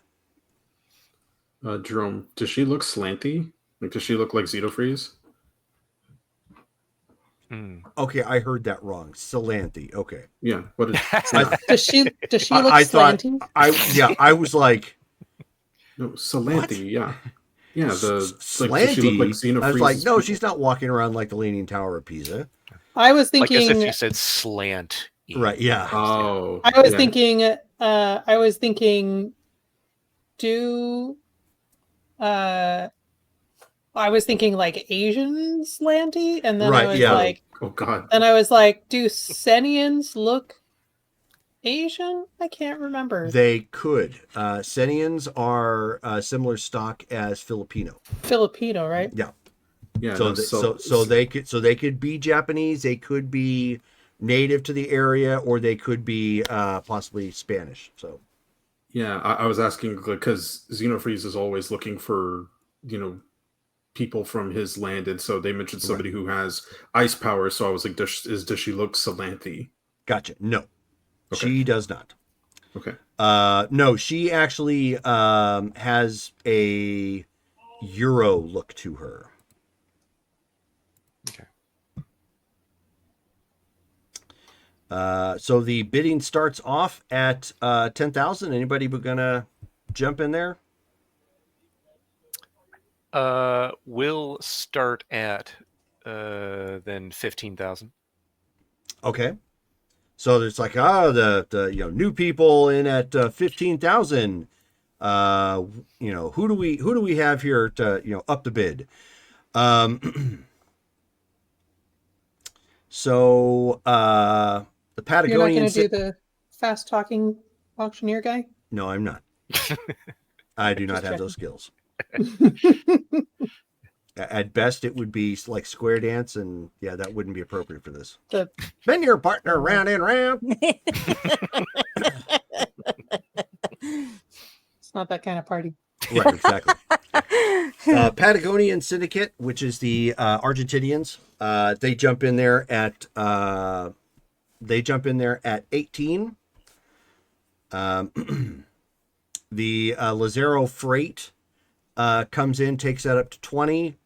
Jerome, does she look slanty? Like, does she look like Xenofreeze? Okay, I heard that wrong. Salanti. Okay. Yeah. What is? Does she look I thought slanty? I was like, No, Salanti. What? Yeah. Yeah. Does she look Slanty. like Xenofreeze? I was like, no, she's not walking around like the Leaning Tower of Pisa. I was Like as thinking. if you said slant. Right, yeah. Oh. I was yeah. thinking. I was thinking. Do. I was thinking like Asian slanty, and then Right, I was yeah. like, Oh God. and I was like, do Senians look Asian? I can't remember. They could. Senians are similar stock as Filipino. Filipino, right? Yeah. Yeah. So, no, so they could be Japanese. They could be native to the area, or they could be possibly Spanish. So. Yeah, I was asking because Xenofreeze is always looking for people from his land, and so they mentioned somebody who has ice power. So I was like, does she look Salanthi? Gotcha. No, Okay. she does not. Okay. No, she actually has a Euro look to her. Okay. So the bidding starts off at 10,000. Anybody gonna jump in there? We'll start at then 15,000. Okay. So there's like the new people in at 15,000. Who do we have here to up the bid? So the You're not going Patagonian. to do the fast talking auctioneer guy? No, I'm not. I do not Just have checking. those skills. At best, it would be like square dance, and yeah, that wouldn't be appropriate for this. The Spin your partner round and round. It's not that kind of party. Right, exactly. Patagonian Syndicate, which is the Argentinians, they jump in there at 18. The Lazaro Freight comes in, takes that up to 20.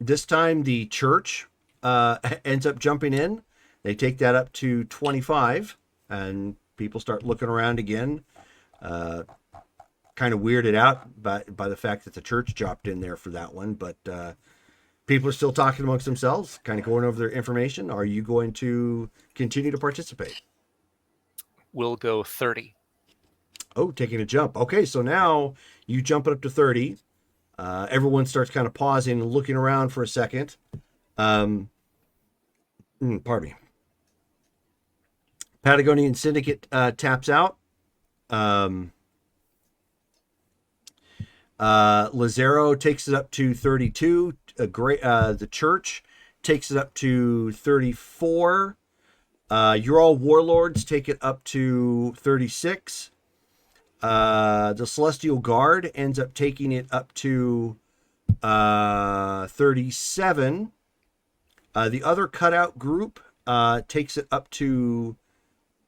This time the church ends up jumping in. They take that up to 25, and people start looking around again. kind of weirded out by the fact that the church dropped in there for that one, but people are still talking amongst themselves, kind of going over their information. Are you going to continue to participate? We'll go 30. Oh, taking a jump. Okay, so now you jump it up to 30. Everyone starts kind of pausing and looking around for a second. Pardon me. Patagonian Syndicate taps out. Lazaro takes it up to 32. The church takes it up to 34. You're all warlords take it up to 36. The Celestial Guard ends up taking it up to 37. The other cutout group takes it up to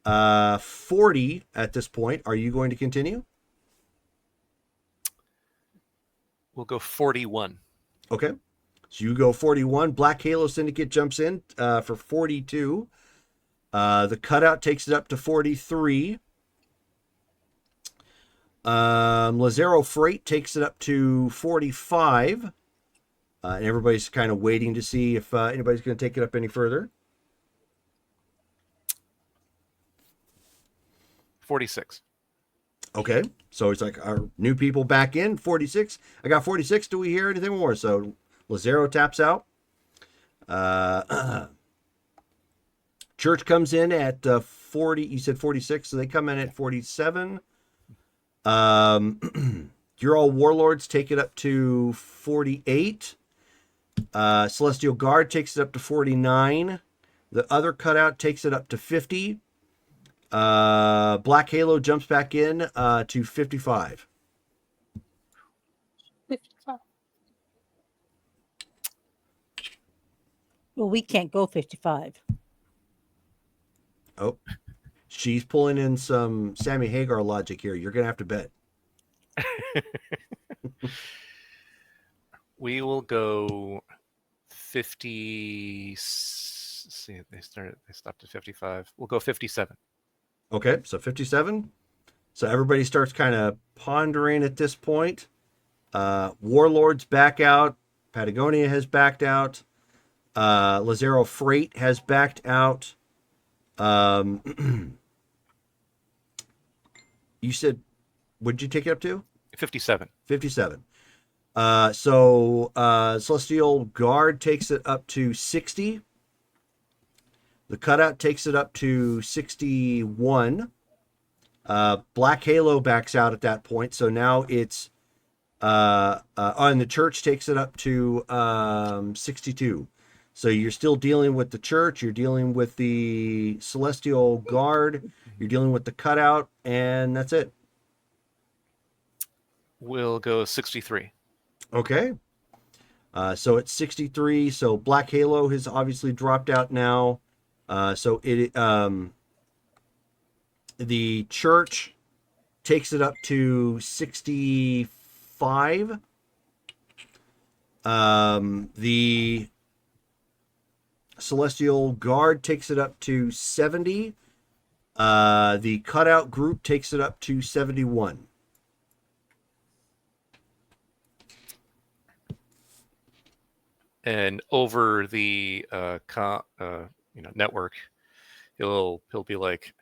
40 at this point. Are you going to continue? We'll go 41. Okay. So you go 41. Black Halo Syndicate jumps in for 42. The cutout takes it up to 43. Lazaro Freight takes it up to 45. And everybody's kind of waiting to see if anybody's going to take it up any further. 46. Okay. So it's like our new people back in. 46. I got 46. Do we hear anything more? So Lazaro taps out. Church comes in at 40. You said 46. So they come in at 47. You're all warlords take it up to 48. Celestial Guard takes it up to 49. The other cutout takes it up to 50. Black Halo jumps back in to 55. 55. Well, we can't go 55. Oh, she's pulling in some Sammy Hagar logic here. You're going to have to bet. We will go 50. See, they stopped at 55. We'll go 57. Okay, so 57. So everybody starts kind of pondering at this point. Warlords back out. Patagonia has backed out. Lazaro Freight has backed out. You said, what did you take it up to? 57. 57. So Celestial Guard takes it up to 60. The cutout takes it up to 61. Black Halo backs out at that point. So now it's and the church takes it up to 62. So you're still dealing with the church, you're dealing with the Celestial Guard, you're dealing with the cutout, and that's it. We'll go 63. Okay. So it's 63. So Black Halo has obviously dropped out now. So the church takes it up to 65. The Celestial Guard takes it up to 70. The cutout group takes it up to 71. And over the network, he'll be like,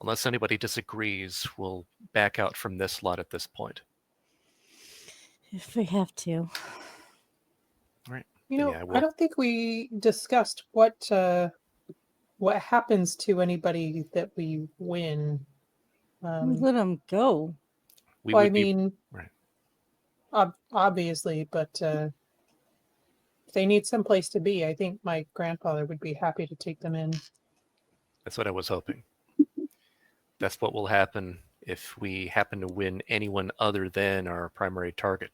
unless anybody disagrees, we'll back out from this lot at this point. If we have to. All right. You know, Yeah, I don't think we discussed what happens to anybody that we win. Let them go. We Well, I would be- mean, right. obviously, but if they need some place to be, I think my grandfather would be happy to take them in. That's what I was hoping. That's what will happen if we happen to win anyone other than our primary target.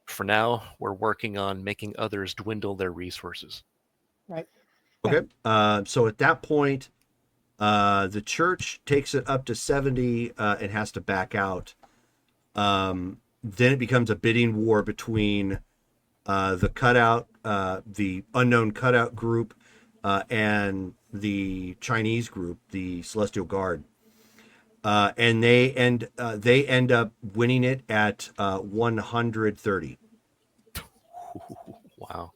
For now, we're working on making others dwindle their resources. Right. Okay. So at that point, the church takes it up to 70 and has to back out. Then it becomes a bidding war between the cutout, the unknown cutout group, and the Chinese group, the Celestial Guard. and they end up winning it at 130. Wow.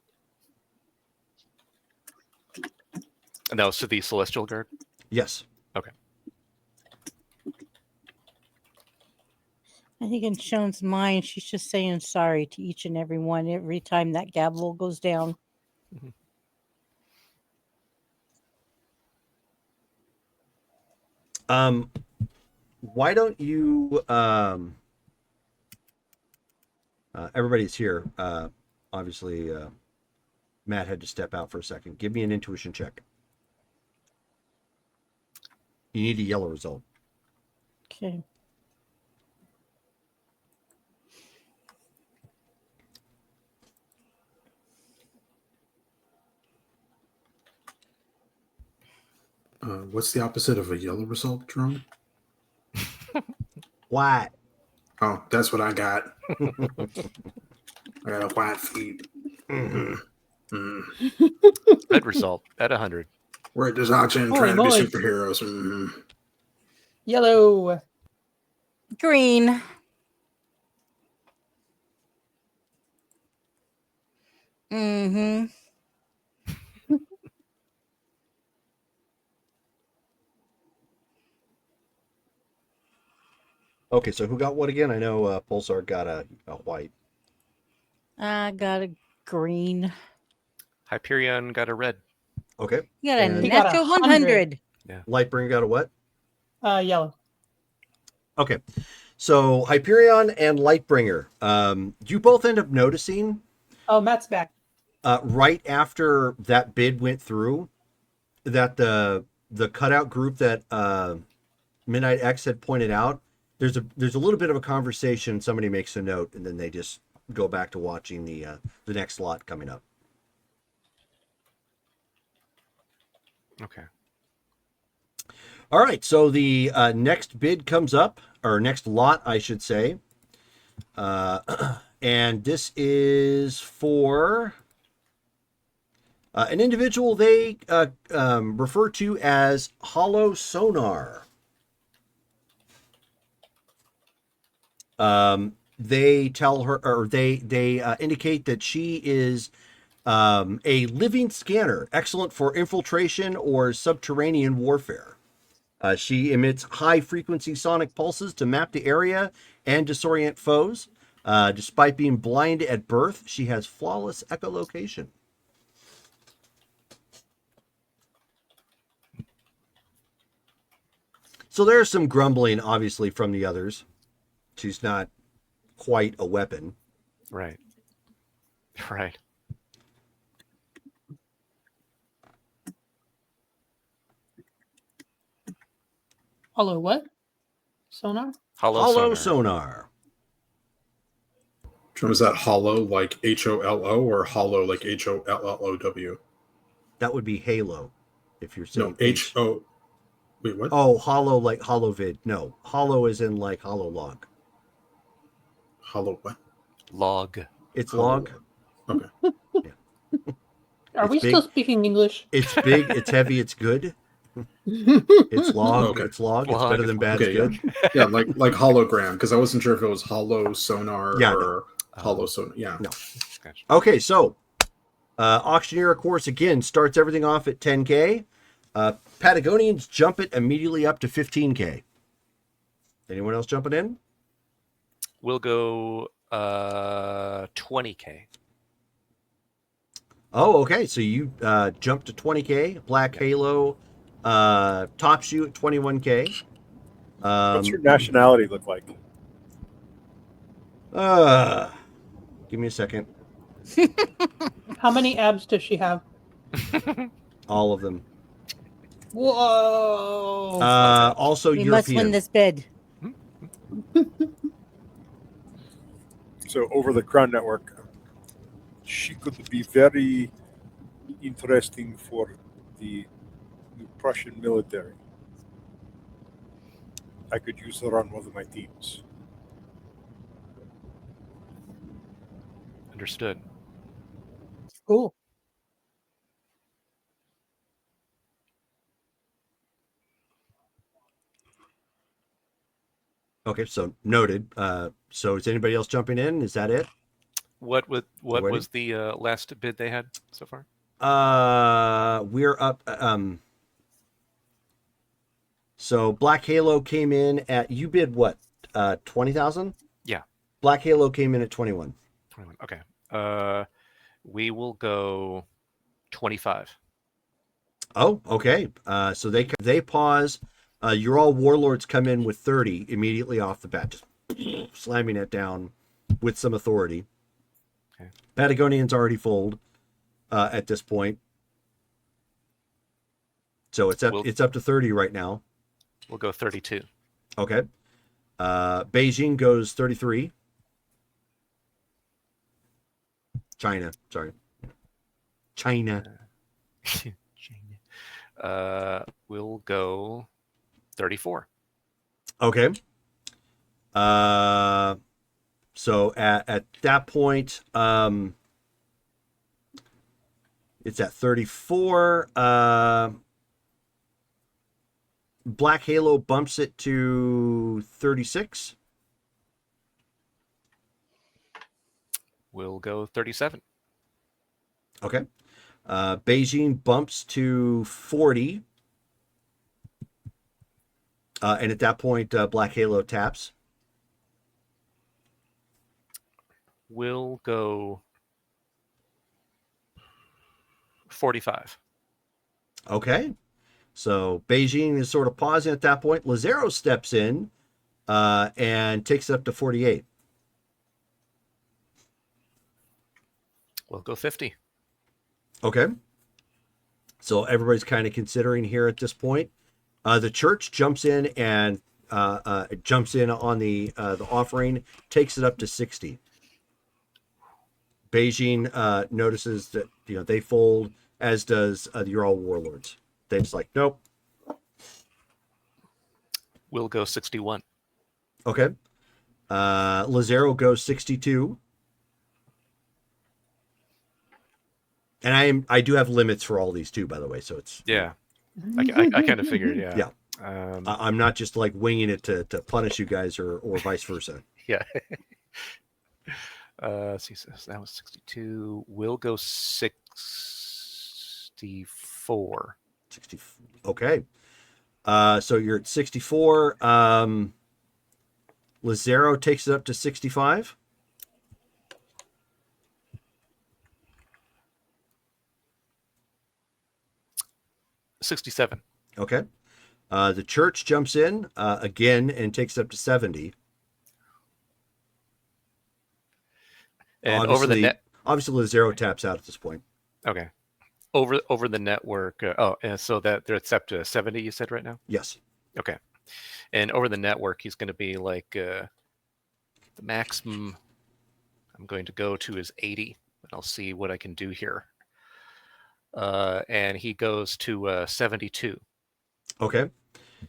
And that was to the Celestial Guard? Yes. Okay. I think in Sean's mind, she's just saying sorry to each and every one every time that gavel goes down. Why don't you everybody's here. Obviously, Matt had to step out for a second. Give me an intuition check. You need a yellow result. Okay. What's the opposite of a yellow result, Jerome? White. Oh, that's what I got. I got a white feet. Red result at 100. We're at this auction Holy trying to be moly. superheroes. Yellow. Green. Mm-hmm. Okay, so who got what again? I know Pulsar got a white. I got a green. Hyperion got a red. Okay. You got a And He got natural 100. 100. Lightbringer got a what? Yellow. Okay. So Hyperion and Lightbringer, you both end up noticing Oh, Matt's back. right after that bid went through that the cutout group that Midnight X had pointed out, there's a little bit of a conversation. Somebody makes a note, and then they just go back to watching the next lot coming up. Okay. All right, so the next bid comes up, or next lot, I should say. And this is for an individual they refer to as Hollow Sonar. They tell her, or they indicate that she is a living scanner, excellent for infiltration or subterranean warfare. She emits high-frequency sonic pulses to map the area and disorient foes. Despite being blind at birth, she has flawless echolocation. So there's some grumbling, obviously, from the others. She's not quite a weapon. Right. Right. Hollow what? Sonar? Hollow sonar. Jerome, is that hollow like HOLO or hollow like HOLLOW? That would be Halo, if you're saying No, HO. Wait, what? Oh, hollow like holovid. No, hollow is in like hollow log. Hollow what? Log. It's Hollow log. Okay. Are It's we big. still speaking English? It's big. It's heavy. It's good. It's log. Okay. It's log. It's Log. better than bad. Okay, It's good. Yeah, like hologram, because I wasn't sure if it was hollow sonar Yeah, or hollow sonar. Yeah. No. Gotcha. Okay, so auctioneer, of course, again starts everything off at 10K. Patagonians jump it immediately up to 15K. Anyone else jumping in? We'll go 20K. Oh, okay. So you jump to 20K. Black Halo tops you at 21K. What's your nationality look like? Give me a second. How many abs does she have? All of them. Whoa! Also We European. must win this bid. So over the Crown Network, she could be very interesting for the Prussian military. I could use her on one of my teams. Understood. Cool. Okay, so noted. So is anybody else jumping in? Is that it? What Ready? was the last bid they had so far? We're up. So Black Halo came in at, you bid what? 20,000? Yeah. Black Halo came in at 21. 21. Okay. We will go 25. Oh, okay. So they pause. Your all warlords come in with 30 immediately off the bat, just slamming it down with some authority. Okay. Patagonians already fold at this point, so it's up to 30 right now. We'll go 32. Okay. Beijing goes 33. China. We'll go 34. Okay. So at that point, it's at 34. Black Halo bumps it to 36. We'll go 37. Okay. Beijing bumps to 40. And at that point, Black Halo taps. We'll go 45. Okay. So Beijing is sort of pausing at that point. Lazaro steps in and takes it up to 48. We'll go 50. Okay. So everybody's kind of considering here at this point. The church jumps in and jumps in on the offering, takes it up to 60. Beijing notices that they fold, as does the Ural warlords. They're just like, nope. We'll go 61. Okay. Lazaro goes 62. And I do have limits for all these too, by the way. So it's yeah. I kind of figured, yeah. Yeah. I'm not just like winging it to punish you guys or vice versa. Yeah. See, so that was 62. We'll go 64. 60. Okay. So you're at 64. Lazaro takes it up to 65. $67. Okay. The church jumps in again and takes it up to 70. And obviously, over the net. Obviously, Lazaro taps out at this point. Okay. Over the network. So that it's up to 70. You said right now. Yes. Okay. And over the network, he's going to be like the maximum I'm going to go to is 80. But I'll see what I can do here. And he goes to 72. Okay.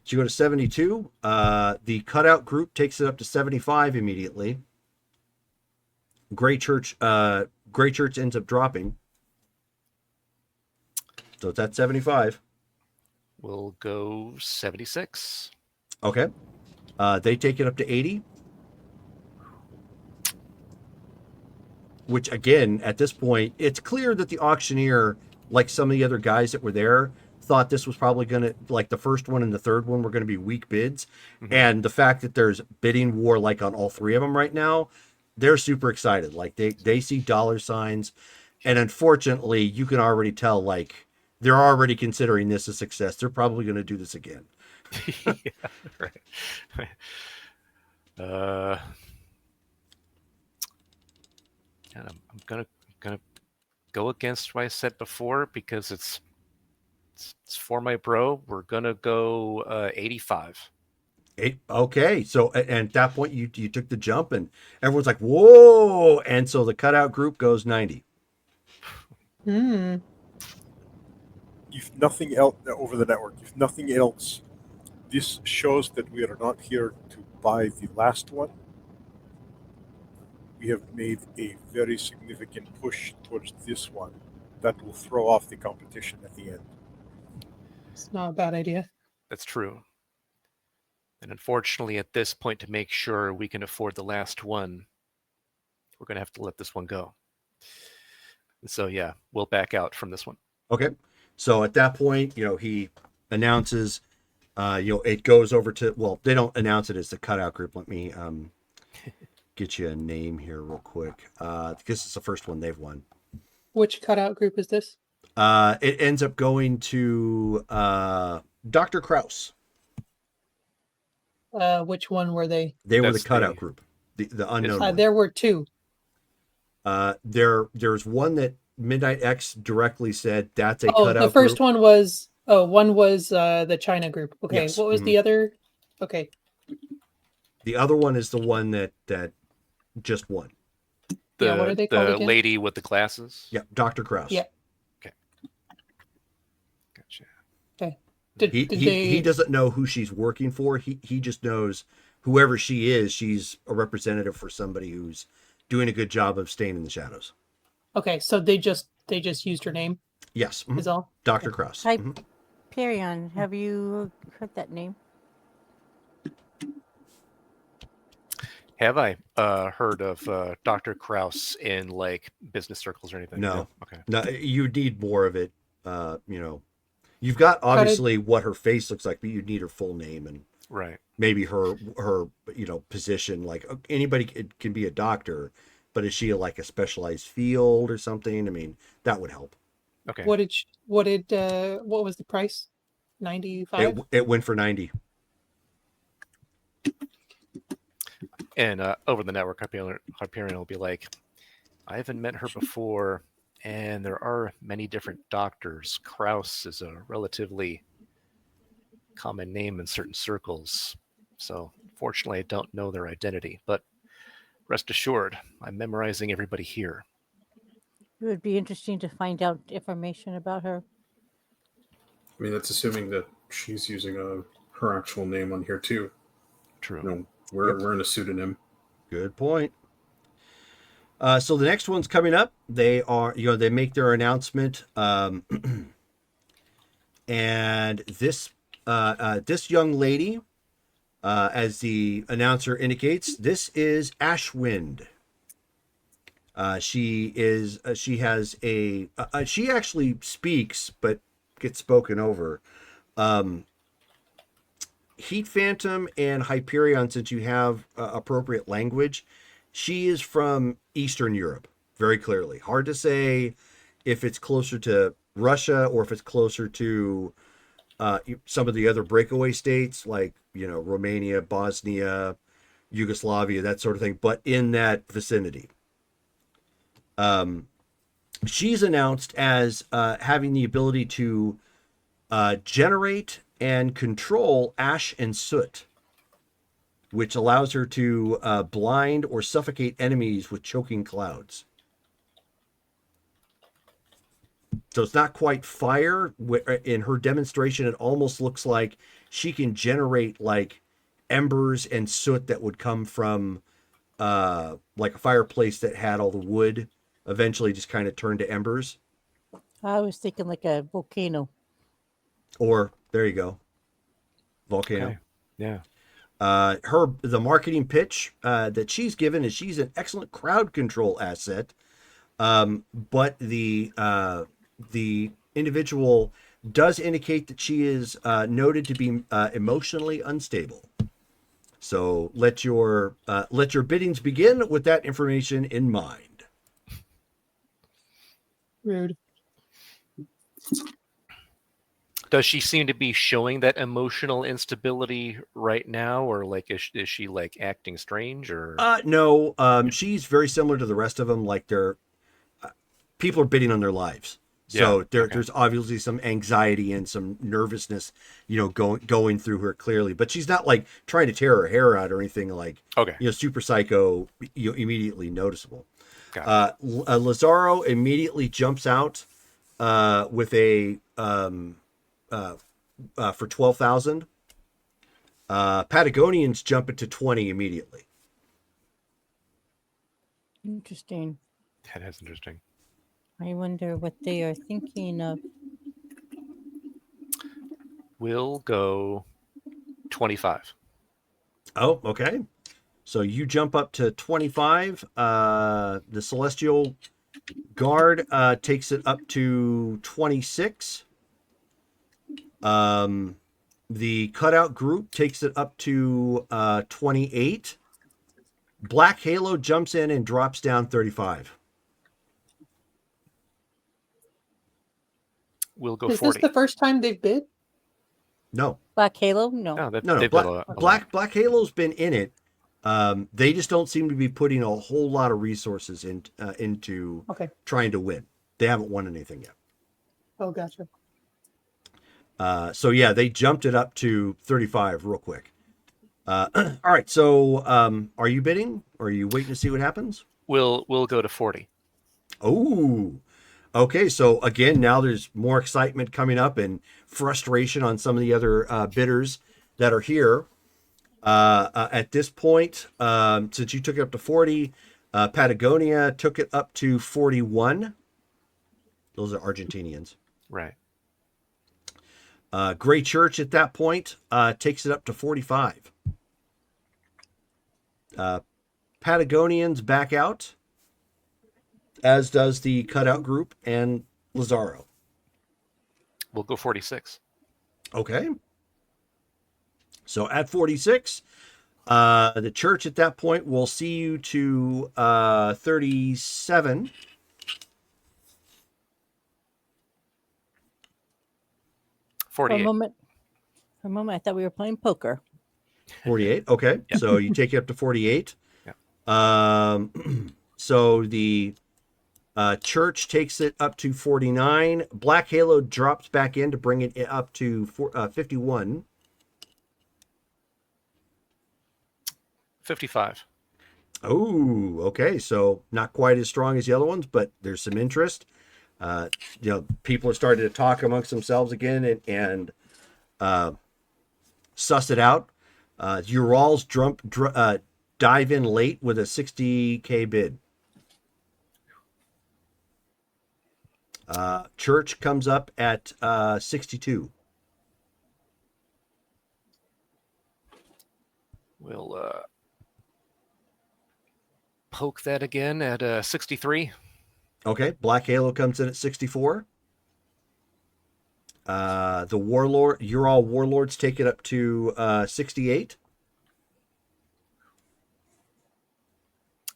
So you go to 72. The cutout group takes it up to 75 immediately. Gray Church ends up dropping. So it's at 75. We'll go 76. Okay. They take it up to 80. Which, again, at this point, it's clear that the auctioneer, like some of the other guys that were there, thought this was probably going to, like the first one and the third one were going to be weak bids. Mm-hmm. And the fact that there's bidding war like on all three of them right now, they're super excited. Like they see dollar signs. And unfortunately, you can already tell, like, they're already considering this a success. They're probably going to do this again. Yeah, right. And I'm gonna go against what I said before because it's for my bro. We're gonna go 85. Okay, so at that point you took the jump and everyone's like, whoa, and so the cutout group goes 90. If nothing else over the network, if nothing else, this shows that we are not here to buy the last one. We have made a very significant push towards this one that will throw off the competition at the end. It's not a bad idea. That's true. And unfortunately, at this point, to make sure we can afford the last one, we're going to have to let this one go. So yeah, we'll back out from this one. Okay. So at that point, he announces, it goes over to, well, they don't announce it as the cutout group. Let me get you a name here real quick. This is the first one they've won. Which cutout group is this? It ends up going to Dr. Kraus. Which one were they? They were the cutout group, the unknown one. There were two. There's one that Midnight X directly said that's a cutout group. The first one was one was the China group. Okay, yes. What was the other? Okay, the other one is the one that just won. What are they called the again? lady with the glasses. Yeah, Dr. Kraus. Yeah. Okay. Gotcha. Okay. He doesn't know who she's working for. He just knows whoever she is, she's a representative for somebody who's doing a good job of staying in the shadows. Okay, so they just used her name. Yes. Is all. Dr. Kraus. Hyperion, have you heard that name? Have I heard of Dr. Kraus in like business circles or anything? No. Okay. No, you need more of it. You've got obviously what her face looks like, but you need her full name and right. Maybe her position. Like anybody can be a doctor, but is she like a specialized field or something? I mean, that would help. Okay. What was the price? 95. It went for 90. And over the network, Hyperion will be like, I haven't met her before, and there are many different doctors. Kraus is a relatively common name in certain circles. So fortunately, I don't know their identity. But rest assured, I'm memorizing everybody here. It would be interesting to find out information about her. I mean, that's assuming that she's using her actual name on here too. True. We're in a pseudonym. Good point. So the next one's coming up. They are, they make their announcement, and this young lady, as the announcer indicates, this is Ashwind. She actually speaks, but gets spoken over. Heat Phantom and Hyperion, since you have appropriate language, she is from Eastern Europe, very clearly. Hard to say if it's closer to Russia or if it's closer to some of the other breakaway states like, Romania, Bosnia, Yugoslavia, that sort of thing, but in that vicinity. She's announced as having the ability to generate and control ash and soot, which allows her to blind or suffocate enemies with choking clouds. So it's not quite fire. In her demonstration, it almost looks like she can generate like embers and soot that would come from like a fireplace that had all the wood eventually just kind of turn to embers. I was thinking like a volcano. Or there you go, volcano. Okay. Yeah. The marketing pitch that she's given is she's an excellent crowd control asset, but the individual does indicate that she is noted to be emotionally unstable. So let your biddings begin with that information in mind. Rude. Does she seem to be showing that emotional instability right now, or like is she like acting strange, or? No. She's very similar to the rest of them. Like people are bidding on their lives, so there's obviously some anxiety and some nervousness, going through her clearly. But she's not like trying to tear her hair out or anything like super psycho, immediately noticeable. Lazaro immediately jumps out with a for 12,000. Patagonians jump it to 20 immediately. Interesting. That is interesting. I wonder what they are thinking of. We'll go 25. Oh, okay. So you jump up to 25. The Celestial Guard takes it up to 26. The Cutout Group takes it up to 28. Black Halo jumps in and drops down 35. We'll go Is 40. this the first time they've bid? No, Black Halo? No. No, no. they've bid a lot. Black Halo's been in it. They just don't seem to be putting a whole lot of resources into Okay. trying to win. They haven't won anything yet. Oh, gotcha. So yeah, they jumped it up to 35 real quick. All right. So are you bidding, or are you waiting to see what happens? We'll go to 40. Oh, okay. So again, now there's more excitement coming up and frustration on some of the other bidders that are here. At this point, since you took it up to 40, Patagonia took it up to 41. Those are Argentinians. Right. Gray Church at that point takes it up to 45. Patagonians back out, as does the Cutout Group and Lazaro. We'll go 46. Okay. So at 46, the church at that point will see you to 37. For a 48. moment, I thought we were playing poker. 48. Okay. Yep. So you take it up to 48. Yep. So the church takes it up to 49. Black Halo drops back in to bring it up to 51. 55. Oh, okay. So not quite as strong as the other ones, but there's some interest. People are starting to talk amongst themselves again and suss it out. Urals dive in late with a 60K bid. Church comes up at 62. We'll poke that again at 63. Okay, Black Halo comes in at 64. The Ural Warlords take it up to 68.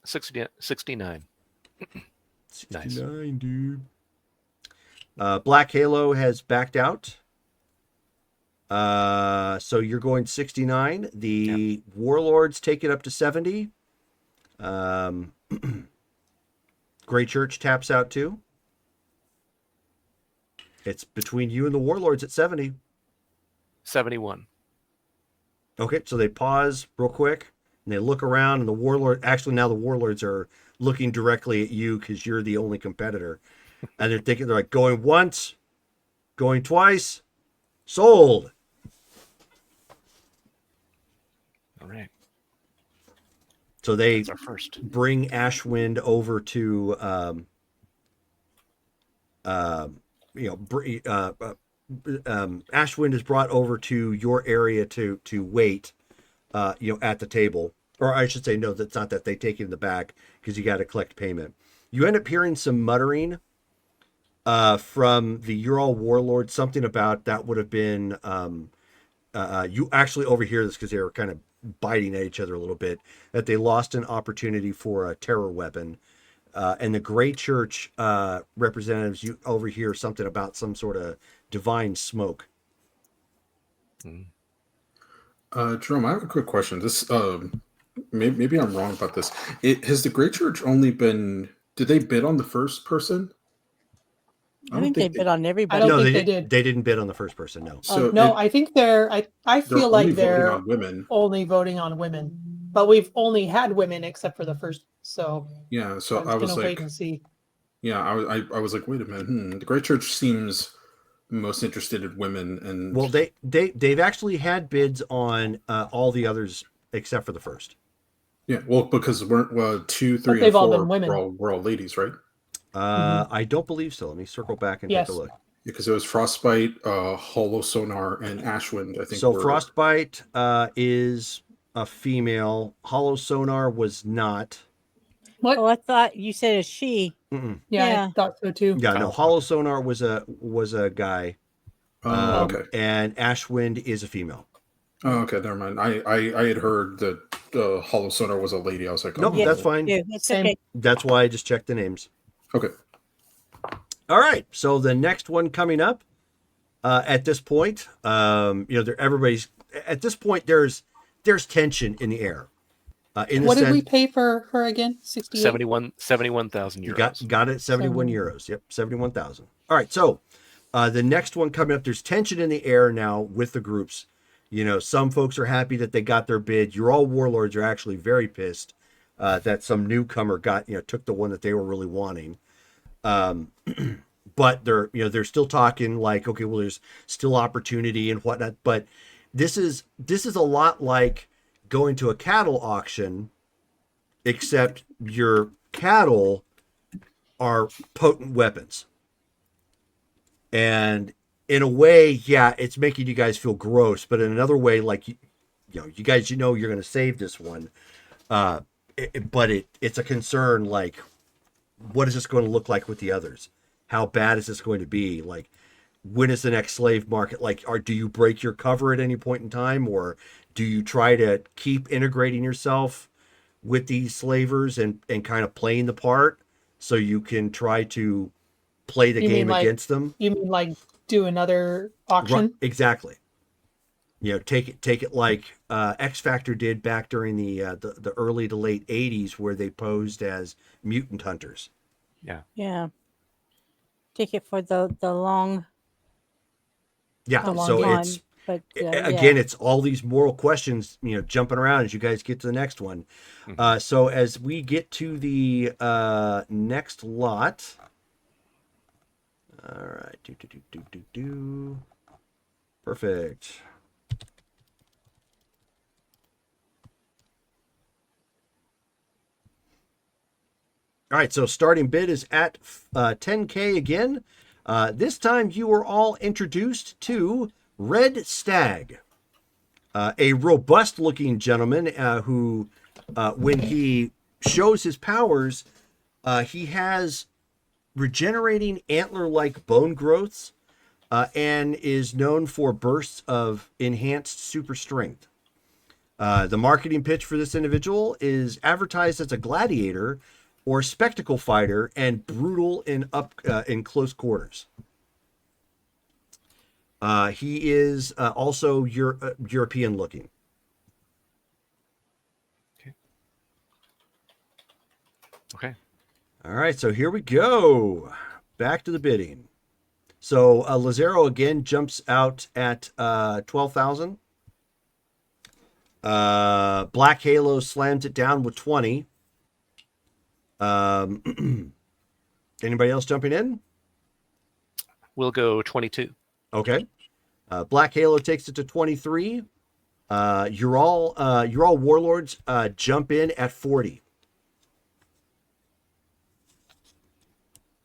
69. 69, Nice. Dude. Black Halo has backed out. So you're going 69. The Warlords take it up to 70. Gray Church taps out too. It's between you and the Warlords at 70. 71. Okay, so they pause real quick and they look around, and the Warlords are looking directly at you because you're the only competitor. And they're like, going once, going twice, sold. All right. So they That's our first. bring Ashwind over to, Ashwind is brought over to your area to wait, at the table. Or I should say, no, that's not that. They take it in the back because you got to collect payment. You end up hearing some muttering from the Ural Warlord, something about that would have been, you actually overhear this because they were kind of biting at each other a little bit, that they lost an opportunity for a terror weapon. And the Gray Church representatives, you overhear something about some sort of divine smoke. Jerome, I have a quick question. This maybe I'm wrong about this. Has the Gray Church only been? Did they bid on the first person? I think they bid on everybody. I don't No, think they they did. They didn't bid on the first person. No. So No, I think they're. I feel like only voting they're on women. only voting on women, but we've only had women except for the first. So Yeah. So I'm I was gonna like, wait and see. yeah, I was like, wait a minute. The Gray Church seems most interested in women, and Well, they've actually had bids on all the others except for the first. yeah, well, because we're 2, 3, they've and all 4 been women. we're all ladies, right? I don't believe so. Let me circle back and Yes. take a look. Because it was Frostbite, Holo Sonar, and Ashwind. I think So Frostbite is a female. Hollow Sonar was not. What? Oh, I thought you said a she. Mm-mm. Yeah, Yeah. I thought so too. Yeah, no. Oh, Hollow okay. Sonar was a guy. Okay. And Ashwind is a female. Oh, okay, never mind. I had heard that Hollow Sonar was a lady. I was like, Nope, oh, that's fine. Yeah, that's Same. okay. That's why I just checked the names. Okay. All right. So the next one coming up at this point, everybody's at this point. There's tension in the air. In the What did we sense, pay for her again? 68? 71,000 you euros. got it. 71 euros. Yep, 71,000. All right. So the next one coming up, there's tension in the air now with the groups. Some folks are happy that they got their bid. You're all warlords are actually very pissed that some newcomer took the one that they were really wanting. But they're still talking like, okay, well, there's still opportunity and whatnot. But this is a lot like going to a cattle auction, except your cattle are potent weapons. And in a way, yeah, it's making you guys feel gross. But in another way, like, you guys, you're going to save this one. But it's a concern, like, what is this going to look like with the others? How bad is this going to be? Like, when is the next slave market? Like, do you break your cover at any point in time? Or do you try to keep integrating yourself with these slavers and kind of playing the part so you can try to play the game against them? You mean like do another auction? Right, exactly. Take it like X Factor did back during the early to late 80s, where they posed as mutant hunters. Yeah. Take it for the long. Yeah. the long So con, it's but again, it's all these moral questions, jumping around as you guys get to the next one. Mhm. So as we get to the next lot. All right. Do. Perfect. All right, so starting bid is at 10K again. This time you were all introduced to Red Stag, a robust-looking gentleman who, when he shows his powers, he has regenerating antler-like bone growths and is known for bursts of enhanced super strength. The marketing pitch for this individual is advertised as a gladiator or spectacle fighter and brutal in close quarters. He is also European looking. Okay. All right, so here we go. Back to the bidding. So Lazaro again jumps out at 12,000. Black Halo slams it down with 20. Anybody else jumping in? We'll go 22. Okay. Black Halo takes it to 23. You're all warlords jump in at 40.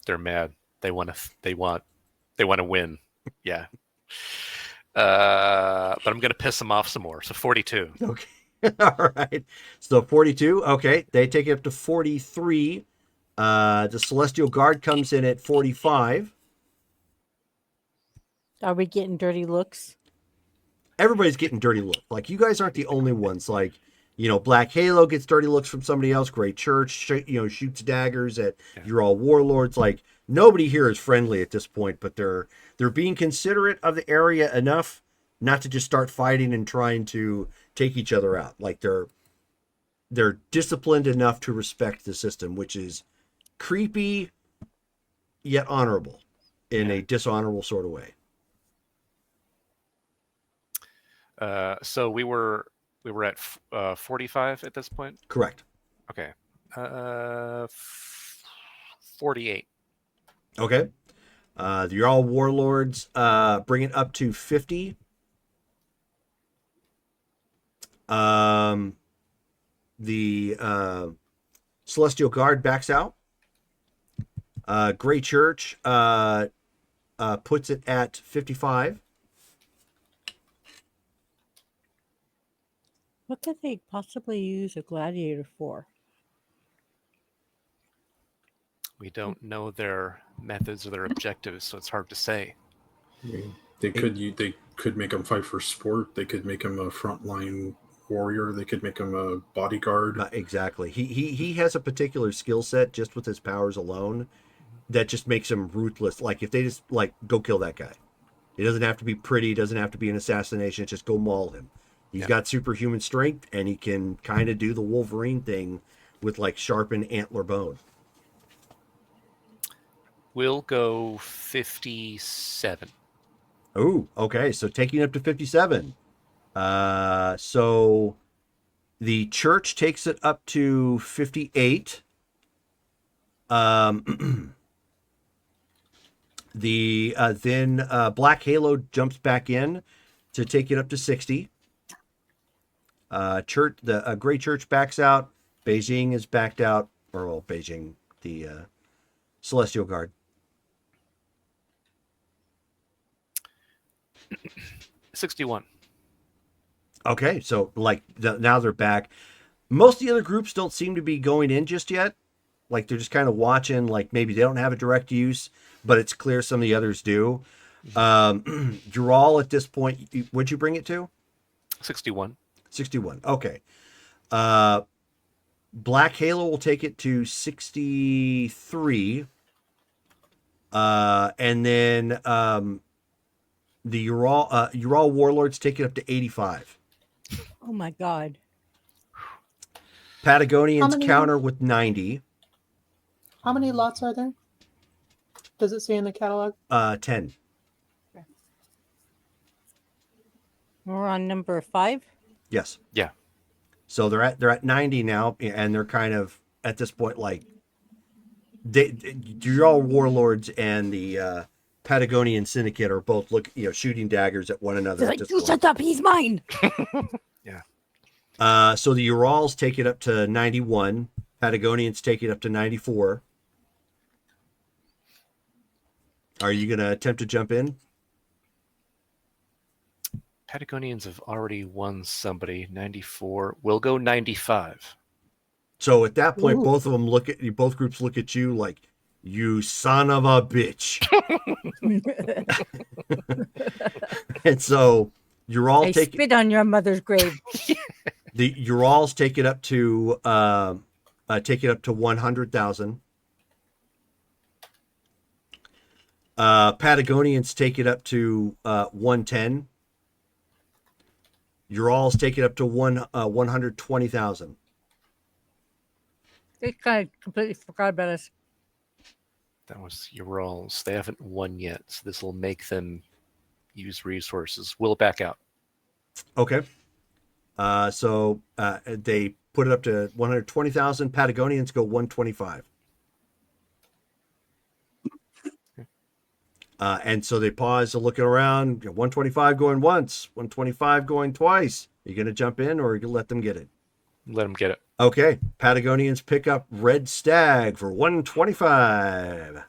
They're mad. They want to win. Yeah. But I'm going to piss them off some more. So 42. Okay. All right. So 42. Okay. They take it up to 43. The Celestial Guard comes in at 45. Are we getting dirty looks? Everybody's getting dirty looks. Like, you guys aren't the only ones. Like, Black Halo gets dirty looks from somebody else. Great Church, shoots daggers at you're all warlords. Like, nobody here is friendly at this point, but they're being considerate of the area enough not to just start fighting and trying to take each other out. Like, they're disciplined enough to respect the system, which is creepy yet honorable in a dishonorable sort of way. So we were at 45 at this point. Correct. Okay. 48. Okay. You're all warlords. Bring it up to 50. The Celestial Guard backs out. Grey Church puts it at 55. What could they possibly use a gladiator for? We don't know their methods or their objectives, so it's hard to say. I mean, they could make him fight for sport. They could make him a frontline warrior. They could make him a bodyguard. Exactly. He has a particular skill set just with his powers alone that just makes him ruthless. Like if they just like go kill that guy. It doesn't have to be pretty, doesn't have to be an assassination, it's just go maul him. He's got superhuman strength and he can kind of do the Wolverine thing with like sharpened antler bone. We'll go 57. Oh, okay. So taking up to 57. So the church takes it up to 58. Then Black Halo jumps back in to take it up to 60. The Gray Church backs out. Beijing is backed out, or well, Beijing, the Celestial Guard. 61. Okay, so like now they're back. Most of the other groups don't seem to be going in just yet. Like they're just kind of watching. Like maybe they don't have a direct use, but it's clear some of the others do. You're all at this point. What'd you bring it to? 61. 61. Okay. Black Halo will take it to 63. And then the Ural Warlords take it up to 85. Oh my god. Patagonians counter with 90. How many lots are there? Does it say in the catalog? 10. Okay. We're on number 5. Yes. Yeah. So they're at 90 now, and they're kind of at this point like Ural Warlords and the Patagonian Syndicate are both shooting daggers at one another. They're like, you shut up, he's mine. Yeah. So the Urals take it up to 91. Patagonians take it up to 94. Are you going to attempt to jump in? Patagonians have already won somebody. 94. We'll go 95. So at that point, Ooh. both groups look at you like, you son of a bitch. And so you're all taking spit on your mother's grave. the Urals take it up to 100,000. Patagonians take it up to 110. Urals take it up to 120,000. They kind of completely forgot about us. That was Urals. They haven't won yet, so this will make them use resources. We'll back out. Okay. So they put it up to 120,000. Patagonians go 125. And so they pause to look around. 125 going once, 125 going twice. Are you going to jump in or are you going to let them get it? Let them get it. Okay. Patagonians pick up Red Stag for 125.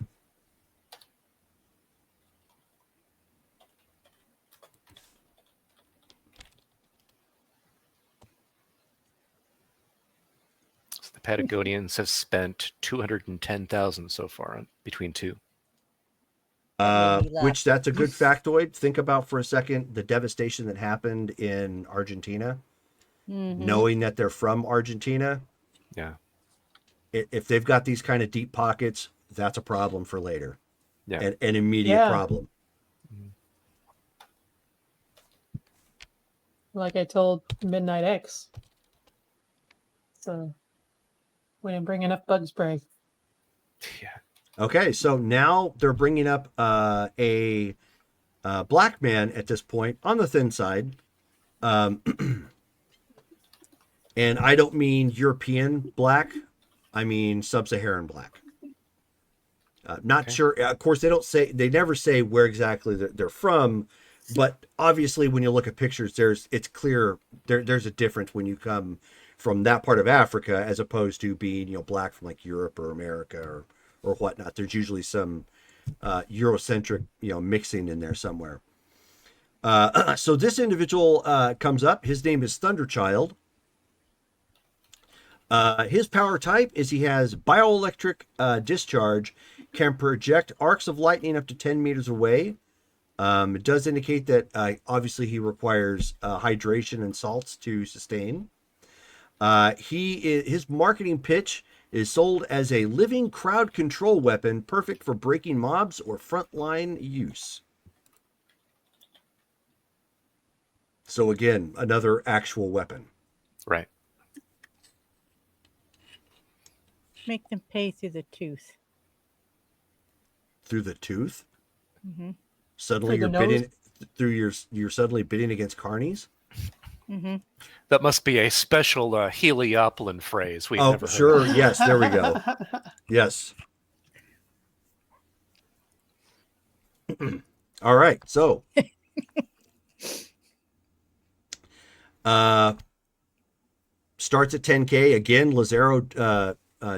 So the Patagonians have spent 210,000 so far between two. Which that's a good factoid. Think about for a second the devastation that happened in Argentina. Mm-hmm. Knowing that they're from Argentina. Yeah. If they've got these kind of deep pockets, that's a problem for later. Yeah. An immediate problem. Like I told Midnight X. So we didn't bring enough bug spray. Yeah. Okay, so now they're bringing up a black man at this point on the thin side. And I don't mean European black. I mean sub-Saharan black. Not sure. Of course, they never say where exactly they're from, but obviously when you look at pictures, it's clear there's a difference when you come from that part of Africa as opposed to being, black from like Europe or America or whatnot. There's usually some Eurocentric, mixing in there somewhere. So this individual comes up. His name is Thunderchild. His power type is he has bioelectric discharge, can project arcs of lightning up to 10 meters away. It does indicate that obviously he requires hydration and salts to sustain. His marketing pitch is sold as a living crowd control weapon, perfect for breaking mobs or frontline use. So again, another actual weapon. Right. Make them pay through the tooth. Through the tooth? Mm-hmm. Suddenly Through you're the bidding through you're suddenly bidding against carnies? Mm-hmm. That must be a special Heliopolis phrase we've never heard. Sure. Yes, there we go. Yes. All right. So starts at 10K. Again, Lazaro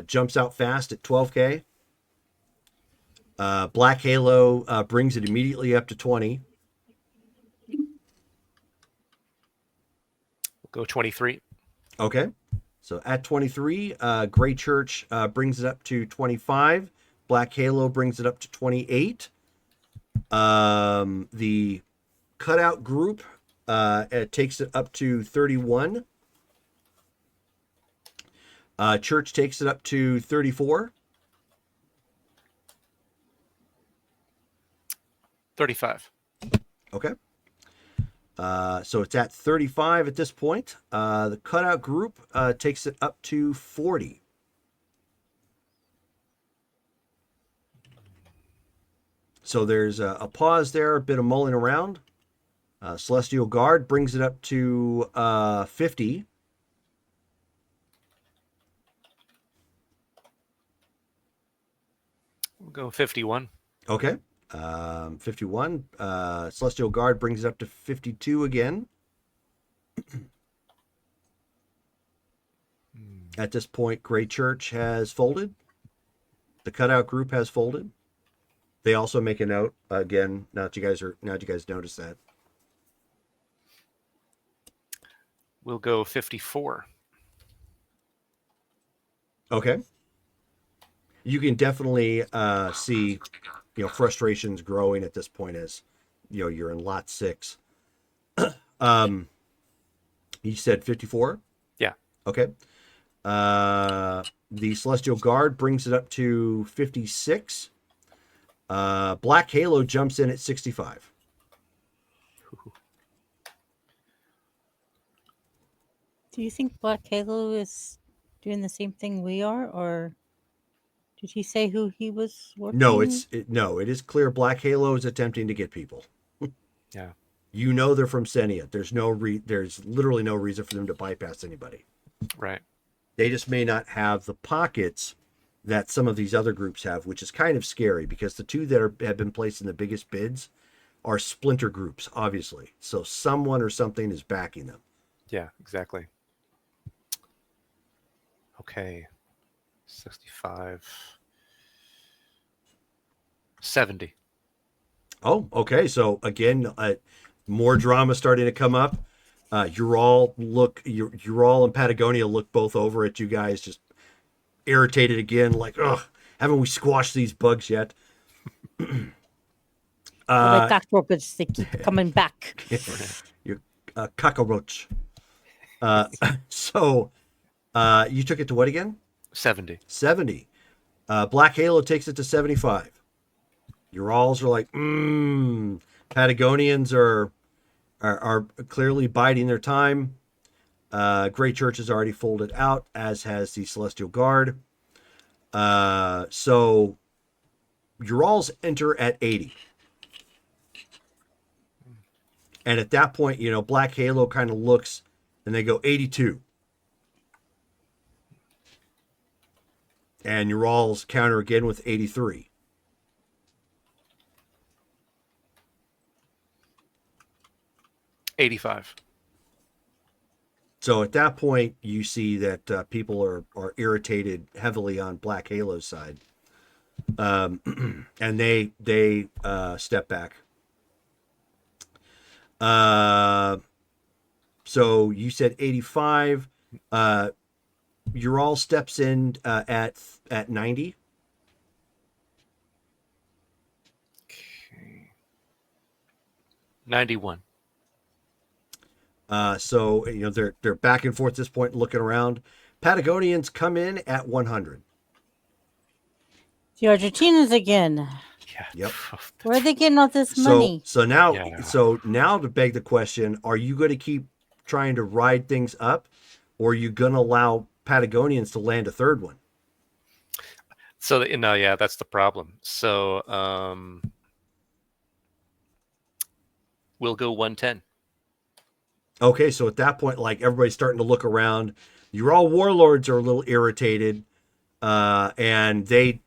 jumps out fast at 12K. Black Halo brings it immediately up to 20. We'll go 23. Okay. So at 23, Gray Church brings it up to 25. Black Halo brings it up to 28. The Cutout Group it takes it up to 31. Church takes it up to 34. 35. Okay. So it's at 35 at this point. The Cutout Group takes it up to 40. So there's a pause there, a bit of mulling around. Celestial Guard brings it up to 50. We'll go 51. Okay. 51. Celestial Guard brings it up to 52 again. At this point, Gray Church has folded. The Cutout Group has folded. They also make a note again. Now that you guys notice that. We'll go 54. Okay. You can definitely see, frustrations growing at this point as, you're in lot 6. You said 54? Yeah. Okay. The Celestial Guard brings it up to 56. Black Halo jumps in at 65. Do you think Black Halo is doing the same thing we are, or did he say who he was working? No, it is clear Black Halo is attempting to get people. Yeah. They're from Senia. There's literally no reason for them to bypass anybody. Right. They just may not have the pockets that some of these other groups have, which is kind of scary because the two that have been placed in the biggest bids are splinter groups, obviously. So someone or something is backing them. Yeah, exactly. Okay. 65. 70. Oh, okay. So again, more drama starting to come up. Ural and Patagonia look both over at you guys, just irritated again, like, ugh, haven't we squashed these bugs yet? The cockroaches, they keep coming back. You're a cockroach. So you took it to what again? 70. 70. Black Halo takes it to 75. Urals are like, Patagonians are clearly biding their time. Gray Church has already folded out, as has the Celestial Guard. So Urals enter at 80. And at that point, Black Halo kind of looks and they go 82. And Urals counter again with 83. $85. So at that point, you see that people are irritated heavily on Black Halo's side, and they step back. So you said 85. Ural steps in at 90. Okay. 91. So they're back and forth at this point, looking around. Patagonians come in at 100. The Argentinians again. Yeah. Yep. Where are they getting all this money? So now, Yeah. now to beg the question: are you going to keep trying to ride things up, or are you going to allow Patagonians to land a third one? So no, yeah, that's the problem. So we'll go 110. Okay, so at that point, like everybody's starting to look around. Ural warlords are a little irritated, and they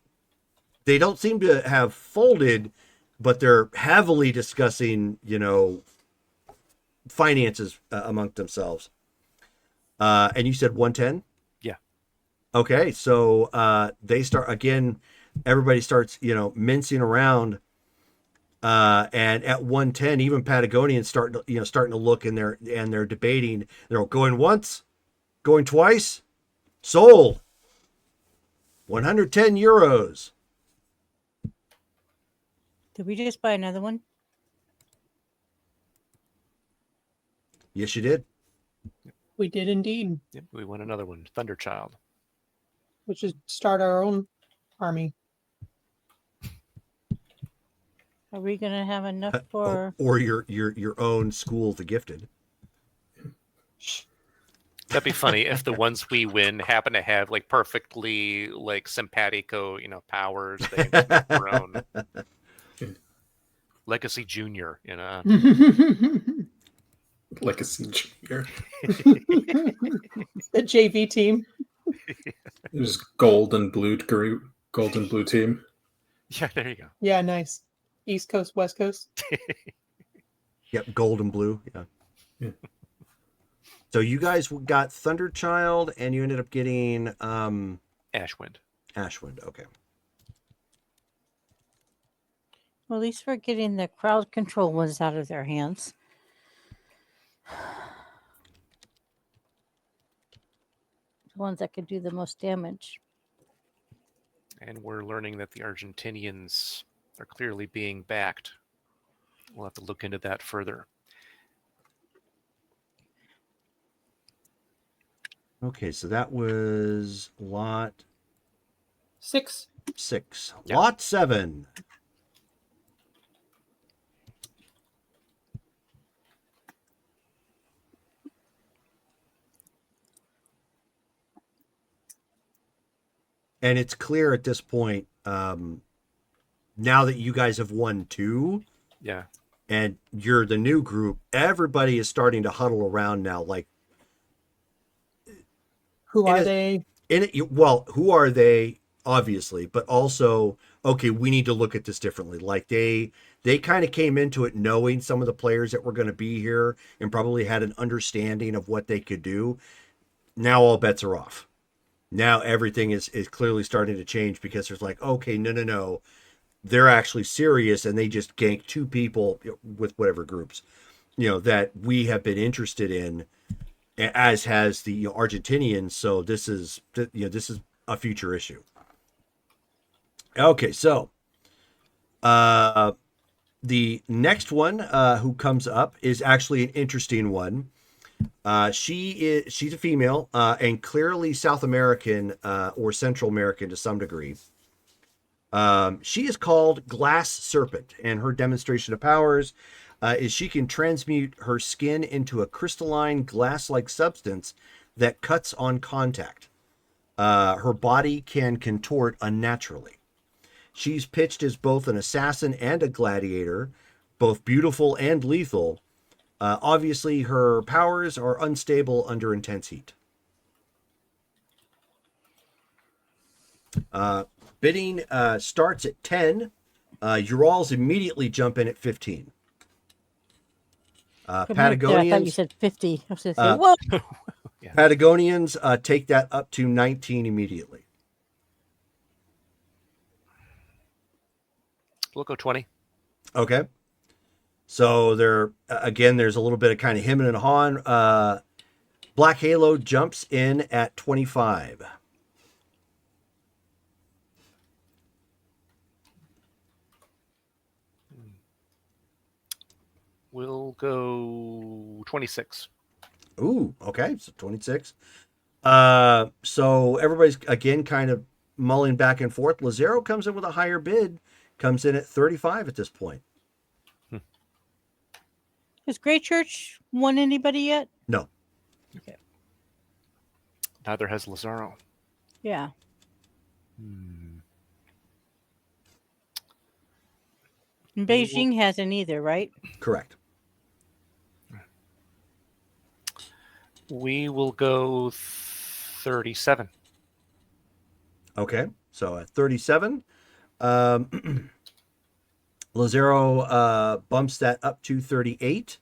don't seem to have folded, but they're heavily discussing, finances among themselves. And you said 110? Yeah. Okay, so they start again. Everybody starts, mincing around, and at 110, even Patagonians starting to look, and they're debating. They're going once, going twice, sold. 110 euros. Did we just buy another one? Yes, you did. We did indeed. Yep, we won another one, Thunderchild. We should start our own army. Are we gonna have enough for? Or your own school of the gifted. That'd be funny if the ones we win happen to have like perfectly like simpatico, powers. They have their own Legacy Junior, Legacy Junior. The JV team. It was gold and blue team. Yeah, there you go. Yeah, nice. East Coast, West Coast. Yep, gold and blue. Yeah. So you guys got Thunderchild, and you ended up getting Ashwind. Ashwind. Okay. Well, at least we're getting the crowd control ones out of their hands. The ones that could do the most damage. And we're learning that the Argentinians are clearly being backed. We'll have to look into that further. Okay, so that was lot 6. 6. Yeah. Lot 7. And it's clear at this point, now that you guys have won 2, Yeah. and you're the new group, everybody is starting to huddle around now. Like, Who are they? who are they? Obviously, but also, okay, we need to look at this differently. Like they kind of came into it knowing some of the players that were going to be here and probably had an understanding of what they could do. Now all bets are off. Now everything is clearly starting to change because there's like, okay, no. They're actually serious, and they just ganked 2 people with whatever groups, that we have been interested in, as has the Argentinians. So this is a future issue. Okay, so the next one who comes up is actually an interesting one. She's a female and clearly South American or Central American to some degree. She is called Glass Serpent, and her demonstration of powers is she can transmute her skin into a crystalline glass-like substance that cuts on contact. Her body can contort unnaturally. She's pitched as both an assassin and a gladiator, both beautiful and lethal. Obviously, her powers are unstable under intense heat. Bidding starts at 10. Urals immediately jump in at 15. Patagonians. I thought you said 50. I was going to say, whoa. Yeah. Patagonians take that up to 19 immediately. We'll go 20. Okay. So there's a little bit of kind of him and Han. Black Halo jumps in at 25. We'll go 26. Ooh, okay, so 26. So everybody's again kind of mulling back and forth. Lazaro comes in with a higher bid, comes in at 35 at this point. Has Grey Church won anybody yet? No. Okay. Neither has Lazaro. Yeah. Hmm. And Beijing hasn't either, right? Correct. We will go 37. Okay, so at 37, Lazaro bumps that up to 38.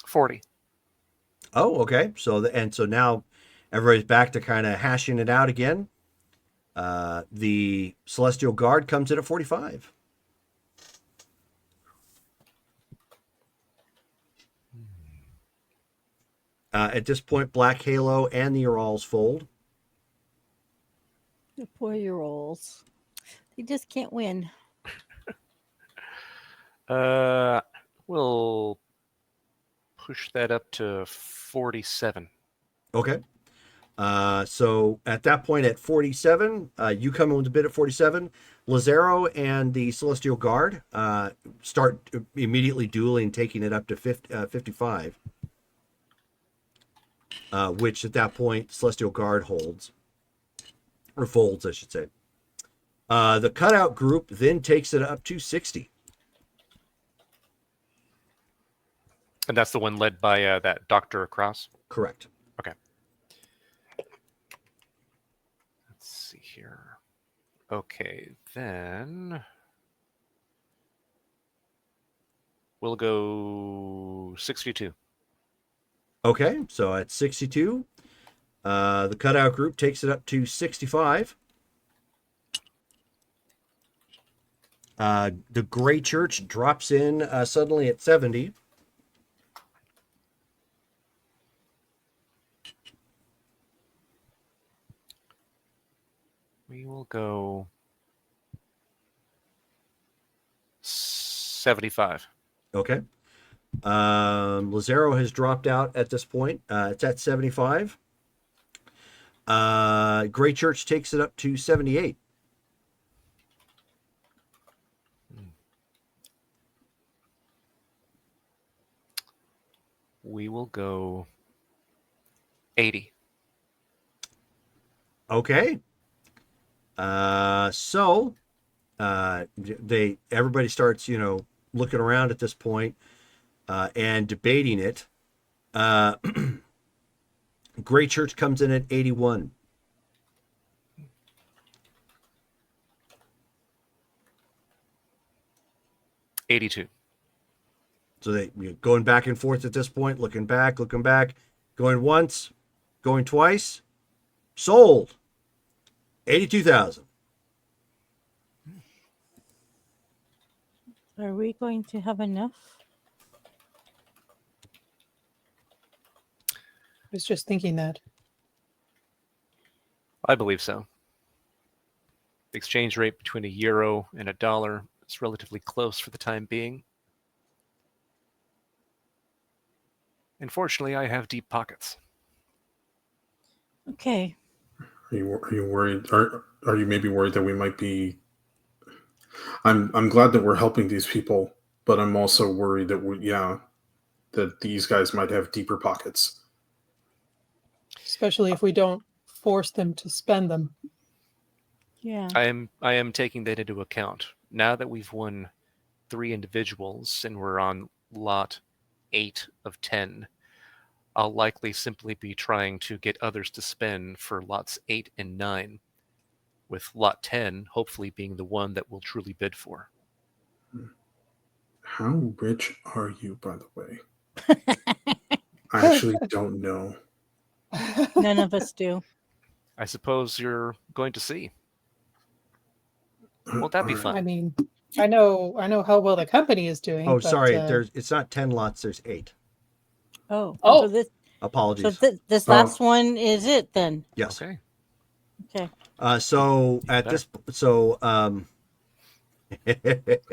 $40. Oh, okay. So now everybody's back to kind of hashing it out again. The Celestial Guard comes in at 45. At this point, Black Halo and the Urals fold. The 4-year-olds. They just can't win. We'll push that up to 47. Okay. So at that point, at 47, you come in with a bid at 47. Lazaro and the Celestial Guard start immediately dueling, taking it up to 55. Which at that point, Celestial Guard holds. Or folds, I should say. The cutout group then takes it up to 60. And that's the one led by that Dr. Cross? Correct. Okay. Let's see here. Okay, then we'll go 62. Okay, so at 62, the cutout group takes it up to 65. The Grey Church drops in suddenly at 70. We will go 75. Okay. Lazaro has dropped out at this point. It's at 75. Grey Church takes it up to 78. We will go 80. Okay. So everybody starts, looking around at this point, and debating it. Grey Church comes in at 81. $82. So they going back and forth at this point, looking back, going once, going twice. Sold. 82,000. Are we going to have enough? I was just thinking that. I believe so. The exchange rate between a euro and a dollar is relatively close for the time being. Unfortunately, I have deep pockets. Okay. Are you worried? Are you maybe worried that we might be? I'm glad that we're helping these people, but I'm also worried that that these guys might have deeper pockets. Especially if we don't force them to spend them. Yeah. I am taking that into account. Now that we've won 3 individuals and we're on lot 8 of 10, I'll likely simply be trying to get others to spend for lots 8 and 9, with lot 10 hopefully being the one that we'll truly bid for. How rich are you, by the way? I actually don't know. None of us do. I suppose you're going to see. Won't that be All right. fun? I mean, I know how well the company is doing. Oh, but, sorry. It's not 10 lots. There's 8. Oh, Oh. so this Apologies. this Oh. last one is it then? Yes. Okay. Okay. So Even at better. this, so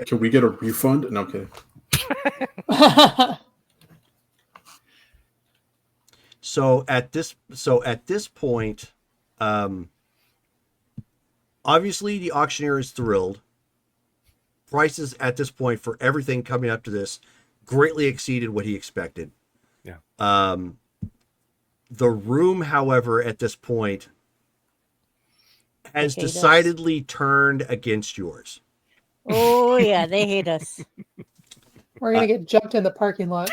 Can we get a refund? No, okay. so at this point, obviously the auctioneer is thrilled. Prices at this point for everything coming up to this greatly exceeded what he expected. Yeah. The room, however, at this point has They hate us. decidedly turned against yours. Oh yeah, they hate us. We're gonna get jumped in the parking lot.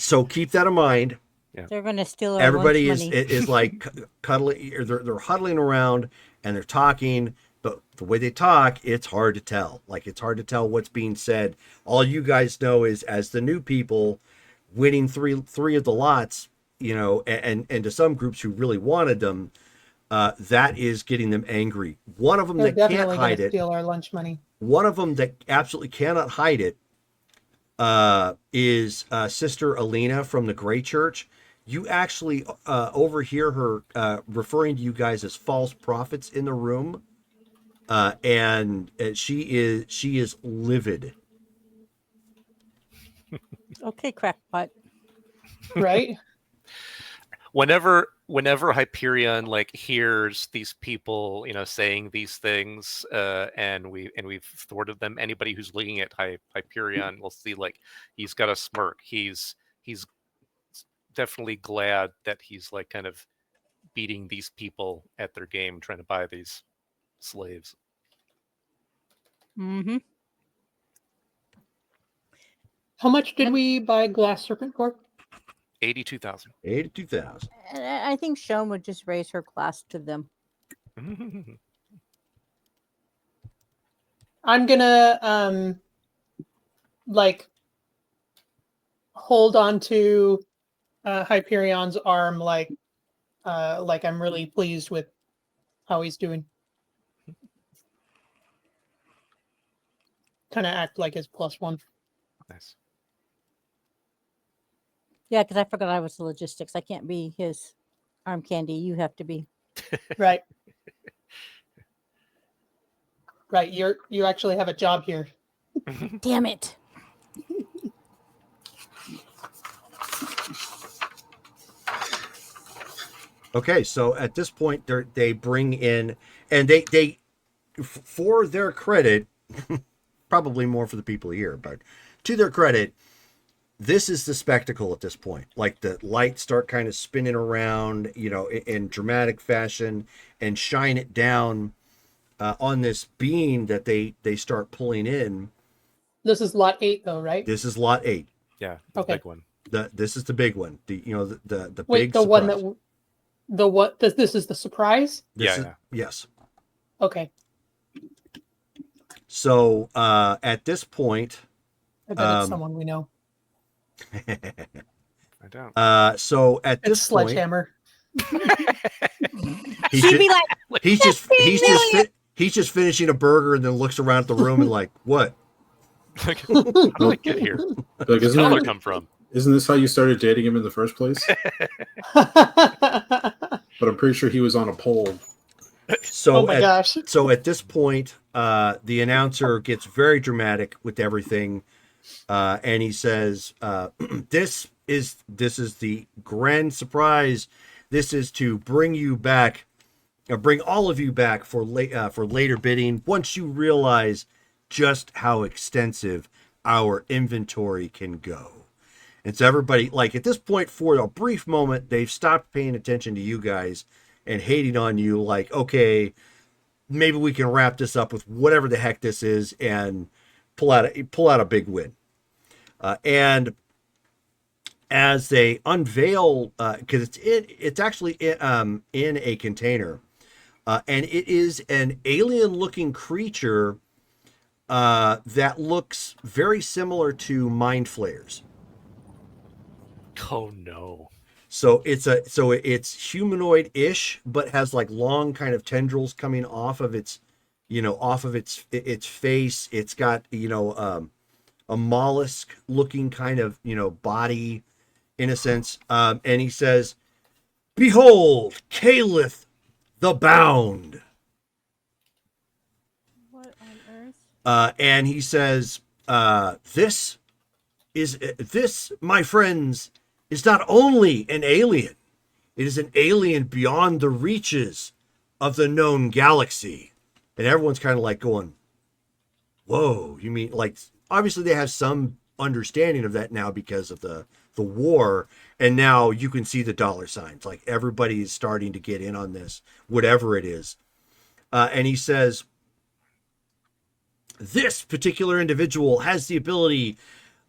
So keep that in mind. They're gonna steal our Everybody lunch is money. is like cuddling, or they're huddling around and they're talking, but the way they talk, it's hard to tell. Like, it's hard to tell what's being said. All you guys know is, as the new people winning three of the lots, and to some groups who really wanted them, that is getting them angry. One of them They're that can't definitely hide gonna it. steal our lunch money. One of them that absolutely cannot hide it is Sister Alina from the Gray Church. You actually overhear her referring to you guys as false prophets in the room, and she is livid. Okay, crackpot. Right? Whenever Hyperion hears these people, saying these things, and we've thwarted them, anybody who's looking at Hyperion will see he's got a smirk. He's definitely glad that he's kind of beating these people at their game, trying to buy these slaves. Mm-hmm. How much did we buy Glass Serpent for? 82,000. 82,000. And I think Shone would just raise her class to them. I'm gonna hold on to Hyperion's arm like I'm really pleased with how he's doing. Kind of act like his +1. Nice. Yeah, because I forgot I was the logistics. I can't be his arm candy. You have to be. Right. Right. You actually have a job here. Damn it. Okay, so at this point, they bring in, and they, for their credit, probably more for the people here, but to their credit, this is the spectacle at this point. Like, the lights start kind of spinning around, in dramatic fashion, and shine it down on this beam that they start pulling in. This is lot 8, though, right? This is lot 8. Yeah, the Okay. big one. This is the big one. The Wait, big the surprise. one that the what? This is the surprise. Yes. Okay. So at this point, I bet it's someone we know. I don't. So at It's this point, Sledgehammer. She'd be like, he's just finishing a burger and then looks around at the room and like, what? How did I get here? Where's the color come from? Isn't this how you started dating him in the first place? But I'm pretty sure he was on a poll. So oh my gosh. So at this point, the announcer gets very dramatic with everything, and he says, "This is the grand surprise. This is to bring you back, bring all of you back for later bidding. Once you realize just how extensive our inventory can go." And so everybody, at this point, for a brief moment, they've stopped paying attention to you guys and hating on you. Like, okay, maybe we can wrap this up with whatever the heck this is and pull out a big win. And as they unveil, because it's actually in a container, and it is an alien-looking creature that looks very similar to mind flayers. Oh no! So it's humanoid-ish, but has like long kind of tendrils coming off of its, off of its face. It's got a mollusk-looking kind of body, in a sense. And he says, "Behold, Caliph the Bound." What on earth? And he says, "This, my friends, is not only an alien. It is an alien beyond the reaches of the known galaxy." And everyone's kind of like going, "Whoa, you mean like?" Obviously, they have some understanding of that now because of the war, and now you can see the dollar signs. Like everybody is starting to get in on this, whatever it is. And he says, "This particular individual has the ability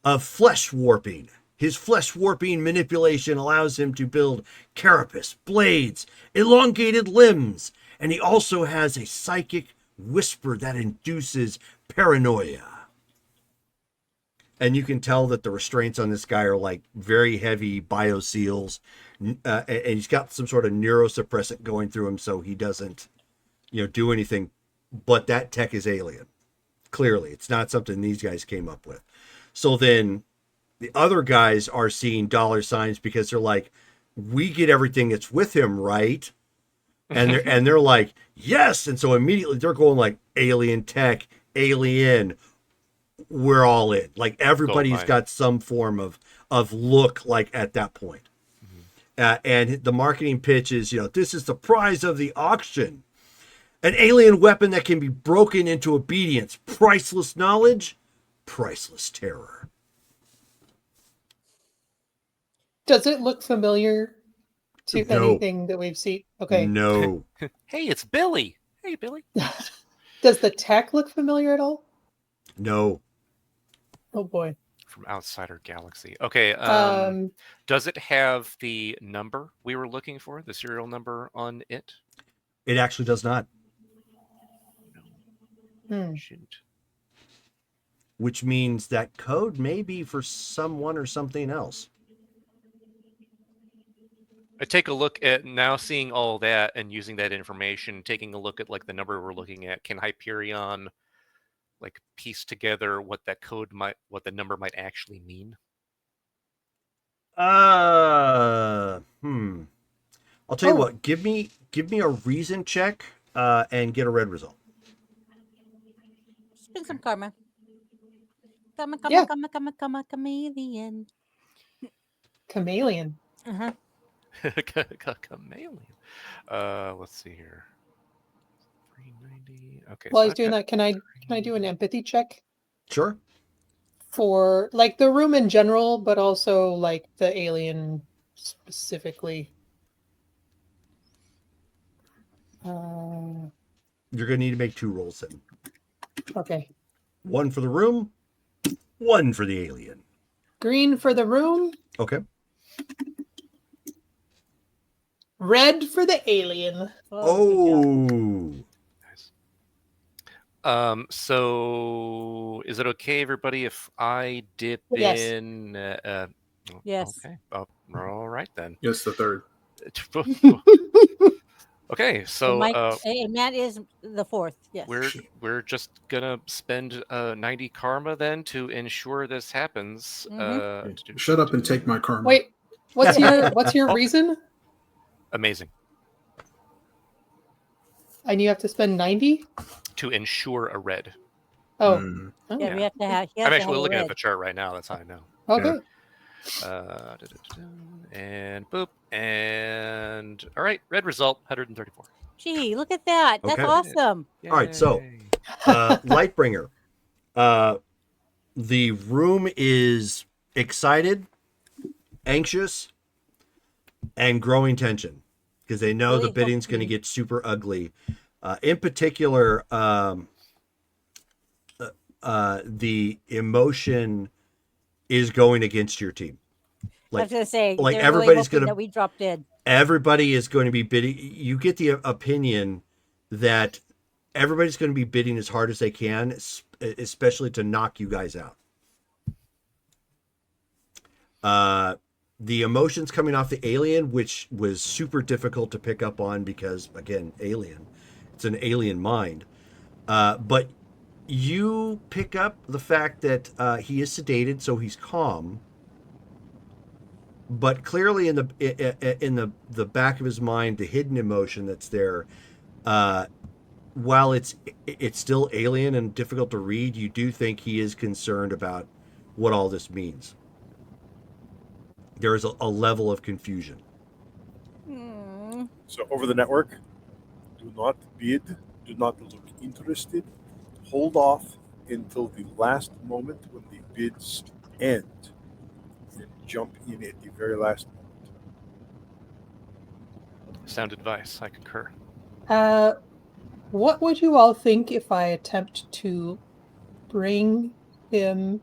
of flesh warping. His flesh warping manipulation allows him to build carapace, blades, elongated limbs, and he also has a psychic whisper that induces paranoia." And you can tell that the restraints on this guy are like very heavy bioseals, and he's got some sort of neurosuppressant going through him, so he doesn't, do anything. But that tech is alien. Clearly, it's not something these guys came up with. So then the other guys are seeing dollar signs because they're like, "We get everything that's with him, right?" And they're like, "Yes." And so immediately they're going like, "Alien tech, alien. We're all in." Like everybody's got some form of look like at that point. And the marketing pitch is, "This is the prize of the auction. An alien weapon that can be broken into obedience. Priceless knowledge, priceless terror." Does it look familiar to No. anything that we've seen? Okay. No. Hey, it's Billy. Hey, Billy. Does the tech look familiar at all? No. Oh boy. From Outsider Galaxy. Okay. Does it have the number we were looking for? The serial number on it? It actually does not. Shoot. Which means that code may be for someone or something else. I take a look at now, seeing all that and using that information, taking a look at like the number we're looking at. Can Hyperion like piece together what that code what the number might actually mean? I'll tell you what. Give me a reason check, and get a red result. Spend some karma. Yeah. Chameleon. Chameleon. Uh-huh. Chameleon. Let's see here. 390. Okay. While he's doing that, can I do an empathy check Sure. for like the room in general, but also like the alien specifically? You're going to need to make 2 rolls then. Okay. 1 for the room, 1 for the alien. Green for the room, Okay. red for the alien. Oh. Nice. So is it okay, everybody, if I dip Yes. in? Yes. Okay. All right then. Yes, the third. Okay, so Matt is the 4th. Yes. we're just gonna spend 90 karma then to ensure this happens. Shut up and take my karma. Wait, what's your reason? Amazing. And you have to spend 90? To ensure a red. Oh. Mm. Oh. Yeah, we have to have. I'm actually looking at the chart right now. That's how I know. Okay. And boop. And all right, red result 134. Gee, look at that. That's Okay. awesome. Yay. All right, so Lightbringer. The room is excited, anxious, and growing tension because they know Really the bidding's going to get super ugly. In particular, the emotion is going against your team. I was going to say, like they're everybody's really hoping gonna- that we drop dead. Everybody is going to be bidding. You get the opinion that everybody's going to be bidding as hard as they can, especially to knock you guys out. the emotions coming off the alien, which was super difficult to pick up on because, again, alien. It's an alien mind. But you pick up the fact that he is sedated, so he's calm. But clearly, in the back of his mind, the hidden emotion that's there, while it's still alien and difficult to read, you do think he is concerned about what all this means. There is a level of confusion. So over the network, do not bid, do not look interested, hold off until the last moment when the bids end, and jump in at the very last moment. Sound advice. I concur. What would you all think if I attempt to bring him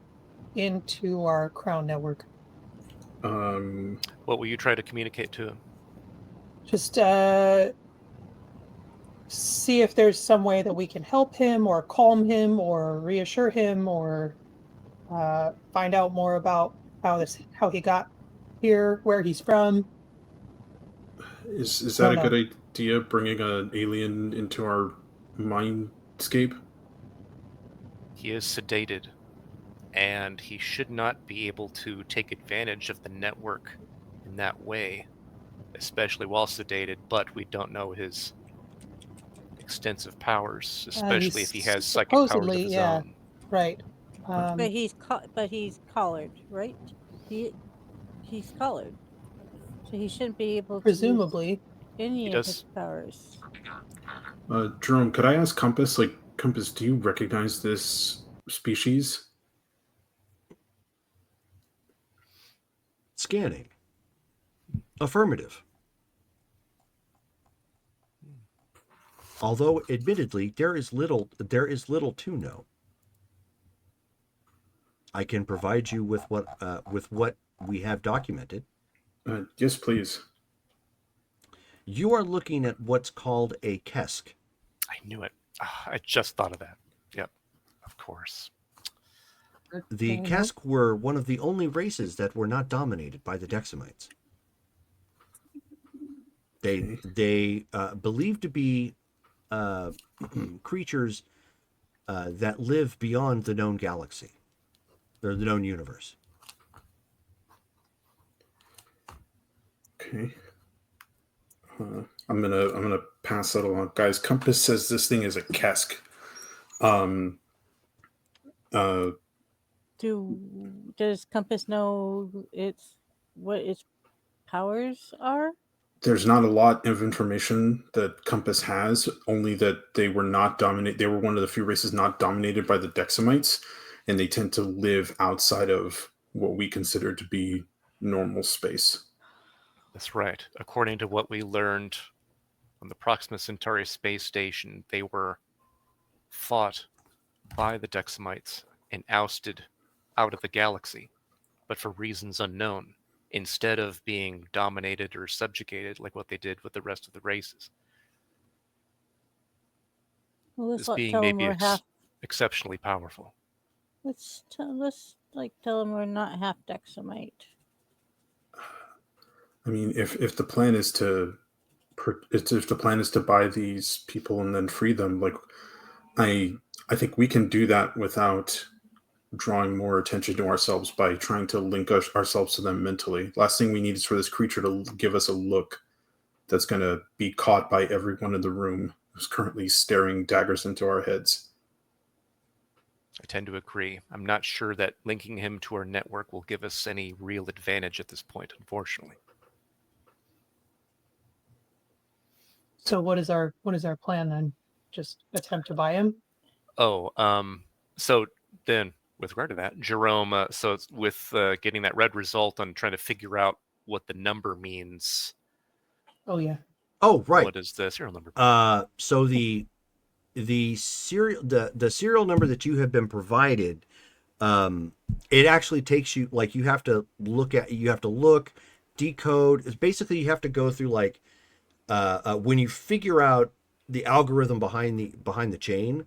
into our Crown network? What will you try to communicate to him? Just see if there's some way that we can help him or calm him or reassure him or find out more about how he got here, where he's from. Is that a good idea, bringing an alien into our mindscape? He is sedated, and he should not be able to take advantage of the network in that way, especially while sedated, but we don't know his extensive powers, especially if he has psychic powers of supposedly, his yeah, own. right. But he's collared, right? He's collared, so he shouldn't be able to presumably use any He of does. his powers. Jerome, could I ask Compass? Compass, do you recognize this species? Scanning. Affirmative. Although, admittedly, there is little to know. I can provide you with what we have documented. Yes, please. You are looking at what's called a Kesk. I knew it. I just thought of that. Yep, of course. The Kesk were one of the only races that were not dominated by the Dexamites. They believed to be creatures that live beyond the known galaxy, or the known universe. Okay. I'm gonna pass that along, guys. Compass says this thing is a Kesk. Does Compass know what its powers are? There's not a lot of information that Compass has, only that they were not dominated. They were one of the few races not dominated by the Dexamites, and they tend to live outside of what we consider to be normal space. That's right. According to what we learned on the Proxima Centauri space station, they were fought by the Dexamites and ousted out of the galaxy, but for reasons unknown, instead of being dominated or subjugated like what they did with the rest of the races. Well, let's This being tell them maybe we're exceptionally powerful. Let's tell them we're not half Dexamite. I mean, if the plan is to buy these people and then free them, I think we can do that without drawing more attention to ourselves by trying to link ourselves to them mentally. Last thing we need is for this creature to give us a look that's going to be caught by everyone in the room who's currently staring daggers into our heads. I tend to agree. I'm not sure that linking him to our network will give us any real advantage at this point, unfortunately. So what is our plan then? Just attempt to buy him? So then with regard to that, Jerome, so it's with getting that red result on trying to figure out what the number means. Oh yeah. Oh right. What is the serial number? So the serial number that you have been provided, it actually takes you, like, you have to look, decode. It's basically, you have to go through, like, when you figure out the algorithm behind the chain,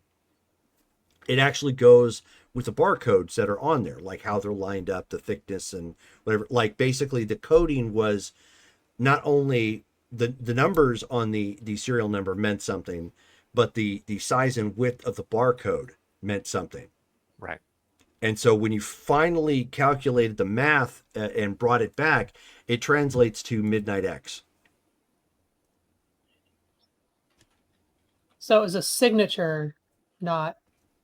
it actually goes with the barcodes that are on there, like how they're lined up, the thickness and whatever. Like basically the coding was not only the numbers on the serial number meant something, but the size and width of the barcode meant something. Right. And so when you finally calculated the math and brought it back, it translates to Midnight X. So it was a signature, not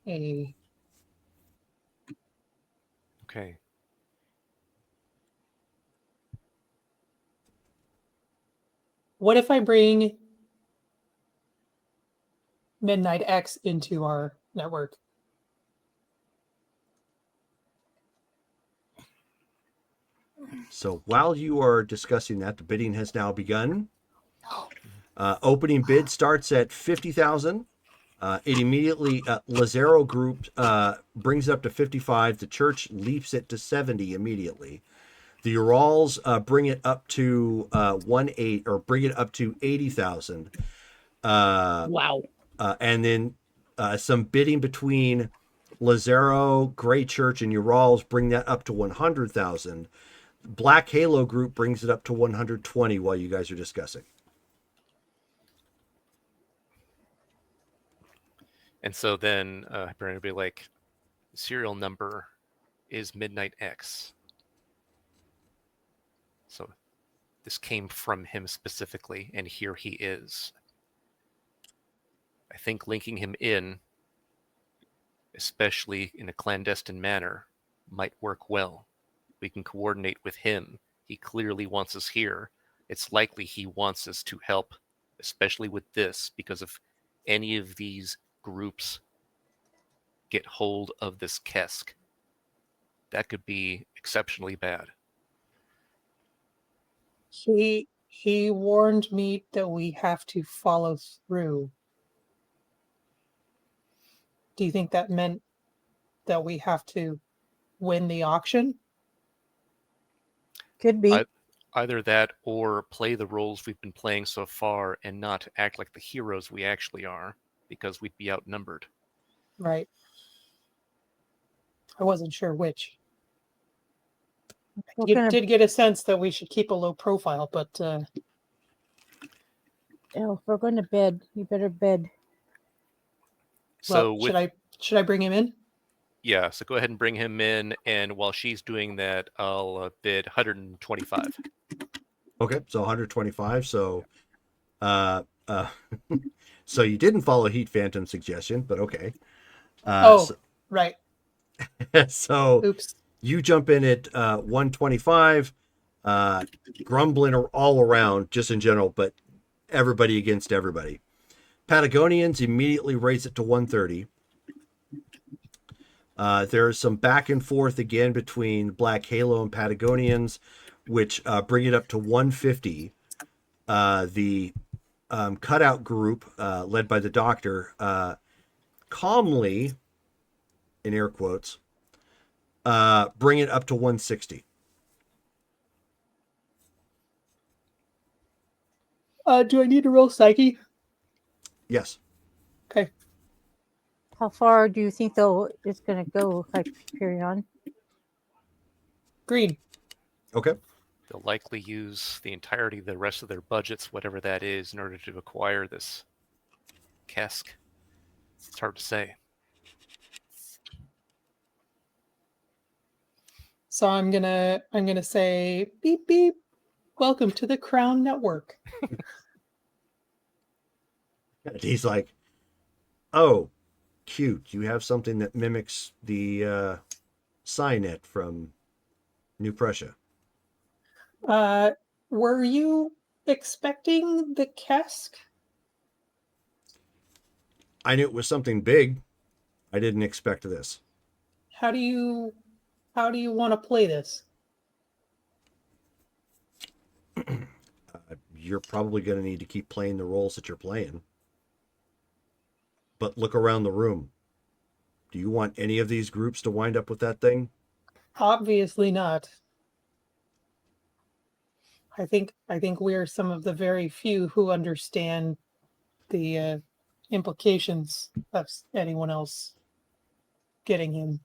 a. Okay. What if I bring Midnight X into our network? So while you are discussing that, the bidding has now begun. Opening bid starts at 50,000. It immediately Lazaro Group brings it up to 55. The church leaps it to 70 immediately. The Urals bring it up to 80,000. Wow. And then some bidding between Lazaro, Gray Church, and Urals bring that up to 100,000. Black Halo Group brings it up to 120 while you guys are discussing. And so then Brandon would be like, serial number is Midnight X. So this came from him specifically, and here he is. I think linking him in, especially in a clandestine manner, might work well. We can coordinate with him. He clearly wants us here. It's likely he wants us to help, especially with this, because if any of these groups get hold of this Kesk, that could be exceptionally bad. He warned me that we have to follow through. Do you think that meant that we have to win the auction? Could be. Either that or play the roles we've been playing so far and not act like the heroes we actually are, because we'd be outnumbered. Right. I wasn't sure which. You did get a sense that we should keep a low profile, but if we're going to bed, you better bed. So well, should I bring him in? Yeah, so go ahead and bring him in, and while she's doing that, I'll bid 125. Okay, so 125. So, so you didn't follow Heat Phantom's suggestion, but okay. Right. So, oops. You jump in at 125, grumbling all around, just in general, but everybody against everybody. Patagonians immediately raise it to 130. There's some back and forth again between Black Halo and Patagonians, which bring it up to 150. The cutout group, led by the doctor, calmly, in air quotes, bring it up to 160. Do I need to roll psyche? Yes. Okay. How far do you think though it's going to go, Hyperion? Green. Okay. They'll likely use the entirety of the rest of their budgets, whatever that is, in order to acquire this Kesk. It's hard to say. So I'm gonna say beep beep. Welcome to the Crown Network. And he's like, "Oh, cute! You have something that mimics the Signet from New Prussia." Were you expecting the Kesk? I knew it was something big. I didn't expect this. How do you want to play this? You're probably going to need to keep playing the roles that you're playing. But look around the room. Do you want any of these groups to wind up with that thing? Obviously not. I think we are some of the very few who understand the implications of anyone else getting him.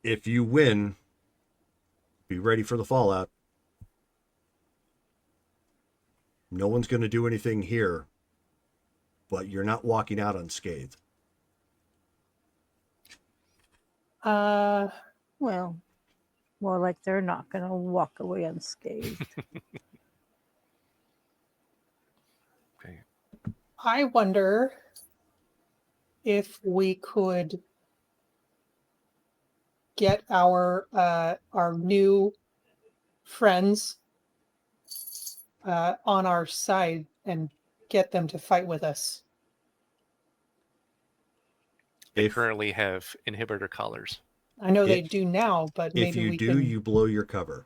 if you win, be ready for the fallout. No one's going to do anything here, but you're not walking out unscathed. Well, more like they're not going to walk away unscathed. Okay. I wonder if we could get our new friends on our side and get them to fight with us. They currently have inhibitor collars. I know they do now, but maybe if you we do, can... you blow your cover.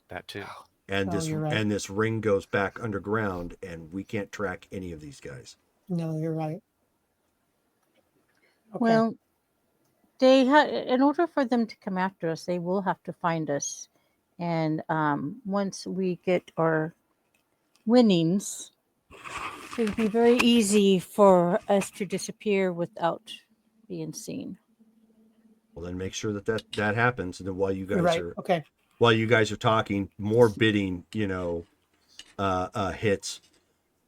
That too. And you're right. and this ring goes back underground, and we can't track any of these guys. No, you're right. Okay. Well, in order for them to come after us, they will have to find us. And once we get our winnings, it would be very easy for us to disappear without being seen. Well, then make sure that happens. And then while you guys while you guys are talking, more bidding, hits.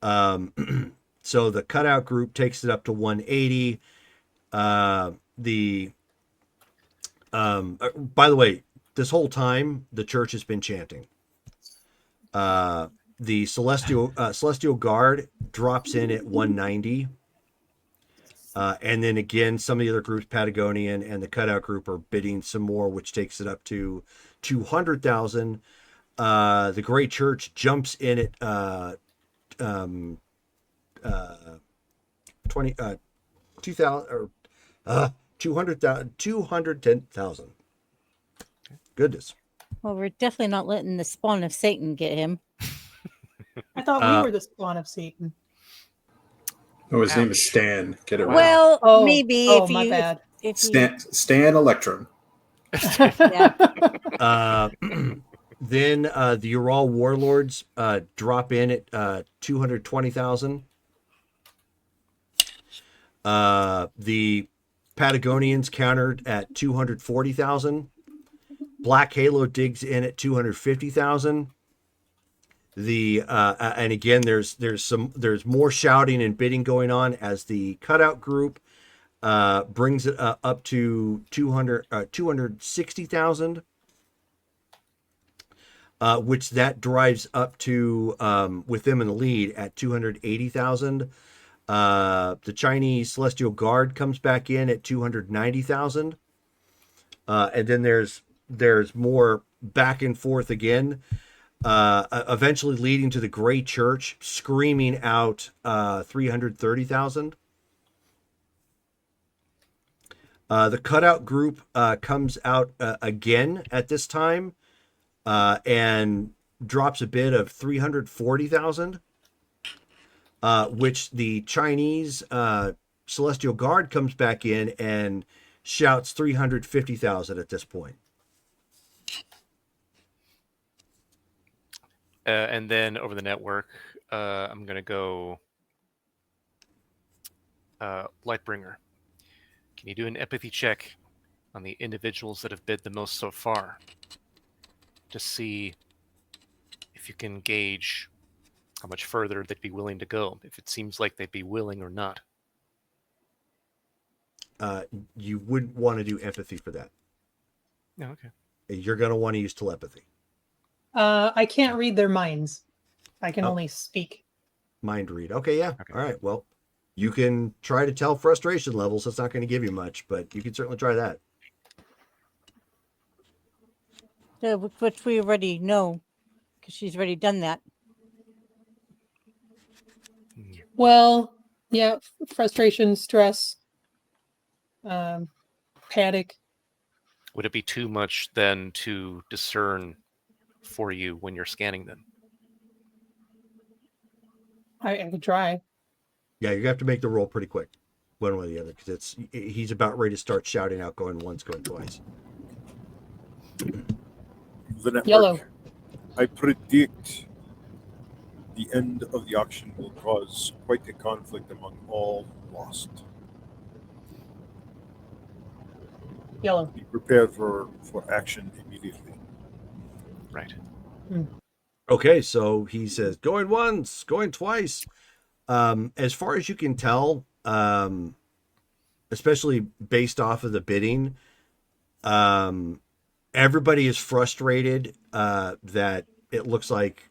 So the cutout group takes it up to 180. By the way, this whole time the church has been chanting. The celestial guard drops in at 190. And then again, some of the other groups, Patagonian and the cutout group, are bidding some more, which takes it up to 200,000. The Great Church jumps in at 210,000. Goodness. Well, we're definitely not letting the spawn of Satan get him. I thought we were the spawn of Satan. Oh, his name is Stan. Get it right. Well, maybe if my you, bad. If Stan Electrum. Yeah. Then the Ural warlords drop in at 220,000. The Patagonians countered at 240,000. Black Halo digs in at 250,000. And again, there's more shouting and bidding going on as the cutout group brings it up to 260,000. Which that drives up to, with them in the lead, at 280,000. The Chinese Celestial Guard comes back in at 290,000. And then there's more back and forth again, eventually leading to the Grey Church screaming out 330,000. The cutout group comes out again at this time. And drops a bid of 340,000, which the Chinese Celestial Guard comes back in and shouts 350,000 at this point. And then over the network, I'm going to go Lightbringer. Can you do an empathy check on the individuals that have bid the most so far? To see if you can gauge how much further they'd be willing to go, if it seems like they'd be willing or not. You wouldn't want to do empathy for that. No, okay. You're going to want to use telepathy. I can't read their minds. I can only speak. Mind read. Okay, yeah. Okay. All right. Well, you can try to tell frustration levels. That's not going to give you much, but you can certainly try that. Which we already know, because she's already done that. Well, yeah, frustration, stress, panic. Would it be too much then to discern for you when you're scanning them? I could try. Yeah, you have to make the roll pretty quick, one way or the other, because he's about ready to start shouting out, going once, going twice. The network. Yellow. I predict the end of the auction will cause quite a conflict among all lost. Yellow. Be prepared for action immediately. Right. Okay, so he says, going once, going twice. As far as you can tell, especially based off of the bidding, everybody is frustrated that it looks like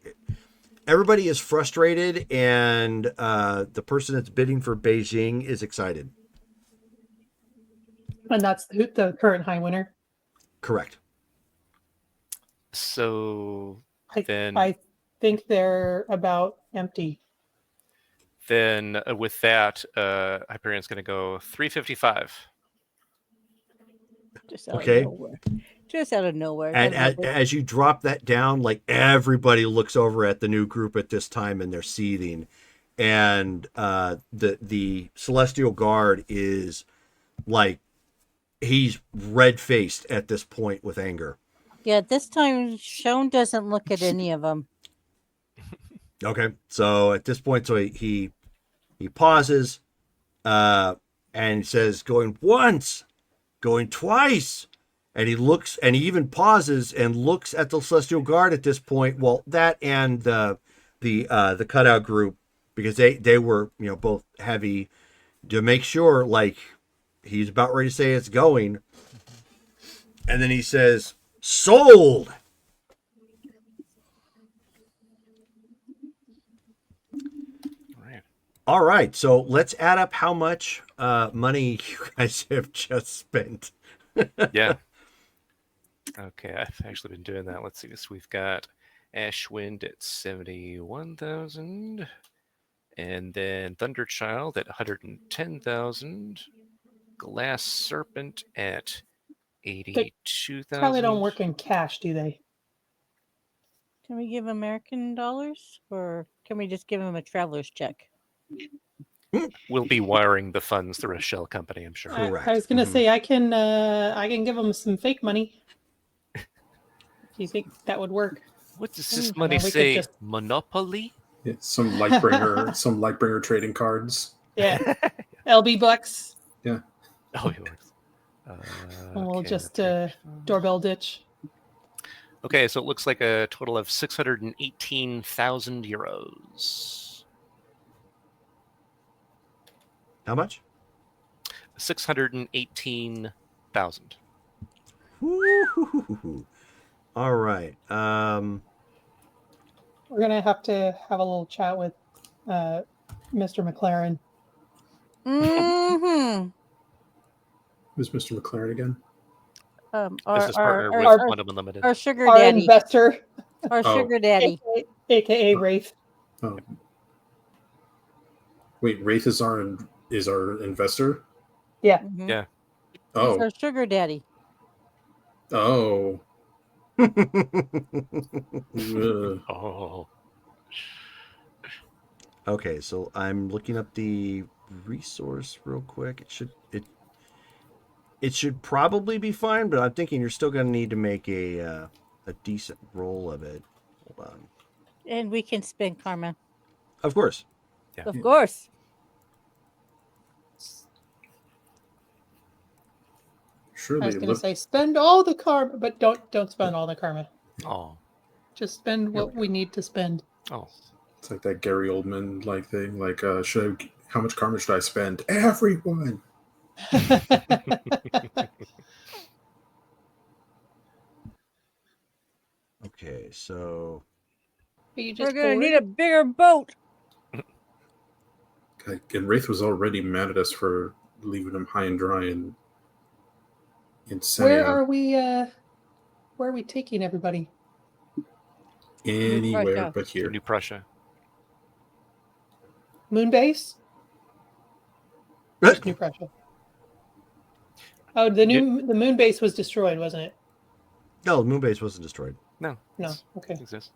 everybody is frustrated, and the person that's bidding for Beijing is excited. And that's the current high winner. Correct. So then, I think they're about empty. then with that, Hyperion's going to go 355. Just out Okay. of nowhere. Just out of nowhere. And I love it. as you drop that down, like everybody looks over at the new group at this time and they're seething. And the Celestial Guard is like, he's red faced at this point with anger. Yeah, this time Shone doesn't look at any of them. Okay. So at this point, so he pauses and says, going once, going twice. And he looks, and he even pauses and looks at the Celestial Guard at this point. Well, that and the cutout group, because they were, you know, both heavy, to make sure, like, he's about ready to say it's going. And then he says, sold. All right, so let's add up how much money you guys have just spent. Yeah. Okay, I've actually been doing that. Let's see this. We've got Ashwind at 71,000, and then Thunderchild at 110,000. Glass Serpent at 82,000. Probably don't work in cash, do they? Can we give American dollars, or can we just give him a traveler's check? We'll be wiring the funds through a shell company, I'm sure. Correct. I was gonna say I can give them some fake money. Do you think that would work? What does this No, money we could say? just- Monopoly? Yeah, some Lightbringer trading cards. Yeah, LB bucks. Yeah. Oh, he works. And we'll Okay, just okay. doorbell ditch. Okay, so it looks like a total of 618,000 euros. How much? 618,000. Woo-hoo-hoo-hoo. All right. We're gonna have to have a little chat with Mr. McLaren. Mm-hmm. Who's Mr. McLaren again? Business partner with our- Quantum Unlimited. our sugar Our daddy. investor, Our Oh. sugar daddy. aka Wraith. Oh. Wait, Wraith is our investor? Mhm. Yeah. He's Oh. our sugar daddy. Oh. Ugh. Oh. Okay, so I'm looking up the resource real quick. It should probably be fine, but I'm thinking you're still going to need to make a decent roll of it. Hold on. And we can spend karma. Of course. Yeah. Of course. I Surely was it gonna look- say spend all the karma, but don't spend all the karma. Oh. Just spend what we need to spend. Oh. it's like that Gary Oldman like thing. Like, how much karma should I spend? Everyone. Okay, so You We're just gonna bored? need a bigger boat. And Wraith was already mad at us for leaving him high and dry and sending Where out are we taking everybody? anywhere Prussia. but To here. New Prussia. Moon base? Just New Prussia. Oh, the moon base was destroyed, wasn't it? no, the moon base wasn't destroyed. No. No. it's- Okay. it exists.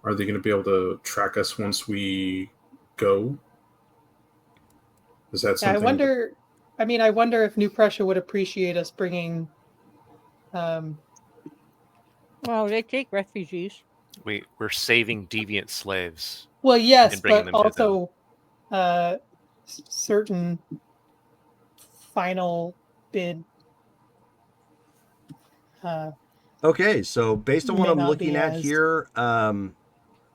Are they going to be able to track us once we go? Is that Yeah, something? I wonder if New Prussia would appreciate us bringing. Well, they take refugees. We're saving deviant slaves. Well, yes, And bringing but them to them. also certain final bid Okay, so based on what May I'm not looking be at as- here,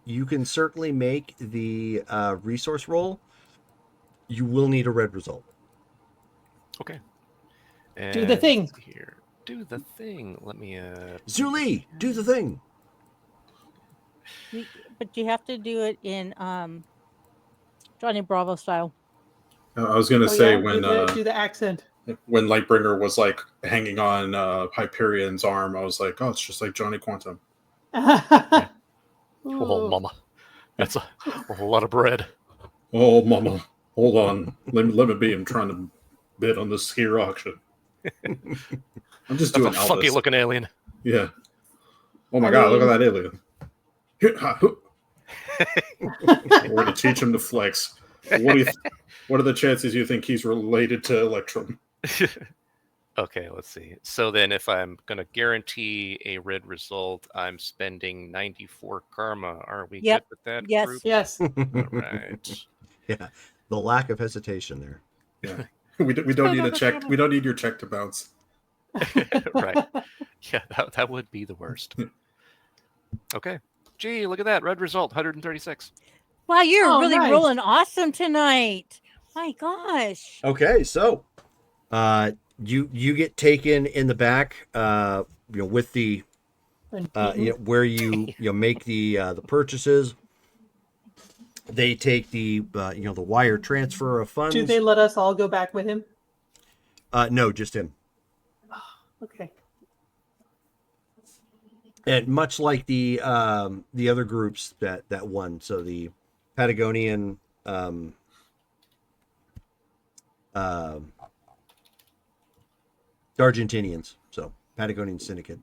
you can certainly make the resource roll. You will need a red result. Okay. Do the And thing. let's see here. Do the thing. Let me Zuli, do the thing. But you have to do it in Johnny Bravo style. I was gonna Oh, say yeah? Do the accent. when Lightbringer was like hanging on Hyperion's arm, I was like, oh, it's just like Johnny Quantum. Oh, Ooh. mama. That's a lot of bread. Oh, mama, hold on. Let me be. I'm trying to bid on this here auction. I'm just That's a doing funky Elvis. looking alien. Yeah. Oh my I god, look mean- at that alien. We're gonna teach him to flex. What are the chances you think he's related to Electrum? Okay, let's see. So then if I'm going to guarantee a red result, I'm spending 94 karma. Are we Yep. good with that, Yes. group? Yes. All right. Yeah, the lack of hesitation there. Yeah. We don't need a check. We don't need your check to bounce. Right. Yeah, that would be the worst. Okay. Gee, look at that. Red result, 136. Wow, you're Oh, really nice. rolling awesome tonight. My gosh. Okay, so you get taken in the back, with the where you make the purchases. They take the the wire transfer of funds. Do they let us all go back with him? No, just him. Okay. And much like the other groups that won, so the Patagonian Argentinians, so Patagonian Syndicate.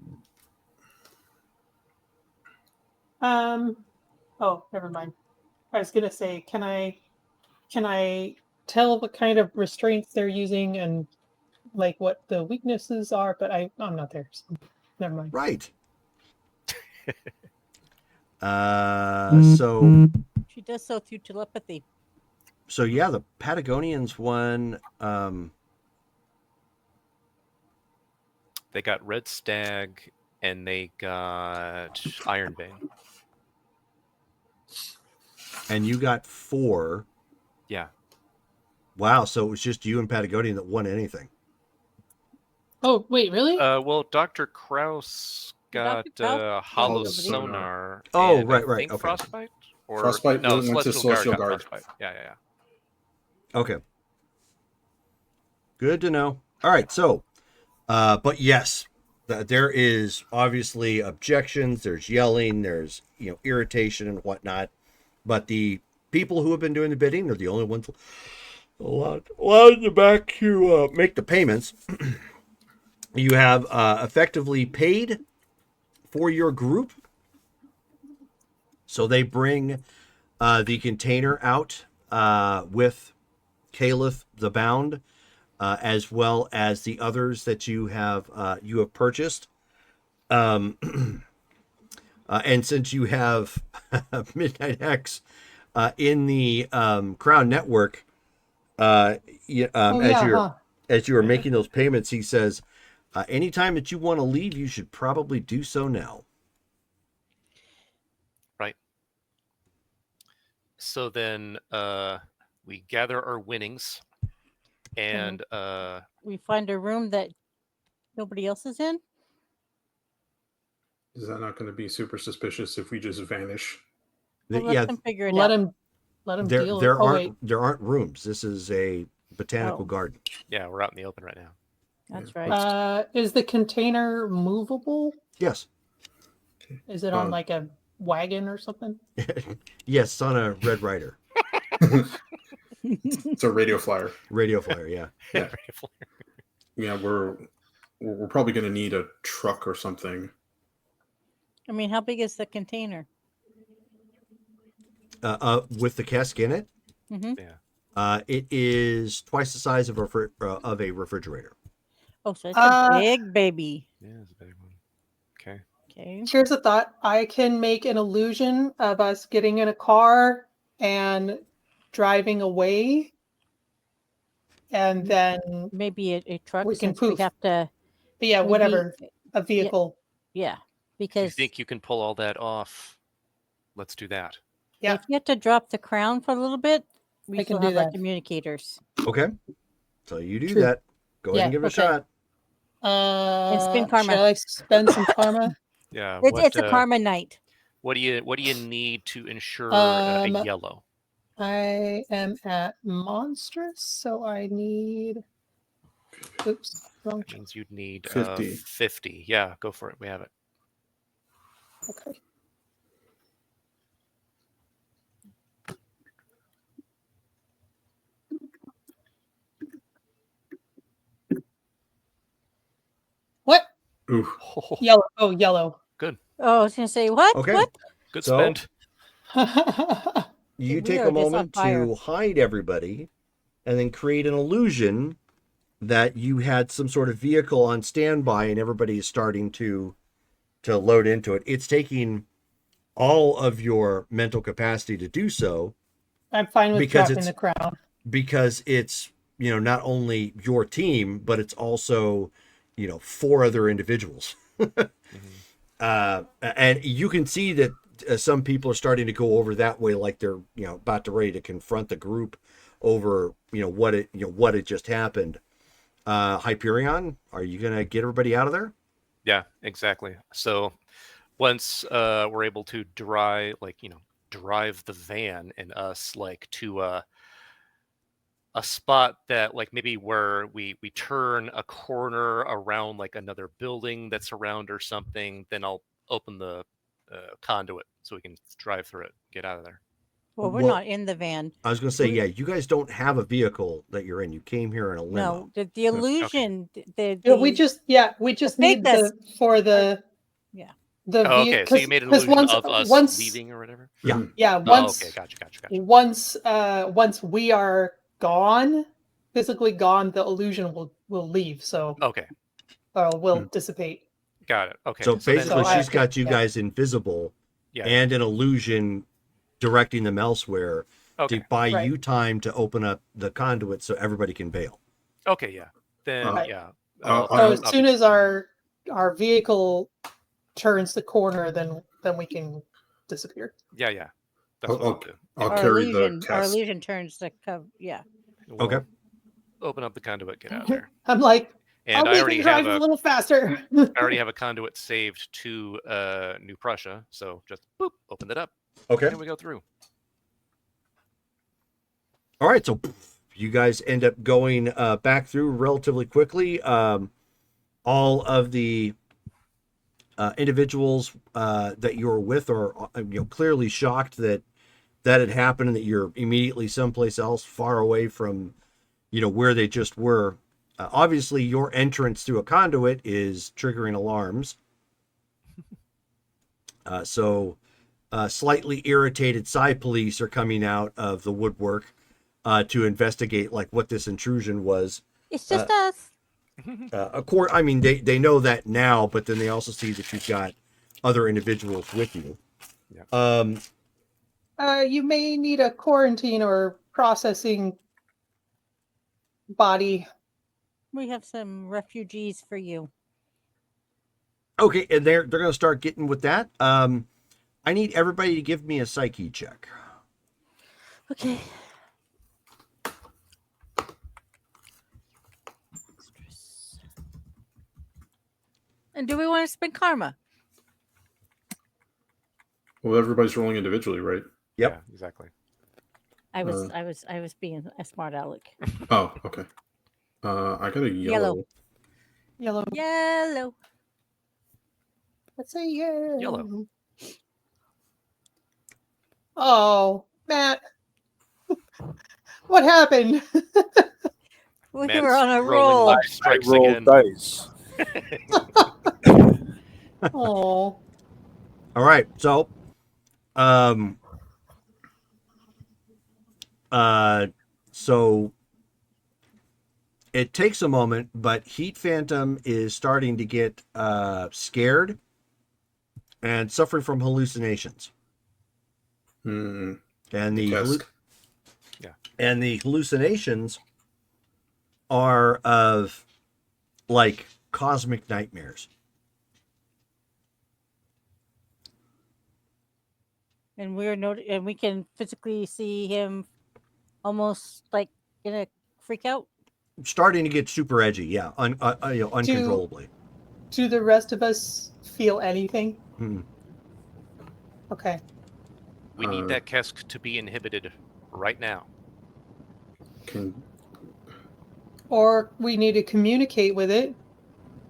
Oh, never mind. I was gonna say, can I tell what kind of restraints they're using and like what the weaknesses are? But I'm not there. So never mind. Right. So She does so through telepathy. yeah, the Patagonians won. They got Red Stag and they got Iron Vein. And you got 4. Yeah. Wow, so it was just you and Patagonian that won anything. Oh, wait, really? Well, Dr. Kraus got Dr. Kraus Hollow Hollow Sonar. Oh, and right, I right, think okay. Frostbite? Or, Frostbite no, went to Celestial Guard. got Frostbite. Yeah. Okay. Good to know. All right, so, but yes, there is obviously objections. There's yelling. There's irritation and whatnot. But the people who have been doing the bidding are the only ones allowed in the back to make the payments. You have effectively paid for your group. So they bring the container out with Caliph the Bound, as well as the others that you have purchased. And since you have Midnight X in the Crown Network, as you are making those payments, he says, anytime that you want to leave, you should probably do so now. Right. So then we gather our winnings and We find a room that nobody else is in. Is that not going to be super suspicious if we just vanish? Well, let them figure it let out. him There deal. there Oh, aren't wait. there aren't rooms. This is a botanical Oh. garden. yeah, we're out in the open right now. That's right. Is the container movable? Yes. Is it on like a wagon or something? Yes, it's on a Red Rider. It's a radio flyer. Radio flyer, yeah. Yeah. Yeah, we're probably going to need a truck or something. I mean, how big is the container? With the cask in it, Mm-hmm. Yeah. it is twice the size of a refrigerator. Oh, so it's a big baby. Yeah, it's a big one. Okay. Okay. Here's a thought. I can make an illusion of us getting in a car and driving away. And then Maybe a truck. We can since we poof. have to. But yeah, maybe- whatever. a vehicle. Yeah, If you because think you can pull all that off, let's do that. Yeah. if you have to drop the crown for a little bit, we I still can do have our that. communicators. Okay. So you do True. that. Go ahead Yeah, and give it okay. a shot. And spin karma. Shall I spend some karma? Yeah. It's a karma night. What do you need to ensure a yellow? I am at monstrous, so I need. Oops, wrong. That means you'd need 50. 50. Yeah, go for it. We have it. Okay. What? Ooh. Yellow. Oh, yellow. Good. Oh, I was gonna say what? Okay. What? Good So- spend. You We take are a just on moment fire. to hide everybody and then create an illusion that you had some sort of vehicle on standby and everybody is starting to load into it. It's taking all of your mental capacity to do so I'm fine with Because dropping it's- the crown. because it's, not only your team, but it's also, 4 other individuals. And you can see that some people are starting to go over that way, like they're about to ready to confront the group over what it just happened. Hyperion, are you gonna get everybody out of there? Yeah, exactly. So once we're able to drive the van and us to a spot that maybe where we turn a corner around another building that's around or something, then I'll open the conduit so we can drive through it, get out of there. Well, we're Well, not in the van. I was gonna say, yeah, you guys don't have a vehicle that you're in. You came here in a limo. No, the illusion. We just need faked us. for the Yeah. the Oh, okay, so you made an illusion of us leaving or whatever? Yeah. Mhm. Yeah, Oh, okay, gotcha. once we are gone, physically gone, the illusion will leave. So Okay, will Hmm. dissipate. got it. Okay. So basically, So I- she's got you yeah. guys invisible yeah. and an illusion directing them elsewhere Okay. to buy Right. you time to open up the conduit so everybody can bail. Okay, yeah. Then Right. yeah. I'll- So I'll- as soon as our vehicle turns the corner, then we can disappear. Yeah. That's what I'll do. I'll Our carry illusion. the Our cast. illusion turns the cover. Yeah. We'll Okay. Open up the conduit, get out of there. I'm like, And I'll I make already it drive have a little faster. I already have a conduit saved to New Prussia, so just boop, open it up, Okay. and we go through. All right. So you guys end up going back through relatively quickly. All of the individuals that you're with are clearly shocked that had happened and that you're immediately someplace else far away from where they just were. Obviously, your entrance through a conduit is triggering alarms. So slightly irritated side police are coming out of the woodwork to investigate what this intrusion was. It's just us. Of course, I mean they know that now, but then they also see that you've got other individuals with you. Yeah. You may need a quarantine or processing body. We have some refugees for you. Okay, and they're going to start getting with that. I need everybody to give me a psyche check. Okay. And do we want to spend karma? Well, everybody's rolling individually, right? Yep. Yeah, exactly. I was being a smart aleck. Oh, okay. I got a yellow. Yellow. Yellow. Let's say yellow. Yellow. Oh, Matt. What happened? We Matt's were on a rolling roll. life I strikes rolled again. dice. Oh. All right, so so it takes a moment, but Heat Phantom is starting to get scared and suffering from hallucinations. Hmm. And Desk. the hallucinations are of cosmic nightmares. and and we can physically see him almost like in a freak out. Starting to get super edgy, yeah, uncontrollably. Do the rest of us feel anything? Hmm. Okay. We need that Kesk to be inhibited right now. Or we need to communicate with it.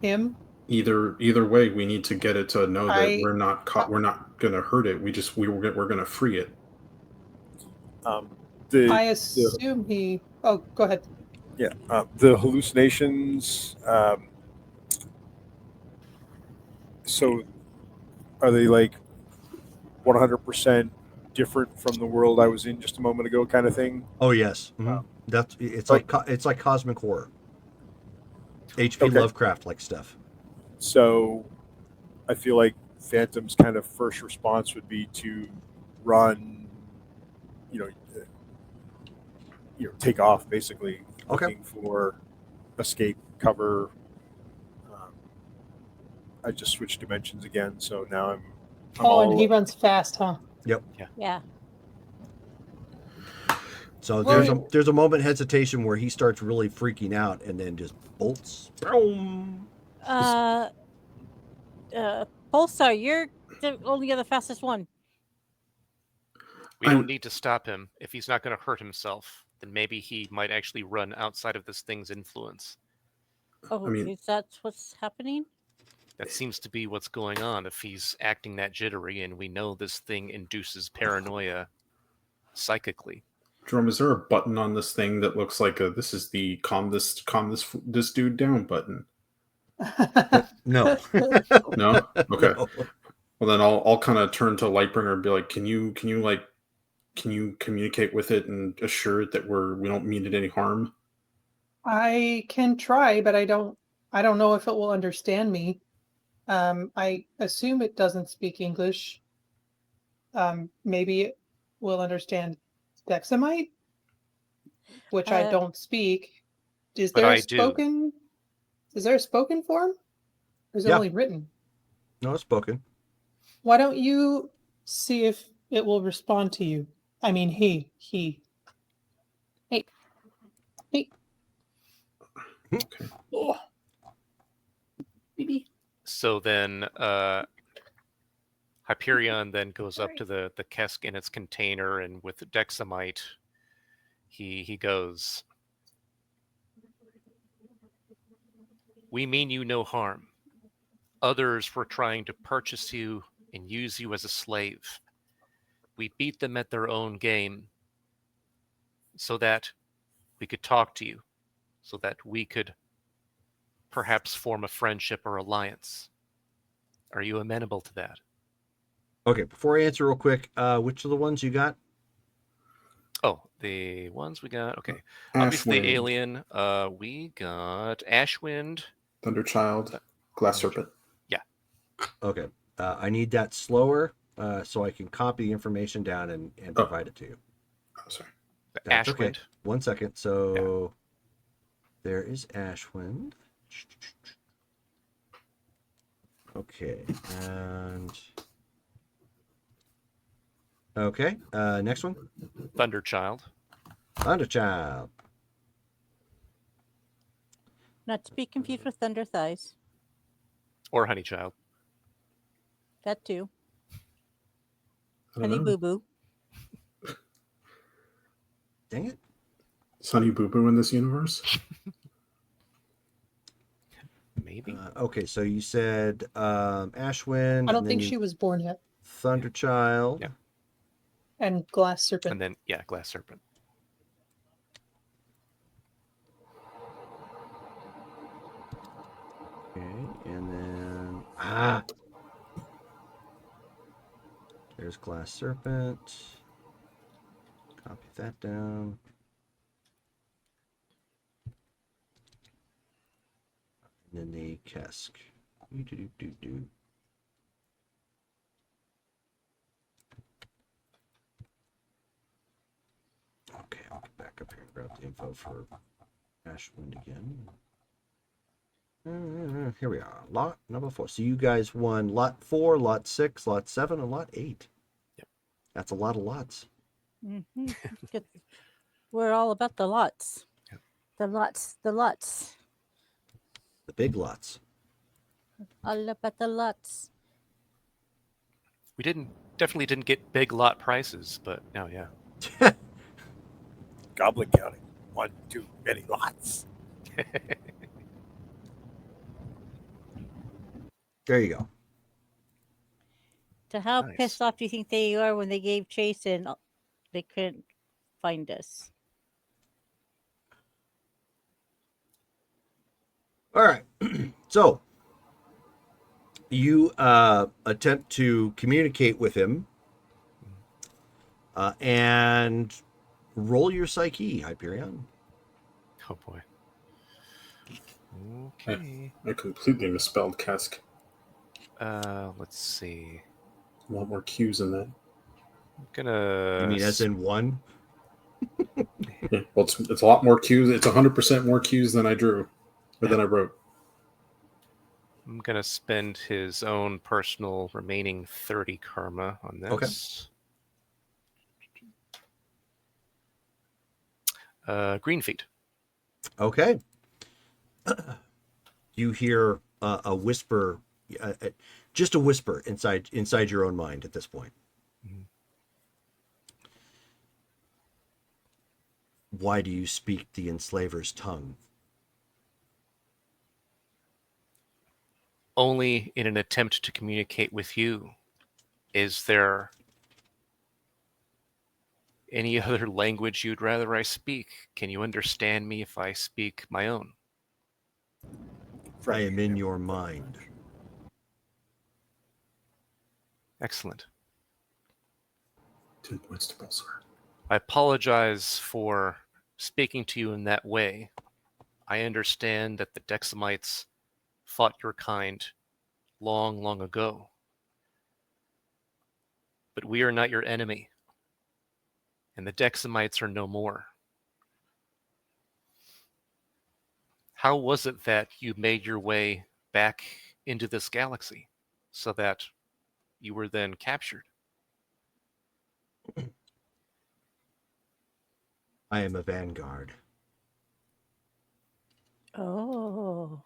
Him. Either way, we need to get it to know that we're not I- we're not gonna hurt it. We're gonna free it. I assume he. Oh, go ahead. Yeah, the hallucinations. So, are they like 100% different from the world I was in just a moment ago, kind of thing? Oh yes, it's like cosmic horror, H.P. Okay. Lovecraft like stuff. So, I feel like Phantom's kind of first response would be to run, take off, basically, Okay. looking for escape, cover. I just switched dimensions again, so now I'm and he runs fast, huh? Yep. Yeah. So Well- there's a moment hesitation where he starts really freaking out and then just bolts. Boom. Pulsar, you're the only other fastest one. We don't need to stop him. If he's not going to hurt himself, then maybe he might actually run outside of this thing's influence. Oh, is that what's happening? That seems to be what's going on if he's acting that jittery, and we know this thing induces paranoia psychically. Jerome, is there a button on this thing that looks like this is the calm this dude down button? No. No? Okay. No. Well, then I'll kind of turn to Lightbringer and be like, can you communicate with it and assure it that we don't mean it any harm? I can try, but I don't know if it will understand me. I assume it doesn't speak English. Maybe it will understand Dexamite, which I don't speak. Is there a spoken form? Or is it only written? No, it's spoken. Why don't you see if it will respond to you? I mean, he. Hey. Okay. Oh. Baby. So then Hyperion then goes up to the Kesk in its container, and with Dexamite, he goes, "We mean you no harm. Others were trying to purchase you and use you as a slave. We beat them at their own game so that we could talk to you, so that we could perhaps form a friendship or alliance. Are you amenable to that?" Okay, before I answer real quick, which of the ones you got? Oh, the ones we got. Okay, Ashwind. obviously alien. We got Ashwind, Thunderchild, Glass Serpent. Yeah. Okay, I need that slower so I can copy the information down and provide it to you. Oh, sorry. That's Ashwind. Okay. 1 second. So there is Ashwind. Okay, and okay, next one. Thunderchild. Thunderchild. Not to be confused with Thunder Thighs. Or Honeychild. That too. I don't Honey know. Boo Boo. Dang it. Sunny Boo Boo in this universe? Maybe. Okay, so you said Ashwind. I don't think she was born yet. Thunderchild. Yeah. And Glass Serpent. And then, Glass Serpent. Okay, and then there's Glass Serpent. Copy that down. And then the Kesk. Okay, I'll get back up here and grab the info for Ashwind again. Here we are. Lot number 4. So you guys won lot 4, lot 6, lot 7, and lot 8. Yep. That's a lot of lots. Mm-hmm. We're all about the lots. Yep. The lots. The lots. The big lots. All about the lots. We definitely didn't get big lot prices, but no, yeah. Goblin counting. One, too many lots. There you go. So how Nice. pissed off do you think they are when they gave chase and they couldn't find us? All right. So you attempt to communicate with him and roll your psyche, Hyperion. Oh boy. Okay. I completely misspelled cask. Let's see. A lot more Q's in that. I'm gonna. You mean as in one? Yeah, well, it's a lot more Q's. It's 100% more Q's than I drew, or than I wrote. I'm gonna spend his own personal remaining 30 karma on this. Okay. Green feet. Okay. You hear a whisper, just a whisper inside your own mind at this point. Mm-hmm. Why do you speak the enslaver's tongue? Only in an attempt to communicate with you. Is there any other language you'd rather I speak? Can you understand me if I speak my own? I am in your mind. Excellent. 10 points to Pulsar. I apologize for speaking to you in that way. I understand that the Dexamites fought your kind long, long ago. But we are not your enemy, and the Dexamites are no more. How was it that you made your way back into this galaxy so that you were then captured? I am a vanguard. Oh.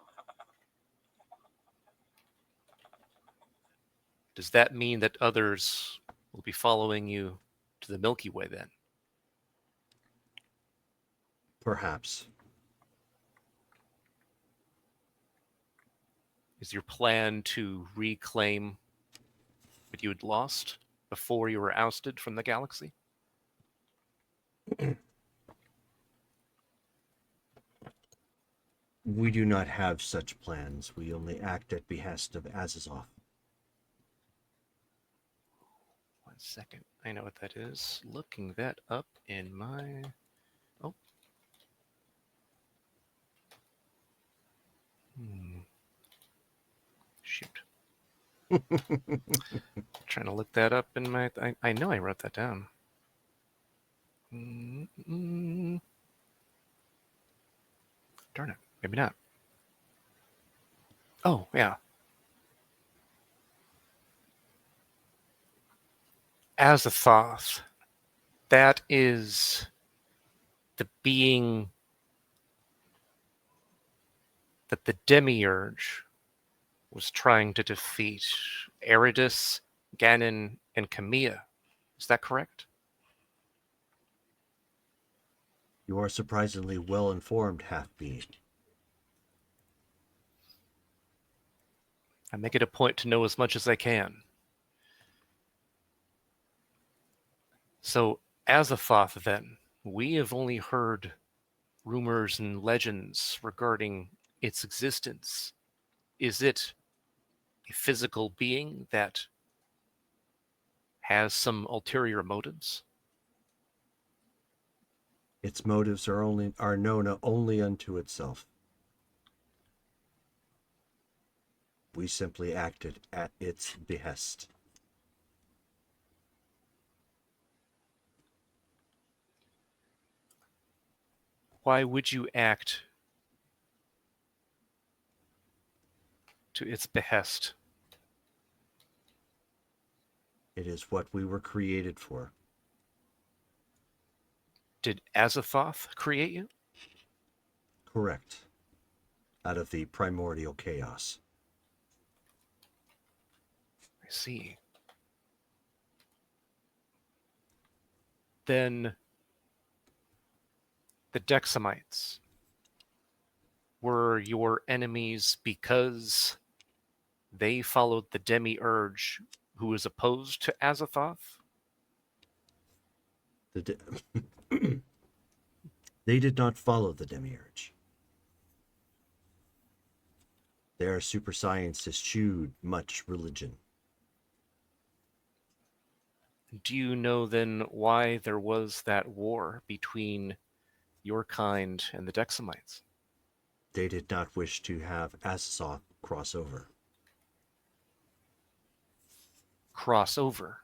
Does that mean that others will be following you to the Milky Way then? Perhaps. Is your plan to reclaim what you had lost before you were ousted from the galaxy? We do not have such plans. We only act at behest of Azazoth. 1 second. I know what that is. Looking that up in my... Oh. Shoot. Trying to look that up in my... I know I wrote that down. Darn it. Maybe not. Oh, yeah. Azathoth. That is the being that the Demiurge was trying to defeat. Eridus, Ganon, and Camilla. Is that correct? You are surprisingly well informed, half-being. I make it a point to know as much as I can. So, Azathoth, then, we have only heard rumors and legends regarding its existence. Is it a physical being that has some ulterior motives? Its motives are known only unto itself. We simply acted at its behest. Why would you act to its behest? It is what we were created for. Did Azathoth create you? Correct. Out of the primordial chaos. I see. Then the Dexamites were your enemies because they followed the Demiurge who was opposed to Azathoth? They did not follow the Demiurge. Their super science eschewed much religion. Do you know then why there was that war between your kind and the Dexamites? They did not wish to have Azathoth cross over. Cross over.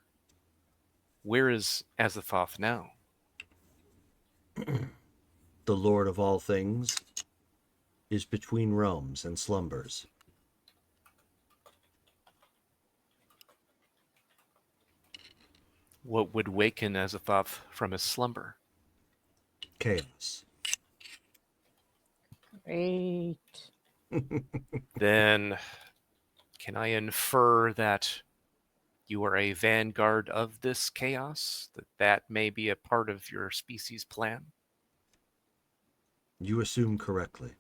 Where is Azathoth now? The Lord of all things is between realms and slumbers. What would waken Azathoth from his slumber? Chaos. Great. Then can I infer that you are a vanguard of this chaos? That may be a part of your species' plan? You assume correctly.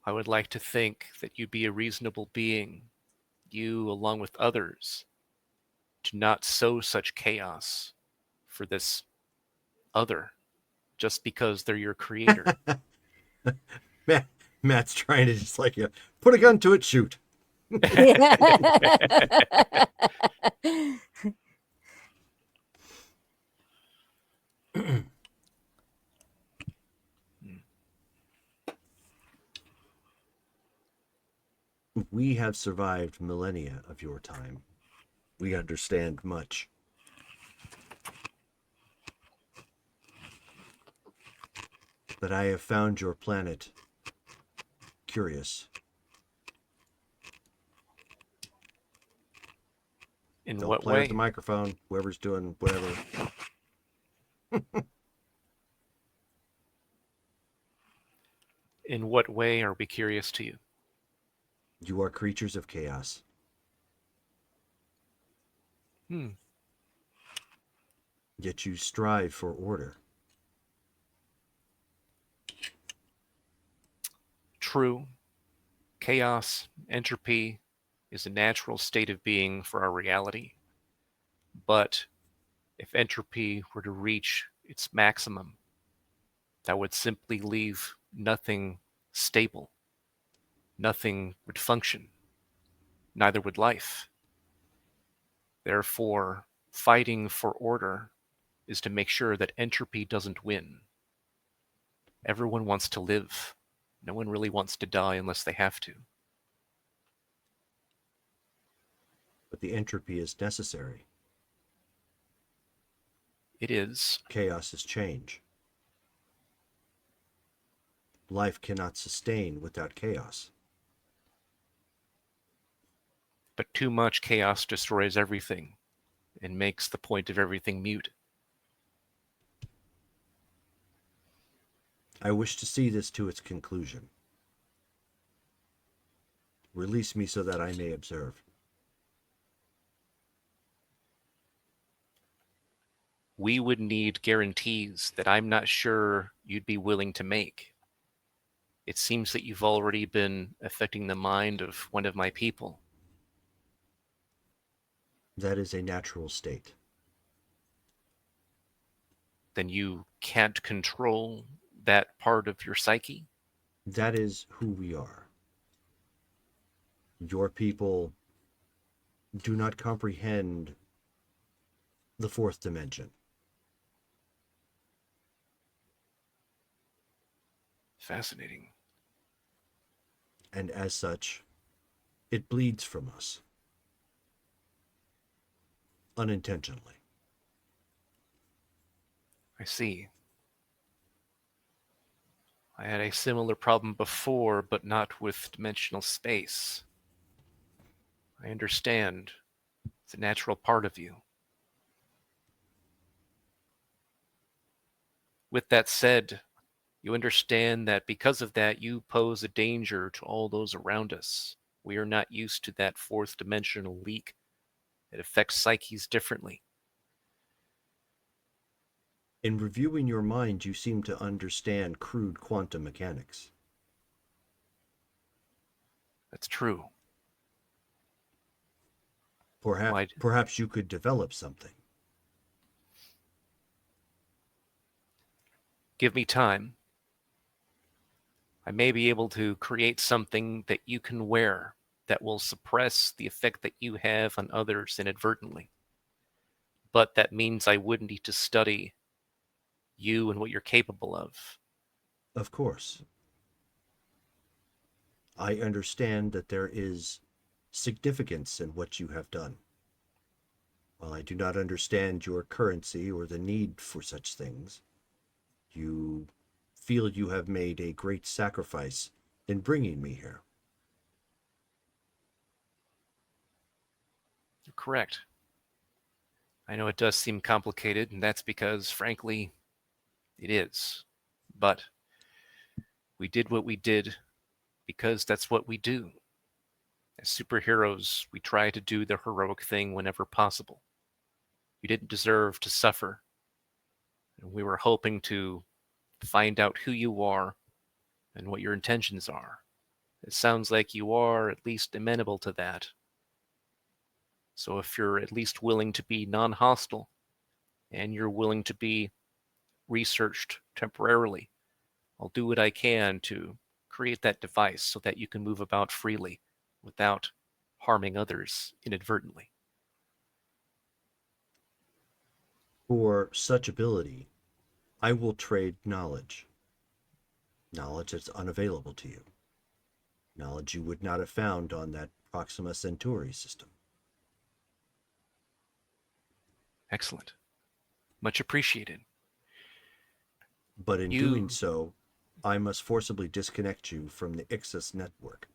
I would like to think that you'd be a reasonable being, you along with others, to not sow such chaos for this other just because they're your creator. Matt's trying to just like, put a gun to it, shoot. We have survived millennia of your time. We understand much. But I have found your planet curious. In Don't what play way? with the microphone, whoever's doing whatever. In what way are we curious to you? You are creatures of chaos. Yet you strive for order. True. Chaos, entropy, is a natural state of being for our reality. But if entropy were to reach its maximum, that would simply leave nothing stable. Nothing would function. Neither would life. Therefore, fighting for order is to make sure that entropy doesn't win. Everyone wants to live. No one really wants to die unless they have to. But the entropy is necessary. It is. Chaos is change. Life cannot sustain without chaos. But too much chaos destroys everything and makes the point of everything mute. I wish to see this to its conclusion. Release me so that I may observe. We would need guarantees that I'm not sure you'd be willing to make. It seems that you've already been affecting the mind of one of my people. That is a natural state. Then you can't control that part of your psyche? That is who we are. Your people do not comprehend the fourth dimension. Fascinating. And as such, it bleeds from us. Unintentionally. I see. I had a similar problem before, but not with dimensional space. I understand. It's a natural part of you. With that said, you understand that because of that, you pose a danger to all those around us. We are not used to that fourth dimensional leak. It affects psyches differently. In reviewing your mind, you seem to understand crude quantum mechanics. That's true. Perhaps you could develop something. Give me time. I may be able to create something that you can wear that will suppress the effect that you have on others inadvertently. But that means I would need to study you and what you're capable of. Of course. I understand that there is significance in what you have done. While I do not understand your currency or the need for such things, you feel you have made a great sacrifice in bringing me here. You're correct. I know it does seem complicated, and that's because, frankly, it is. But we did what we did because that's what we do. As superheroes, we try to do the heroic thing whenever possible. You didn't deserve to suffer. And we were hoping to find out who you are and what your intentions are. It sounds like you are at least amenable to that. So if you're at least willing to be non-hostile and you're willing to be researched temporarily, I'll do what I can to create that device so that you can move about freely without harming others inadvertently. For such ability, I will trade knowledge. Knowledge that's unavailable to you. Knowledge you would not have found on that Proxima Centauri system. Excellent. Much appreciated. But in doing so, I must forcibly disconnect you from the Ixis network.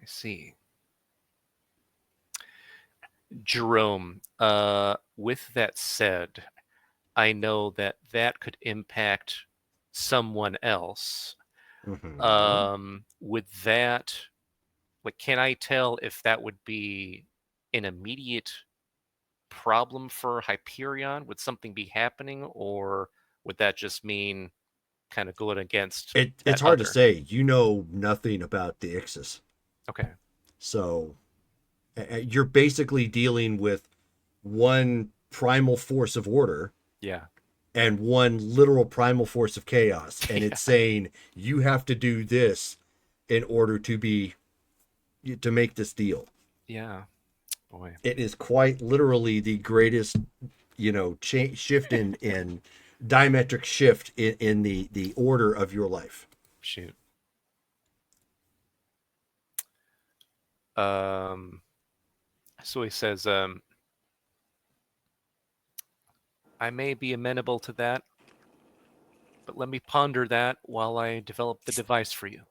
I see. Jerome, with that said, I know that that could impact someone else. With that, like, can I tell if that would be an immediate problem for Hyperion? Would something be happening, or would that just mean kind of going against it's hard to say. You know nothing about the Ixis. Okay. So you're basically dealing with one primal force of order. Yeah. And one literal primal force of chaos. And it's saying you have to do this in order to make this deal. Yeah. Boy. It is quite literally the greatest, shift in diametric shift in the order of your life. Shoot. So he says, I may be amenable to that, but let me ponder that while I develop the device for you.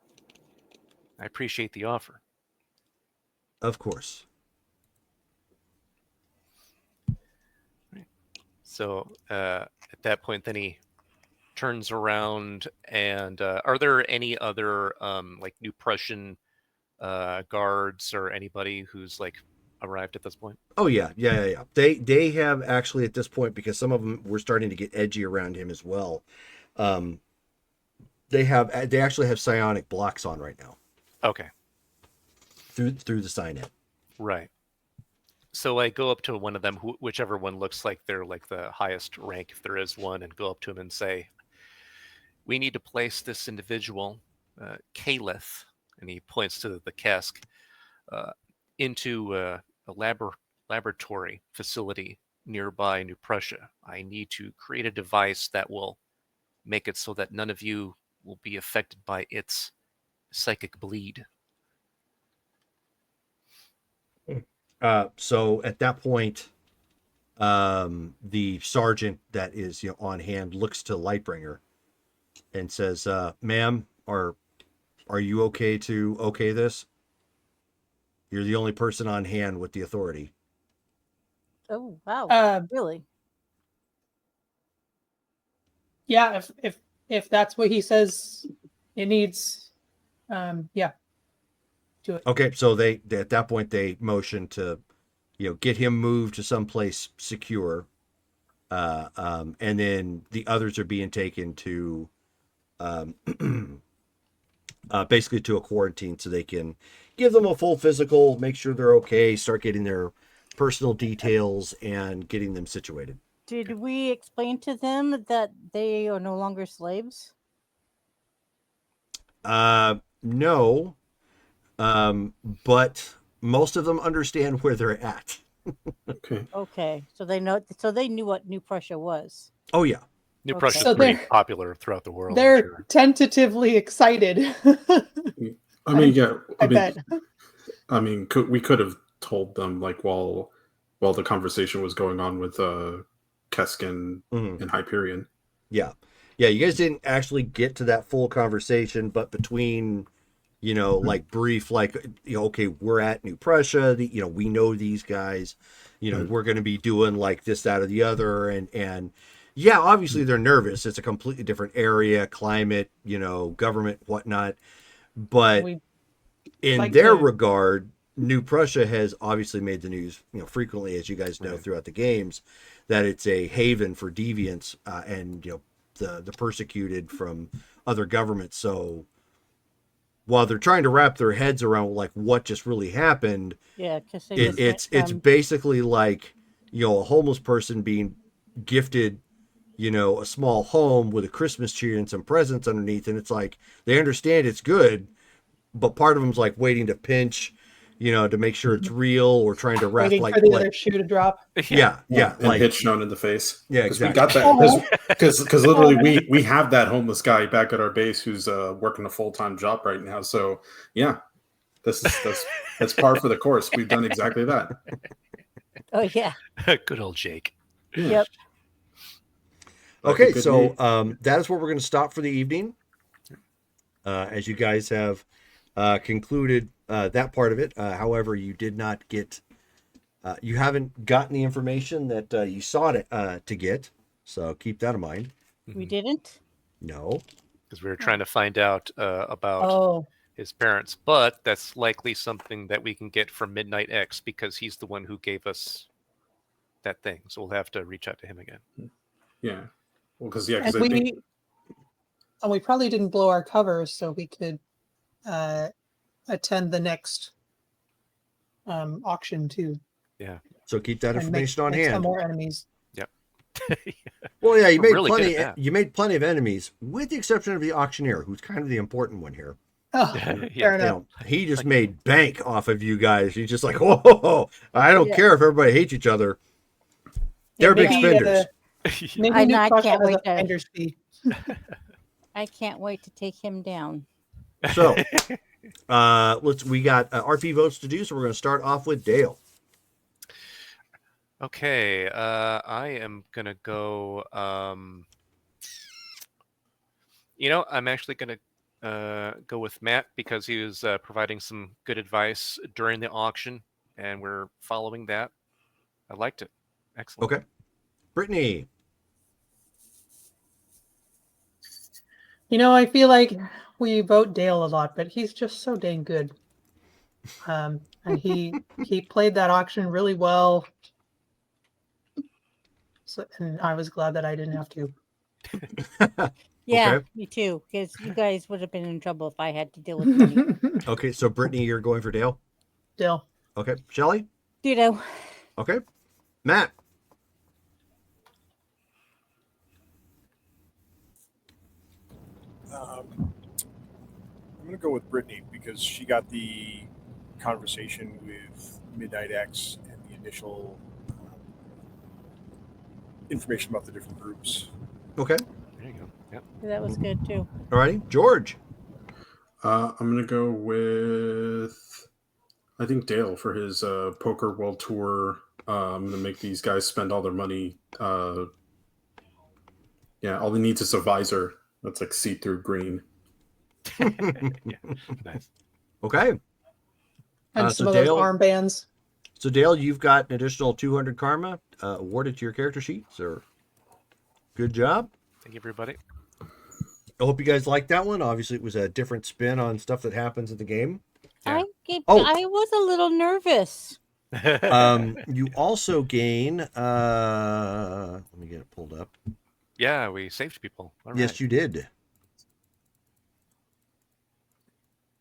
I appreciate the offer. Of course. Right. So at that point, then he turns around and are there any other like New Prussian guards or anybody who's like arrived at this point? Oh yeah. They have actually at this point, because some of them were starting to get edgy around him as well. They actually have psionic blocks on right now. Okay. Through the sign-in. Right. So I go up to one of them, whichever one looks like they're like the highest rank, if there is one, and go up to him and say, we need to place this individual, Caliph, and he points to the cask, into a laboratory facility nearby New Prussia. I need to create a device that will make it so that none of you will be affected by its psychic bleed. So at that point, the sergeant that is on hand looks to Lightbringer and says, "Ma'am," or Are you okay to okay this? You're the only person on hand with the authority. Oh wow! Really? Yeah, if that's what he says it needs, yeah, do it. Okay, so they at that point they motion to, get him moved to someplace secure, and then the others are being taken to, um, basically to a quarantine so they can give them a full physical, make sure they're okay, start getting their personal details and getting them situated. Did we explain to them that they are no longer slaves? No, but most of them understand where they're at. Okay. Okay, so they know. So they knew what New Prussia was. Oh yeah. New Okay. Prussia's So pretty they're- popular throughout the world. I'm They're sure. tentatively excited. I mean, yeah. I bet. I mean, we could have told them like while the conversation was going on with Keskin and Hyperion. Yeah. You guys didn't actually get to that full conversation, but between, like brief, like, okay, we're at New Prussia, we know these guys, we're going to be doing like this, that, or the other. And yeah, obviously they're nervous. It's a completely different area, climate, government, whatnot. But We in like their to- regard, New Prussia has obviously made the news, frequently, as you guys know, throughout the games, that it's a haven for deviants, and the persecuted from other governments. So while they're trying to wrap their heads around like what just really happened, Yeah, because it's basically like a homeless person being gifted a small home with a Christmas tree and some presents underneath, and it's like they understand it's good, but part of them's like waiting to pinch, to make sure it's real, or trying to wrap waiting like for the like other shoe to drop. yeah, And like hit shown in the face. Yeah, Because exactly. we got that because literally we have that homeless guy back at our base who's working a full-time job right now. So yeah, that's par for the course. We've done exactly that. Oh yeah. Good old Jake. Yeah. Yep. Okay, Good so name. that is where we're going to stop for the evening. As you guys have concluded that part of it. However, you did not get, you haven't gotten the information that you sought to get. So keep that in mind. We didn't. No. Because we were trying to find out about Oh, his parents, but that's likely something that we can get from Midnight X because he's the one who gave us that thing. So we'll have to reach out to him again. Yeah. Well, because and I think we probably didn't blow our covers, so we could attend the next auction too. Yeah. So keep that and information on make some hand. more enemies. Yep. Well, yeah, you We're made really good plenty. at that. You made plenty of enemies, with the exception of the auctioneer, who's kind of the important one here. Oh, Yeah. fair enough. He just made bank off of you guys. He's just like, whoa, I don't Yeah. care if everybody hates each other. They're big maybe, spenders. Maybe I New know, I Prussia can't has wait a to- finder's fee. I can't wait to take him down. So, we got RP votes to do. So we're going to start off with Dale. Okay, I am gonna go. I'm actually gonna go with Matt because he was providing some good advice during the auction, and we're following that. I liked it. Excellent. Okay. Brittany. I feel like we vote Dale a lot, but he's just so dang good. And he played that auction really well. So, and I was glad that I didn't have to. Yeah, Okay. me too. Because you guys would have been in trouble if I had to deal with money. Okay, so Brittany, you're going for Dale. Dale. Okay, Shelly. Ditto. Okay, Matt. I'm going to go with Brittany because she got the conversation with Midnight X and the initial information about the different groups. Okay, There you go. Yep. That was good too. alrighty, George. I'm gonna go with I think Dale for his poker world tour. I'm gonna make these guys spend all their money. Yeah, all he needs is a visor that's like see-through green. Yeah, nice. Okay. And So some of those Dale- armbands. So Dale, you've got an additional 200 karma awarded to your character sheet. So good job. Thank you, everybody. I hope you guys liked that one. Obviously, it was a different spin on stuff that happens in the game. Yeah. I was a little nervous. You also gain. Let me get it pulled up. Yeah, we saved people. All Yes, right. you did.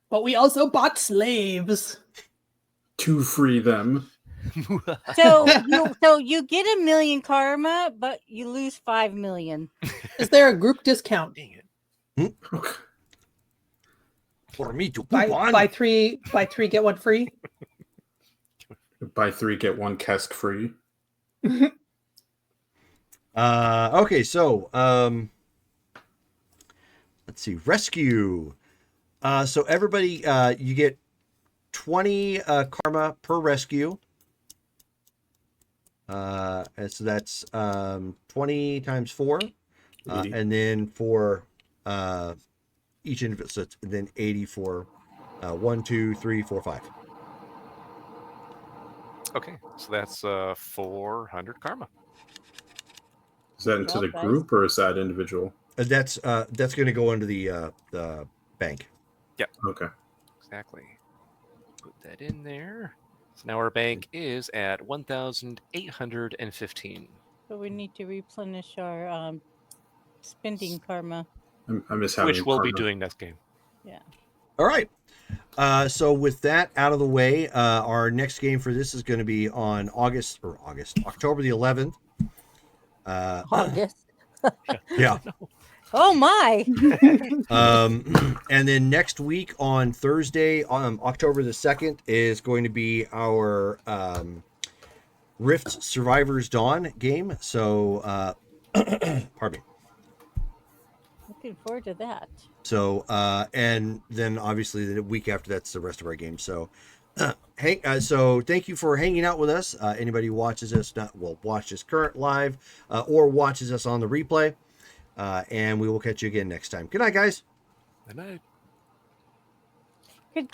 But we also bought slaves. To free them. So you get 1 million karma, but you lose 5 million. Is there a group discount? Dang it. For me to Buy three get one free. Buy 3, get 1 cask free. Okay, so let's see. Rescue. So everybody, you get 20 karma per rescue. And so that's 20 times 4. 80. And then for each individual, so it's then 80 for 1, 2, 3, 4, 5. Okay, so that's 400 karma. Is that into Well, the guys. group or is that individual? That's going to go into the bank. Okay. Exactly. Put that in there. So now our bank is at 1,815. So we need to replenish our spending karma. I miss having Which we'll be karma. doing next game. Yeah. All right. So with that out of the way, our next game for this is going to be on October the 11th. August. Yeah. Oh my. And then next week on Thursday, October the 2nd, is going to be our Rift Survivors Dawn game. So, pardon me. Looking forward to that. So, and then obviously the week after that's the rest of our games. So, so thank you for hanging out with us. Anybody who watches us, watch this current live or watches us on the replay. And we will catch you again next time. Good night, guys. Good night. Good